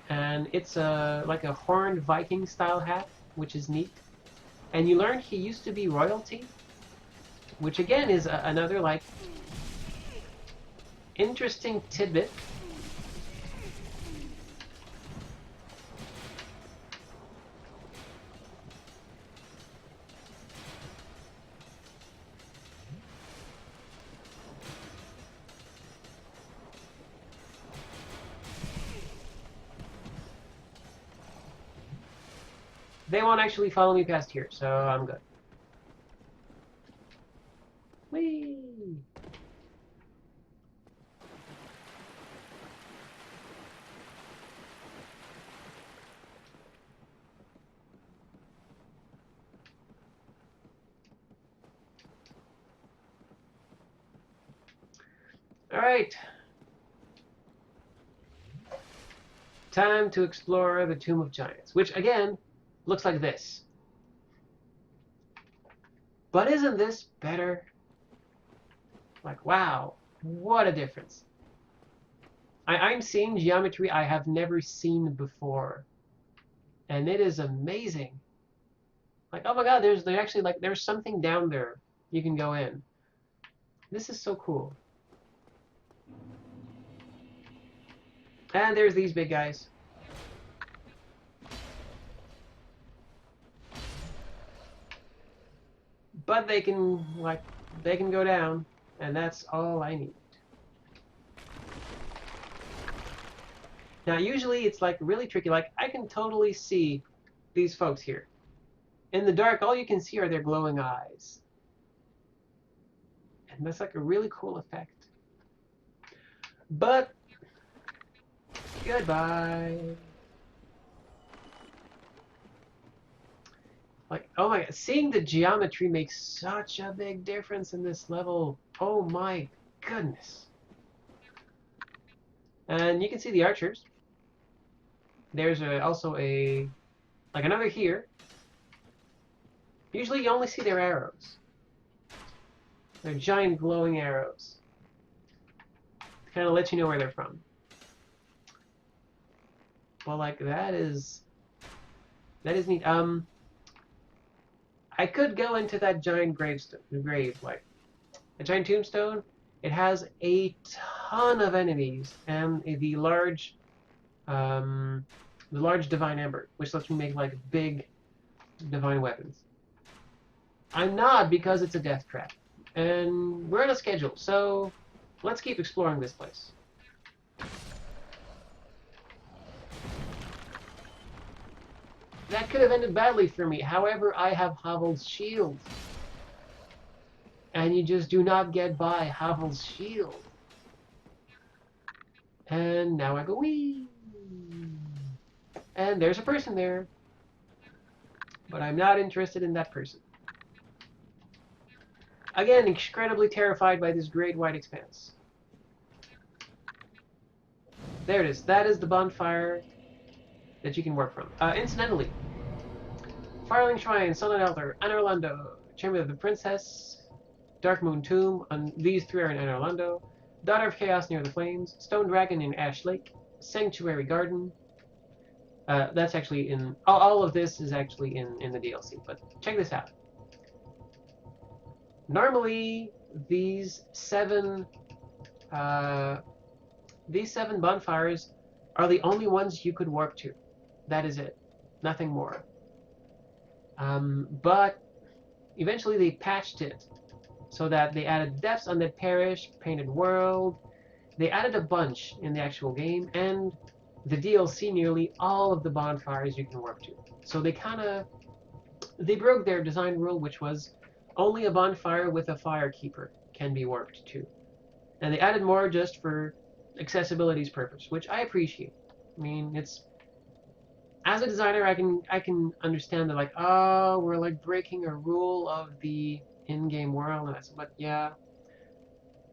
And it's like a horned Viking style hat, which is neat. And you learn he used to be royalty, which again is another like interesting tidbit. They won't actually follow me past here, so I'm good. Whee! Alright. Time to explore the Tomb of Giants, which again looks like this. But isn't this better? Like, wow, what a difference. I'm seeing geometry I have never seen before. And it is amazing. Like, oh my god, there's actually like there's something down there you can go in. This is so cool. And there's these big guys. but they can go down, and that's all I need. Now, usually it's like really tricky. Like I can totally see these folks here. In the dark, all you can see are their glowing eyes. And that's like a really cool effect. But, goodbye. Like, oh my god, seeing the geometry makes such a big difference in this level. Oh my goodness. And you can see the archers. There's also like another here. Usually you only see their arrows. They're giant glowing arrows. To kind of let you know where they're from. Well, like that is neat. I could go into that giant grave, like a giant tombstone. It has a ton of enemies and the large divine ember, which lets me make like big divine weapons. I'm not, because it's a death trap. And we're on a schedule, so let's keep exploring this place. That could have ended badly for me. However, I have Havel's shield. And you just do not get by Havel's shield. And now I go wee. And there's a person there. But I'm not interested in that person. Again, incredibly terrified by this great white expanse. There it is. That is the bonfire that you can work from. Incidentally, Firling Shrine, Sunlit Altar, Anor Londo, Chamber of the Princess, Dark Moon Tomb, and these three are in Anor Londo, Daughter of Chaos near the Flames, Stone Dragon in Ash Lake, Sanctuary Garden. That's actually in... All of this is actually in the DLC, but check this out. Normally, these seven bonfires are the only ones you could warp to. That is it. Nothing more. But eventually they patched it so that they added Death's Undead Parish, Painted World. They added a bunch in the actual game, and the DLC nearly all of the bonfires you can warp to. So they broke their design rule, which was only a bonfire with a firekeeper can be warped to. And they added more just for accessibility's purpose, which I appreciate. I mean, it's... As a designer, I can understand that, like, oh, we're like breaking a rule of the in-game world, and I said, but yeah.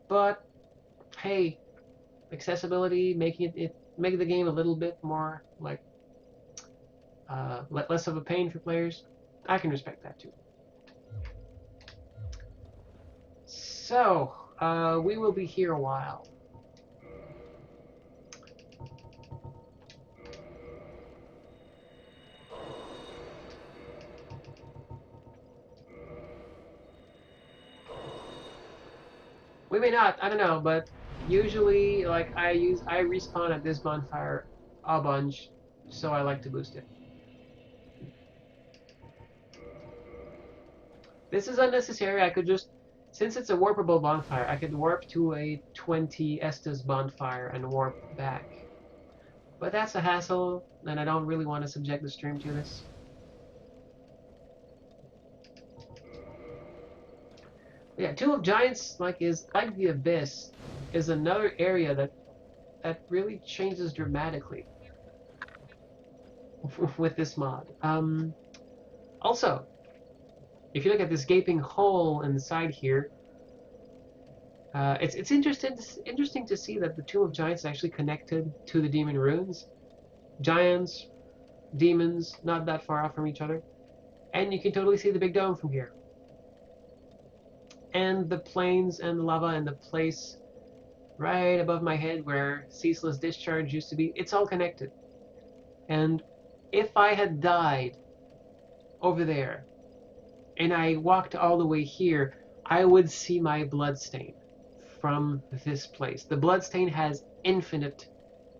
But hey, accessibility, making make the game a little bit more like less of a pain for players, I can respect that too. So we will be here a while. We may not, I don't know, but usually, like, I respawn at this bonfire a bunch, so I like to boost it. This is unnecessary. I could just, since it's a warpable bonfire, I could warp to a 20 Estus bonfire and warp back. But that's a hassle, and I don't really want to subject the stream to this. Yeah, Tomb of Giants, is like the Abyss, is another area that really changes dramatically with this mod. Also, if you look at this gaping hole in the side here, it's interesting to see that the Tomb of Giants is actually connected to the Demon Ruins. Giants, demons, not that far off from each other, and you can totally see the big dome from here. And the plains and the lava and the place right above my head where Ceaseless Discharge used to be, it's all connected. And if I had died over there and I walked all the way here, I would see my bloodstain from this place. The bloodstain has infinite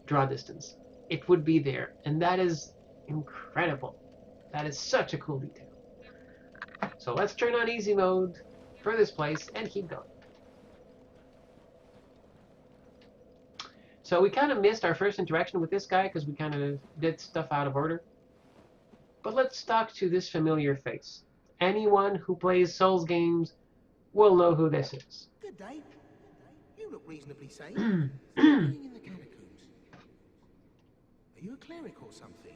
draw distance. It would be there, and that is incredible. That is such a cool detail. So let's turn on easy mode for this place and keep going. So we kind of missed our first interaction with this guy because we kind of did stuff out of order. But let's talk to this familiar face. Anyone who plays Souls games will know who this is. Good day. You look reasonably safe. What are you doing in the catacombs? Are you a cleric or something?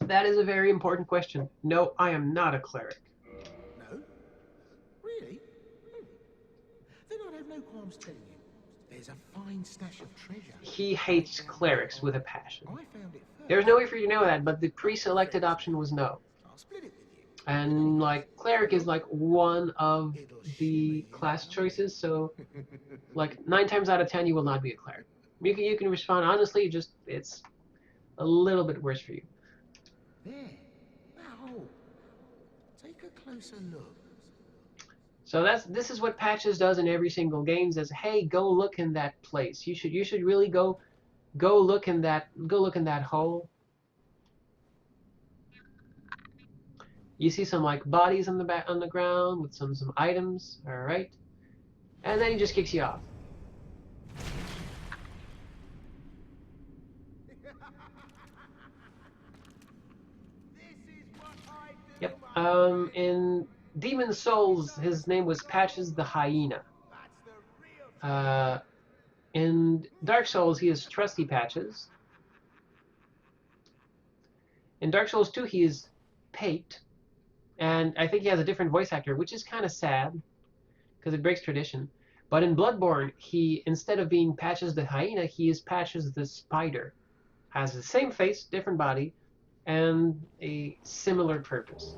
That is a very important question. No, I am not a cleric. No? Really? Then I'd have no qualms telling you. There's a fine stash of treasure. He hates clerics with a passion. I found it first. There's no way for you to know that, but the pre-selected option was no. I'll split it with you. And like cleric is like one of the class choices, so like 9 times out of 10 you will not be a cleric. You can respond honestly, just it's a little bit worse for you. There. That hole. Take a closer look. So this is what Patches does in every single game. Says, hey, go look in that place. You should really go look in that hole. You see some like bodies on the ground with some items. All right, and then he just kicks you off. Yep. In Demon Souls, his name was Patches the Hyena. In Dark Souls, he is Trusty Patches. In Dark Souls 2, he is Pate. And I think he has a different voice actor, which is kind of sad, because it breaks tradition. But in Bloodborne, he, instead of being Patches the Hyena, he is Patches the Spider. Has the same face, different body, and a similar purpose.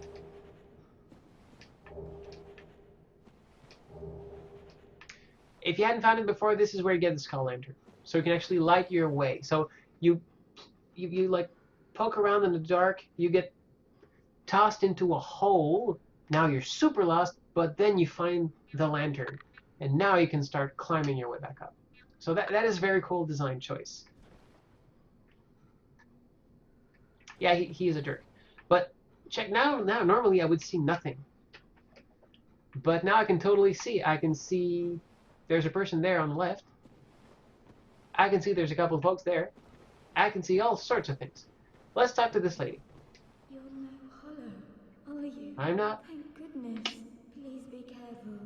If you hadn't found it before, this is where you get the Skull Lantern. So you can actually light your way. So you like poke around in the dark, you get tossed into a hole. Now you're super lost, but then you find the lantern. And now you can start climbing your way back up. So that is a very cool design choice. Yeah, he is a jerk. But check now normally I would see nothing. But now I can totally see. I can see there's a person there on the left. I can see there's a couple of folks there. I can see all sorts of things. Let's talk to this lady. You're no hollow, are you? I'm not. Thank goodness. Please be careful.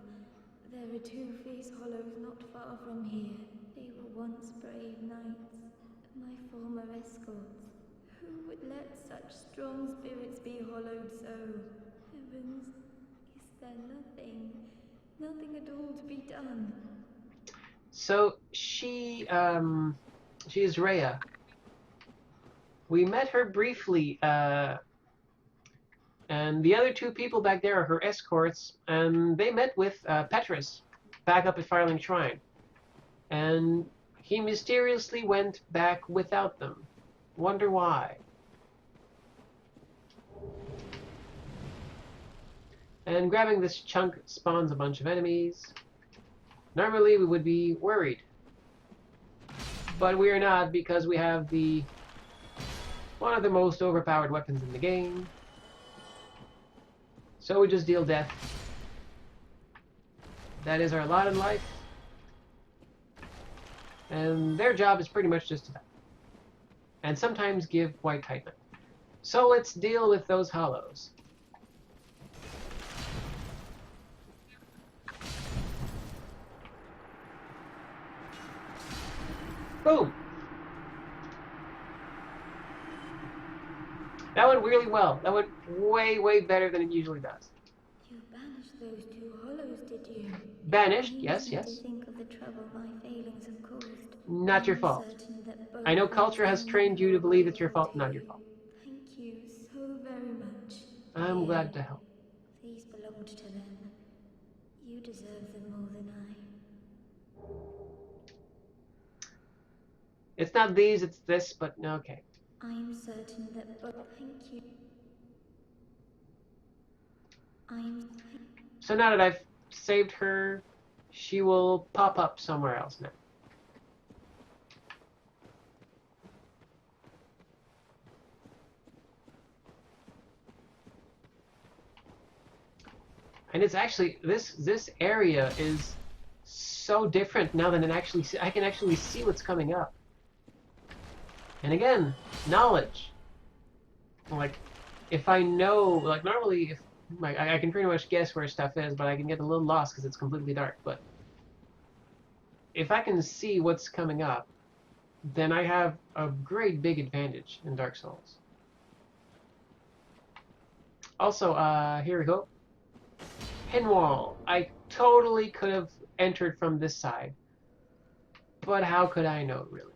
There are 2 fierce hollows not far from here. They were once brave knights, my former escorts. Who would let such strong spirits be hollowed so? Heavens, is there nothing at all to be done? So she is Rhea. We met her briefly, and the other 2 people back there are her escorts, and they met with Petrus back up at Firelink Shrine. And he mysteriously went back without them. Wonder why. And grabbing this chunk spawns a bunch of enemies. Normally we would be worried. But we are not, because we have one of the most overpowered weapons in the game. So we just deal death. That is our lot in life. And their job is pretty much just to die. And sometimes give white titanite. So let's deal with those hollows. Boom! That went really well. That went way, way better than it usually does. You banished those 2 hollows, did you? Banished? I Yes, used yes. to think of the trouble my failings have caused. Not your I'm fault. certain that both I know of culture has them trained you to will believe it's your be fault, able not to. your fault. Thank you so very much. I'm Here, glad to help. these belonged to them. You deserve them more than I. It's not these, it's this, but okay. I'm certain that both. Thank you. So now that I've saved her, she will pop up somewhere else now. And it's actually this area is so different now that I can actually see what's coming up. And again, knowledge. Like, if I know, like normally, if like I can pretty much guess where stuff is, but I can get a little lost because it's completely dark. But if I can see what's coming up, then I have a great big advantage in Dark Souls. Also, here we go. Hidden wall. I totally could have entered from this side, but how could I know, really?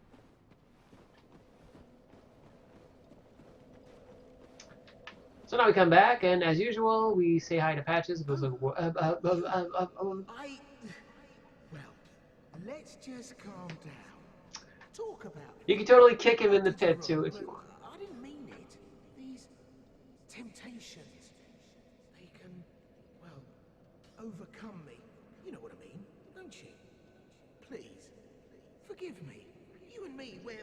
So now we come back, and as usual, we say hi to Patches. It goes like, Well, let's just calm down. Talk about it. You can totally kick him in the pit too if you want. I didn't mean it. These temptations, they can, well, overcome me. You know what I mean, don't you? Please, forgive me. You and me, we're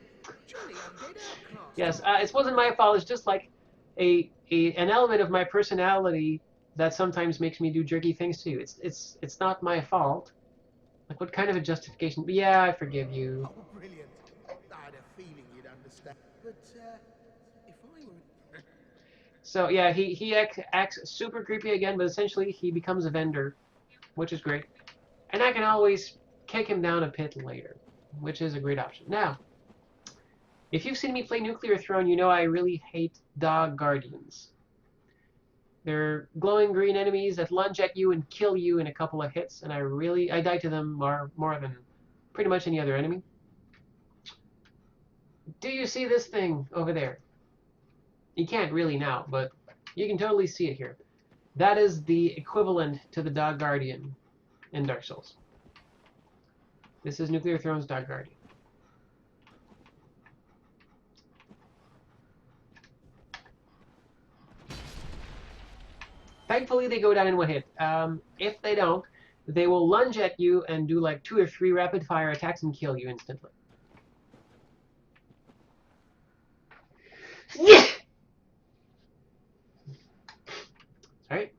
jolly undead outcasts. Yes, it wasn't my fault. It's just like an element of my personality that sometimes makes me do jerky things to you. It's not my fault. Like, what kind of a justification? But yeah, I forgive you. Oh, brilliant. I had a feeling you'd understand. But, if I were... So yeah, he acts super creepy again, but essentially he becomes a vendor, which is great. And I can always kick him down a pit later, which is a great option. Now, if you've seen me play Nuclear Throne, you know I really hate dog guardians. They're glowing green enemies that lunge at you and kill you in a couple of hits, and I die to them more than pretty much any other enemy. Do you see this thing over there? You can't really now, but you can totally see it here. That is the equivalent to the Dog Guardian in Dark Souls. This is Nuclear Throne's Dog Guardian. Thankfully, they go down in one hit. If they don't, they will lunge at you and do like 2 or 3 rapid-fire attacks and kill you instantly. Yeah! Alright.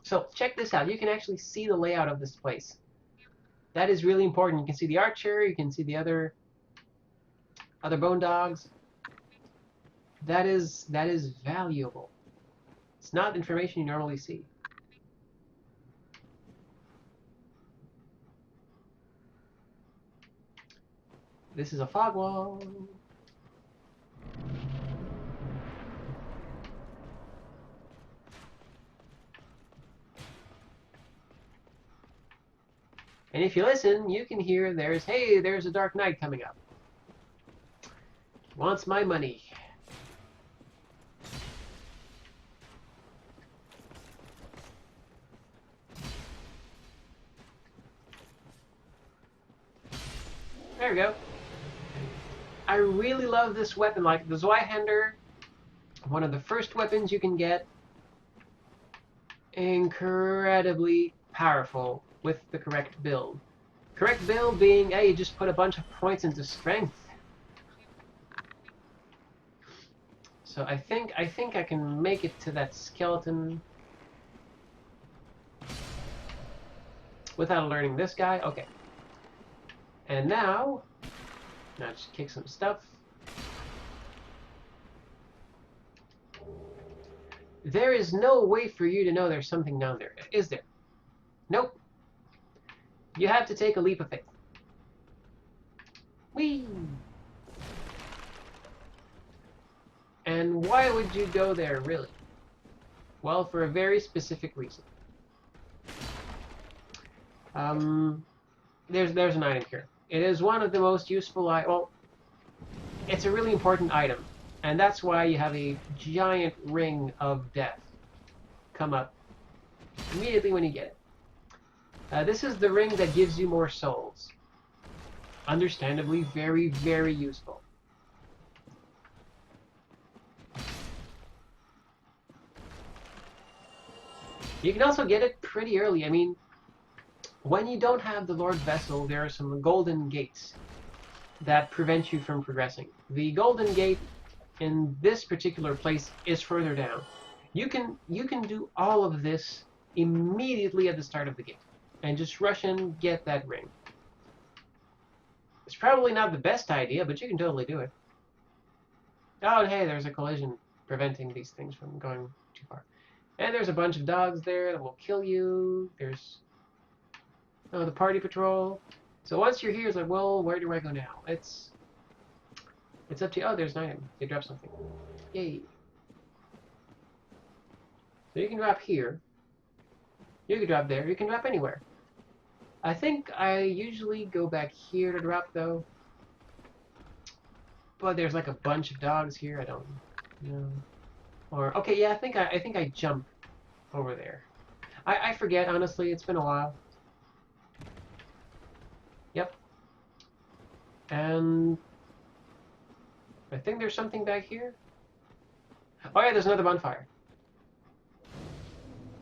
So, check this out. You can actually see the layout of this place. That is really important. You can see the archer, you can see the other bone dogs. That is valuable. It's not information you normally see. This is a fog wall. And if you listen, you can hear there's a dark knight coming up. Wants my money. There we go. I really love this weapon. Like the Zweihander, one of the first weapons you can get. Incredibly powerful with the correct build. Correct build being, hey, you just put a bunch of points into strength. So I think I can make it to that skeleton without alerting this guy. Okay. And now just kick some stuff. There is no way for you to know there's something down there, is there? Nope. You have to take a leap of faith. Whee! And why would you go there, really? Well, for a very specific reason. There's an item here. It is one of the most useful well, it's a really important item. And that's why you have a giant ring of death come up immediately when you get it. This is the ring that gives you more souls. Understandably, very, very useful. You can also get it pretty early. I mean, when you don't have the Lord Vessel, there are some golden gates that prevent you from progressing. The golden gate in this particular place is further down. You can do all of this immediately at the start of the game. And just rush in, get that ring. It's probably not the best idea, but you can totally do it. Oh, and hey, there's a collision preventing these things from going too far. And there's a bunch of dogs there that will kill you. There's the party patrol. So once you're here, it's like, well, where do I go now? It's up to you. Oh, there's an item. They dropped something. Yay. So you can drop here. You can drop there. You can drop anywhere. I think I usually go back here to drop, though. But there's like a bunch of dogs here. I don't know. Or okay, yeah, I think I jump over there. I forget, honestly. It's been a while. Yep. And I think there's something back here. Oh yeah, there's another bonfire.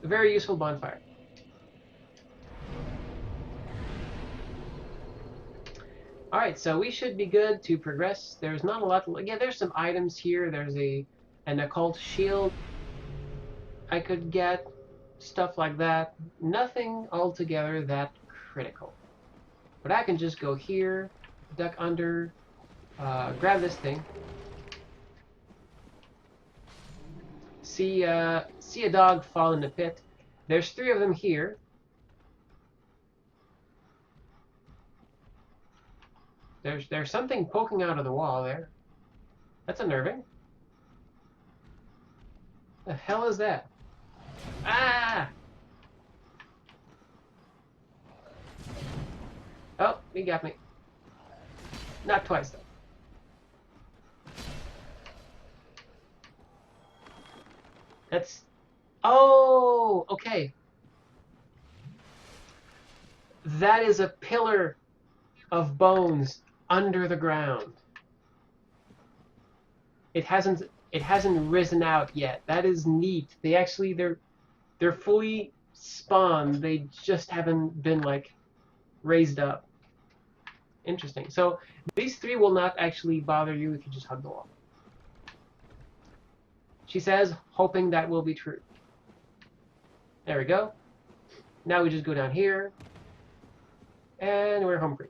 A very useful bonfire. Alright, so we should be good to progress. There's not a lot to... Yeah, there's some items here. There's an occult shield I could get. Stuff like that. Nothing altogether that critical. But I can just go here, duck under, grab this thing. See a dog fall in the pit. There's 3 of them here. There's something poking out of the wall there. That's unnerving. The hell is that? Ah! Oh, he got me. Not twice, though. That's... Oh, okay. That is a pillar of bones under the ground. It hasn't risen out yet. That is neat. They're fully spawned. They just haven't been like raised up. Interesting. So these 3 will not actually bother you if you just hug the wall. She says, hoping that will be true. There we go. Now we just go down here. And we're home free.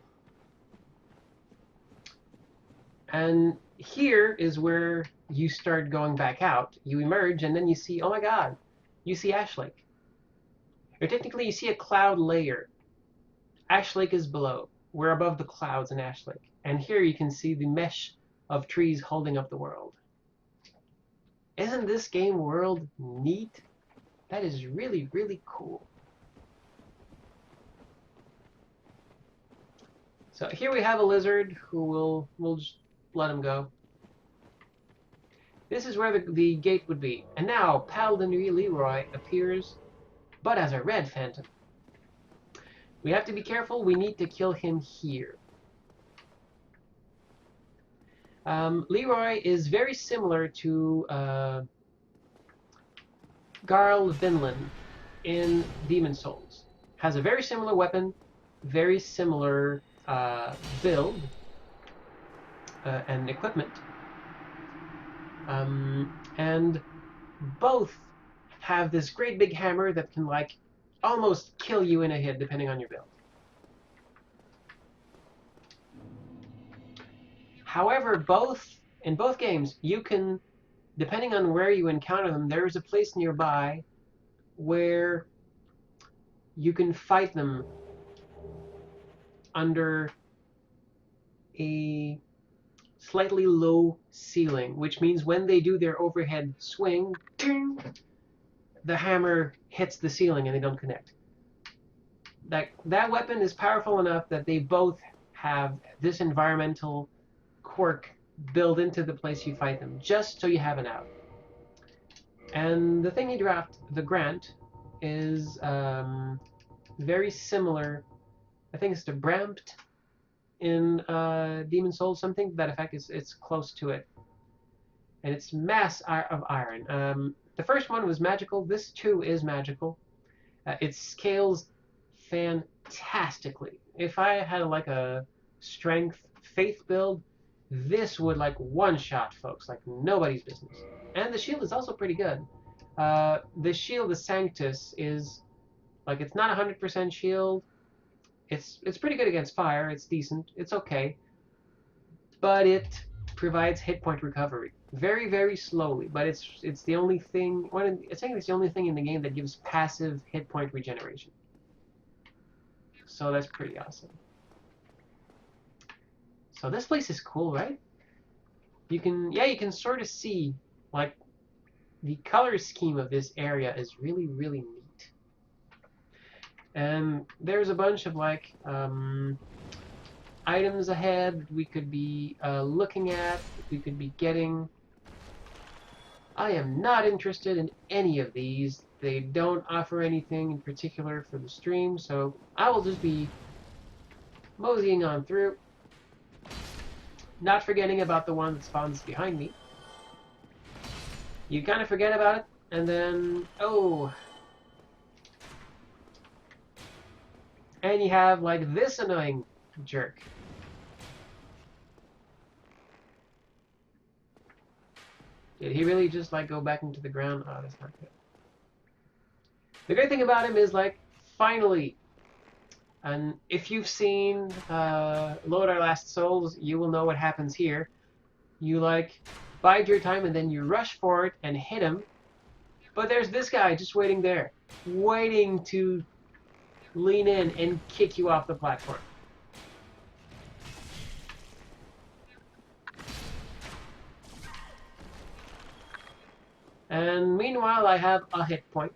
And here is where you start going back out. You emerge, and then you see, oh my god, you see Ash Lake. Or technically, you see a cloud layer. Ash Lake is below. We're above the clouds in Ash Lake. And here you can see the mesh of trees holding up the world. Isn't this game world neat? That is really, really cool. So here we have a lizard who we'll just let him go. This is where the gate would be. And now Paladin Leroy appears, but as a red phantom. We have to be careful. We need to kill him here. Leroy is very similar to Garl Vinland in Demon Souls. Has a very similar weapon, very similar build and equipment. And both have this great big hammer that can like almost kill you in a hit depending on your build. However, in both games, you can, depending on where you encounter them, there is a place nearby where you can fight them under a slightly low ceiling, which means when they do their overhead swing, ting, the hammer hits the ceiling and they don't connect. That weapon is powerful enough that they both have this environmental quirk built into the place you fight them, just so you have an out. And the thing he dropped, the Grant, is very similar. I think it's the Brampt in Demon Souls, something to that effect. It's close to it. And it's mass of iron. The first one was magical. This too is magical. It scales fantastically. If I had like a strength faith build, this would like one-shot folks like nobody's business. And the shield is also pretty good. The shield, the Sanctus, is Like, it's not 100% shield. It's pretty good against fire. It's decent. It's okay. But it provides hit point recovery very, very slowly. But it's the only thing. I think it's the only thing in the game that gives passive hit point regeneration. So that's pretty awesome. So this place is cool, right? You can sort of see, like, the color scheme of this area is really, really neat. And there's a bunch of, like, items ahead that we could be looking at, that we could be getting. I am not interested in any of these. They don't offer anything in particular for the stream, so I will just be moseying on through. Not forgetting about the one that spawns behind me. You kind of forget about it, and then, oh. And you have, like, this annoying jerk. Did he really just, like, go back into the ground? Oh, that's not good. The great thing about him is, like, finally, and if you've seen Load Our Last Souls, you will know what happens here. You, like, bide your time and then you rush for it and hit him. But there's this guy just waiting there, waiting to lean in and kick you off the platform. And meanwhile, I have a hit point.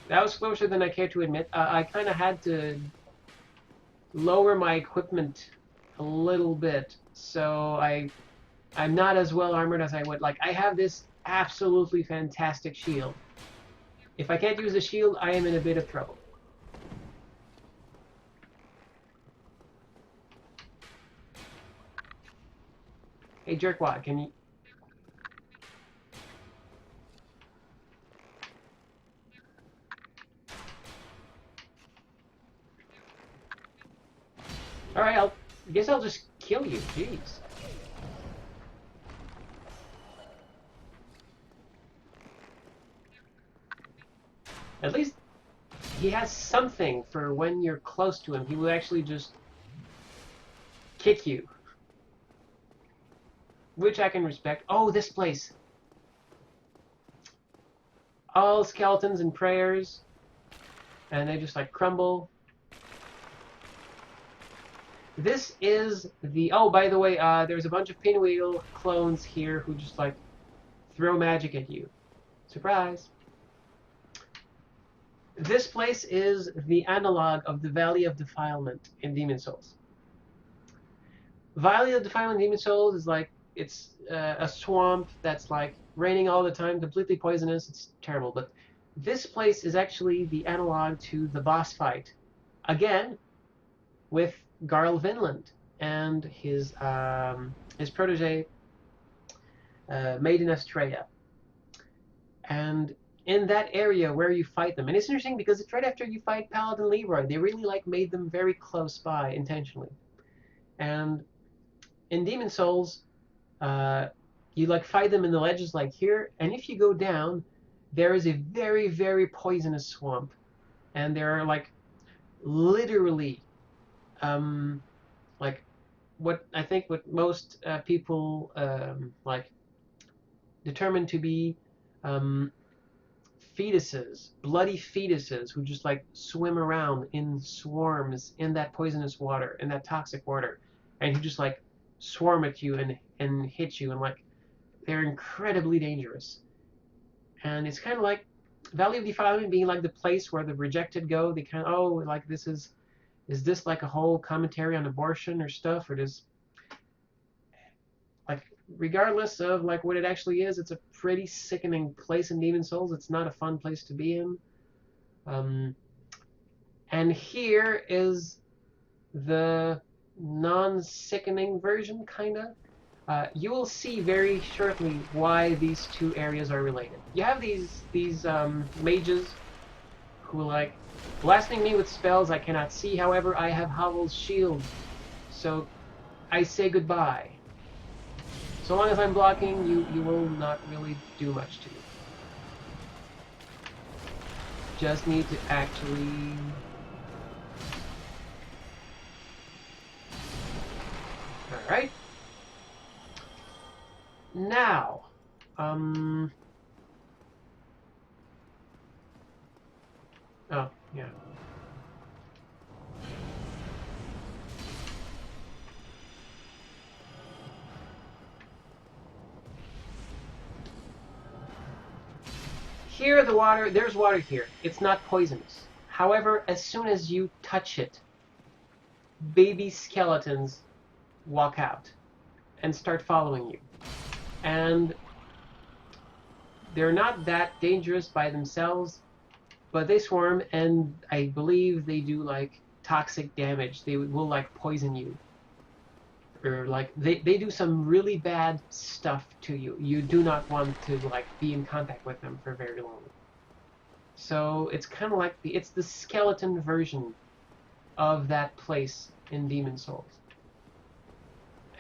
That was closer than I care to admit. I kind of had to lower my equipment a little bit, so I'm not as well armored as I would. Like, I have this absolutely fantastic shield. If I can't use a shield, I am in a bit of trouble. Hey, jerkwad, can you... Alright, I guess I'll just kill you. Jeez. At least he has something for when you're close to him. He will actually just kick you. Which I can respect. Oh, this place. All skeletons and prayers. And they just, like, crumble. This is the... Oh, by the way, there's a bunch of pinwheel clones here who just, like, throw magic at you. Surprise. This place is the analog of the Valley of Defilement in Demon Souls. Valley of Defilement in Demon Souls is like, it's a swamp that's like raining all the time, completely poisonous. It's terrible. But this place is actually the analog to the boss fight. Again, with Garl Vinland and his protege, Maiden Estrella. And in that area where you fight them, and it's interesting because it's right after you fight Paladin Leroy. They really, like, made them very close by intentionally. And in Demon Souls, you, like, fight them in the ledges like here, and if you go down, there is a very, very poisonous swamp. And there are, like, literally, like, what I think what most people, like, determine to be fetuses, bloody fetuses, who just, like, swim around in swarms in that poisonous water, in that toxic water, and who just, like, swarm at you and hit you, and, like, they're incredibly dangerous. And it's kind of like Valley of Defilement being, like, the place where the rejected go. They kind of, oh, like, is this like a whole commentary on abortion or stuff, or does, like, regardless of, like, what it actually is, it's a pretty sickening place in Demon Souls. It's not a fun place to be in. And here is the non-sickening version, kinda. You will see very shortly why these two areas are related. You have these mages who, like, blasting me with spells I cannot see. However, I have Howl's shield, so I say goodbye. So long as I'm blocking, you will not really do much to me. Just need to actually... Alright. Now, oh, yeah. Here, there's water here. It's not poisonous. However, as soon as you touch it, baby skeletons walk out and start following you. And they're not that dangerous by themselves, but they swarm, and I believe they do like toxic damage. They will like poison you. Or like they do some really bad stuff to you. You do not want to like be in contact with them for very long. So it's kind of like it's the skeleton version of that place in Demon Souls.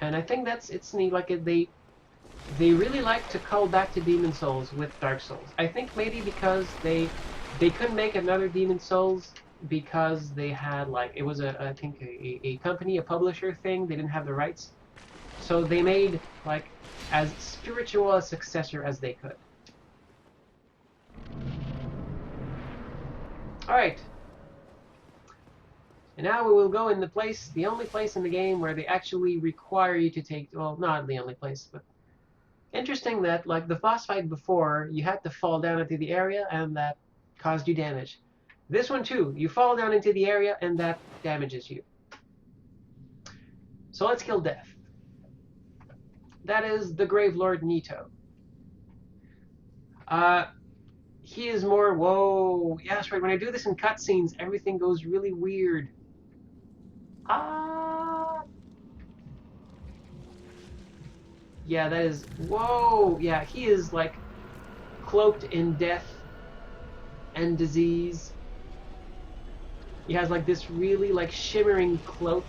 And I think it's neat. Like they really like to call back to Demon Souls with Dark Souls. I think maybe because they couldn't make another Demon Souls because they had like it was I think a company, a publisher thing. They didn't have the rights, so they made like as spiritual a successor as they could. All right. And now we will go in the only place in the game where they actually require you to take, well, not the only place, but interesting that, like the boss fight before, you had to fall down into the area and that caused you damage. This one too, you fall down into the area and that damages you. So let's kill Death. That is the Grave Lord Nito. He is more, whoa, yeah, that's right, when I do this in cutscenes, everything goes really weird. Ah! Yeah, that is... Whoa! Yeah, he is, like, cloaked in death and disease. He has, like, this really, like, shimmering cloak.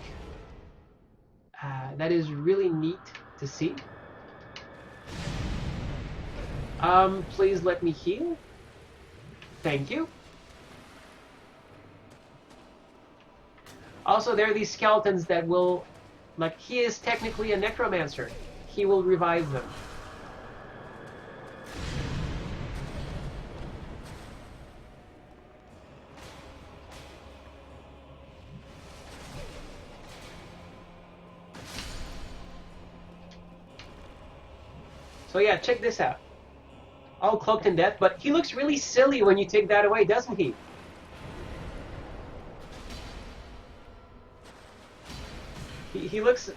That is really neat to see. Please let me heal. Thank you. Also, there are these skeletons that will... Like, he is technically a necromancer. He will revive them. So yeah, check this out. All cloaked in death, but he looks really silly when you take that away, doesn't he? He looks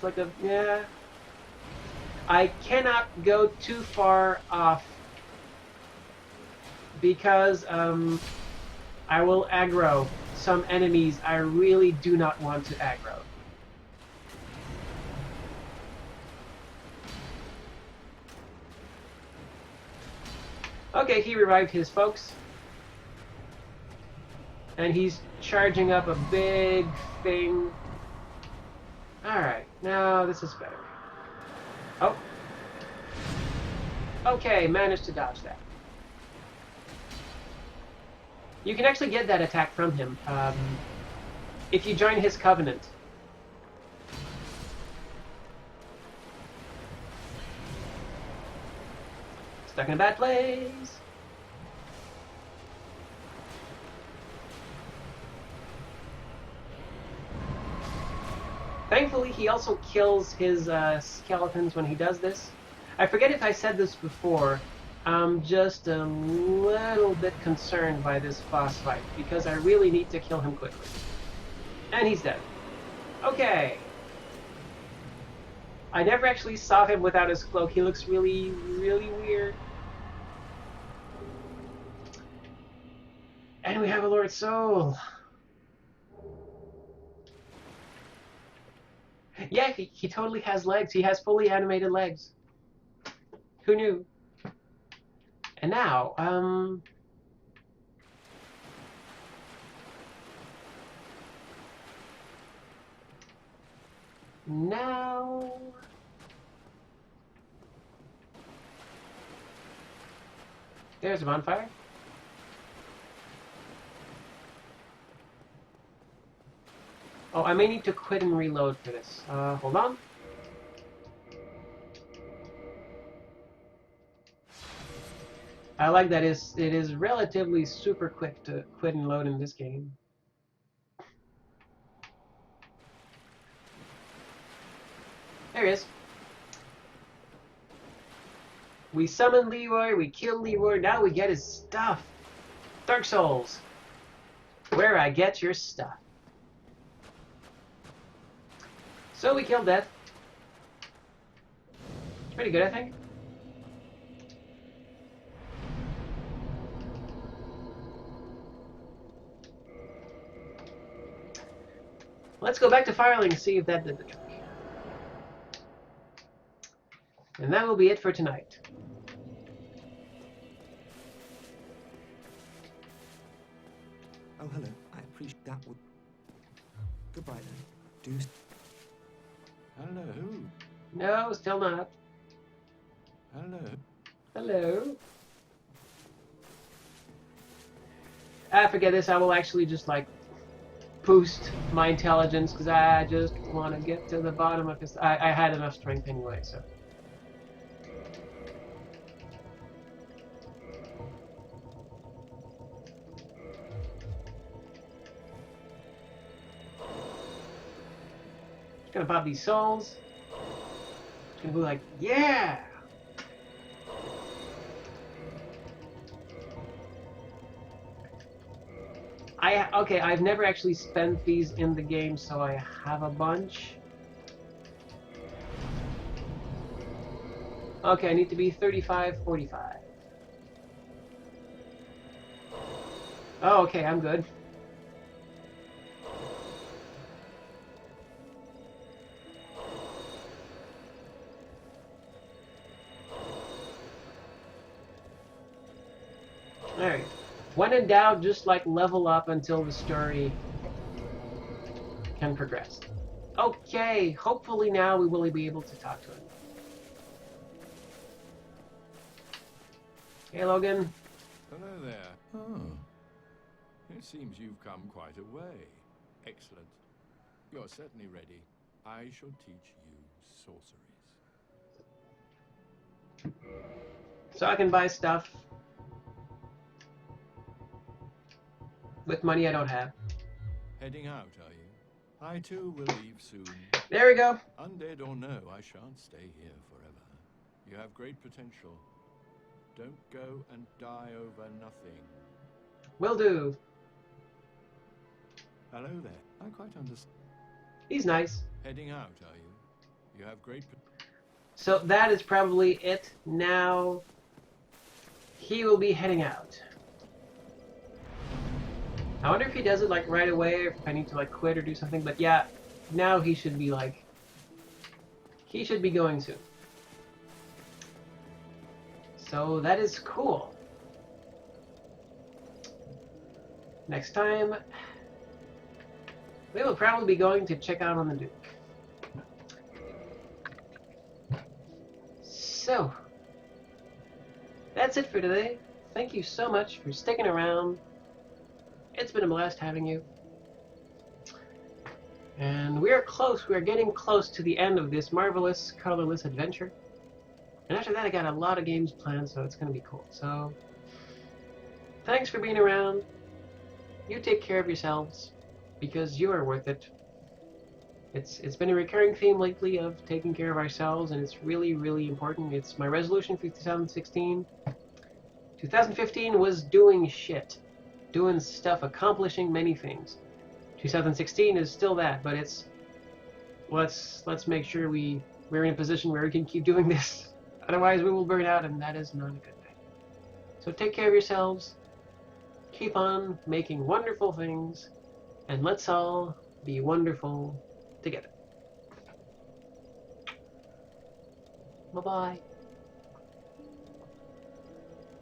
like a, yeah. I cannot go too far off because I will aggro some enemies I really do not want to aggro. Okay, he revived his folks. And he's charging up a big thing. Alright, now this is better. Oh. Okay, managed to dodge that. You can actually get that attack from him if you join his covenant. Stuck in a bad place. Thankfully, he also kills his skeletons when he does this. I forget if I said this before. I'm just a little bit concerned by this boss fight because I really need to kill him quickly. And he's dead. Okay. I never actually saw him without his cloak. He looks really, really weird. And we have a Lord Soul. Yeah, he totally has legs. He has fully animated legs. Who knew? And now, now... There's a bonfire. Oh, I may need to quit and reload for this. Hold on. I like that it is relatively super quick to quit and load in this game. There he is. We summon Leroy, we kill Leroy, now we get his stuff. Dark Souls, where I get your stuff. So we killed Death. It's pretty good, I think. Let's go back to Firelink and see if that did the trick. And that will be it for tonight. Oh, hello. I appreciate that. Would... Goodbye then. Do. Hello. No, still not. Hello. Hello. Ah, forget this. I will actually just like boost my intelligence because I just want to get to the bottom of this. I had enough strength anyway, so. Just gonna pop these souls. Just gonna be like, yeah! Okay, I've never actually spent these in the game, so I have a bunch. Okay, I need to be 35, 45. Oh, okay, I'm good. Alright. When in doubt, just like level up until the story can progress. Okay, hopefully now we will be able to talk to him. Hey, Logan. Hello there. Oh. It seems you've come quite a way. Excellent. You're certainly ready. I shall teach you sorceries. So I can buy stuff with money I don't have. Heading out, are you? I too will leave soon. There we go. Undead or no, I shan't stay here forever. You have great potential. Don't go and die over nothing. Will do. Hello there. I quite understand. He's nice. Heading out, are you? You have great So that is probably it. Now he will be heading out. I wonder if he does it like right away, or if I need to like quit or do something. But yeah, now he should be like, he should be going soon. So that is cool. Next time, we will probably be going to check out on the Duke. So, that's it for today. Thank you so much for sticking around. It's been a blast having you. And we are close. We are getting close to the end of this marvelous, colorless adventure. And after that, I got a lot of games planned, so it's going to be cool. So, thanks for being around. You take care of yourselves, because you are worth it. It's been a recurring theme lately of taking care of ourselves, and it's really, really important. It's my resolution for 2016. 2015 was doing shit. Doing stuff, accomplishing many things. 2016 is still that, but it's let's make sure we're in a position where we can keep doing this. Otherwise we will burn out, and that is not a good thing. So take care of yourselves, keep on making wonderful things, and let's all be wonderful together. Bye-bye.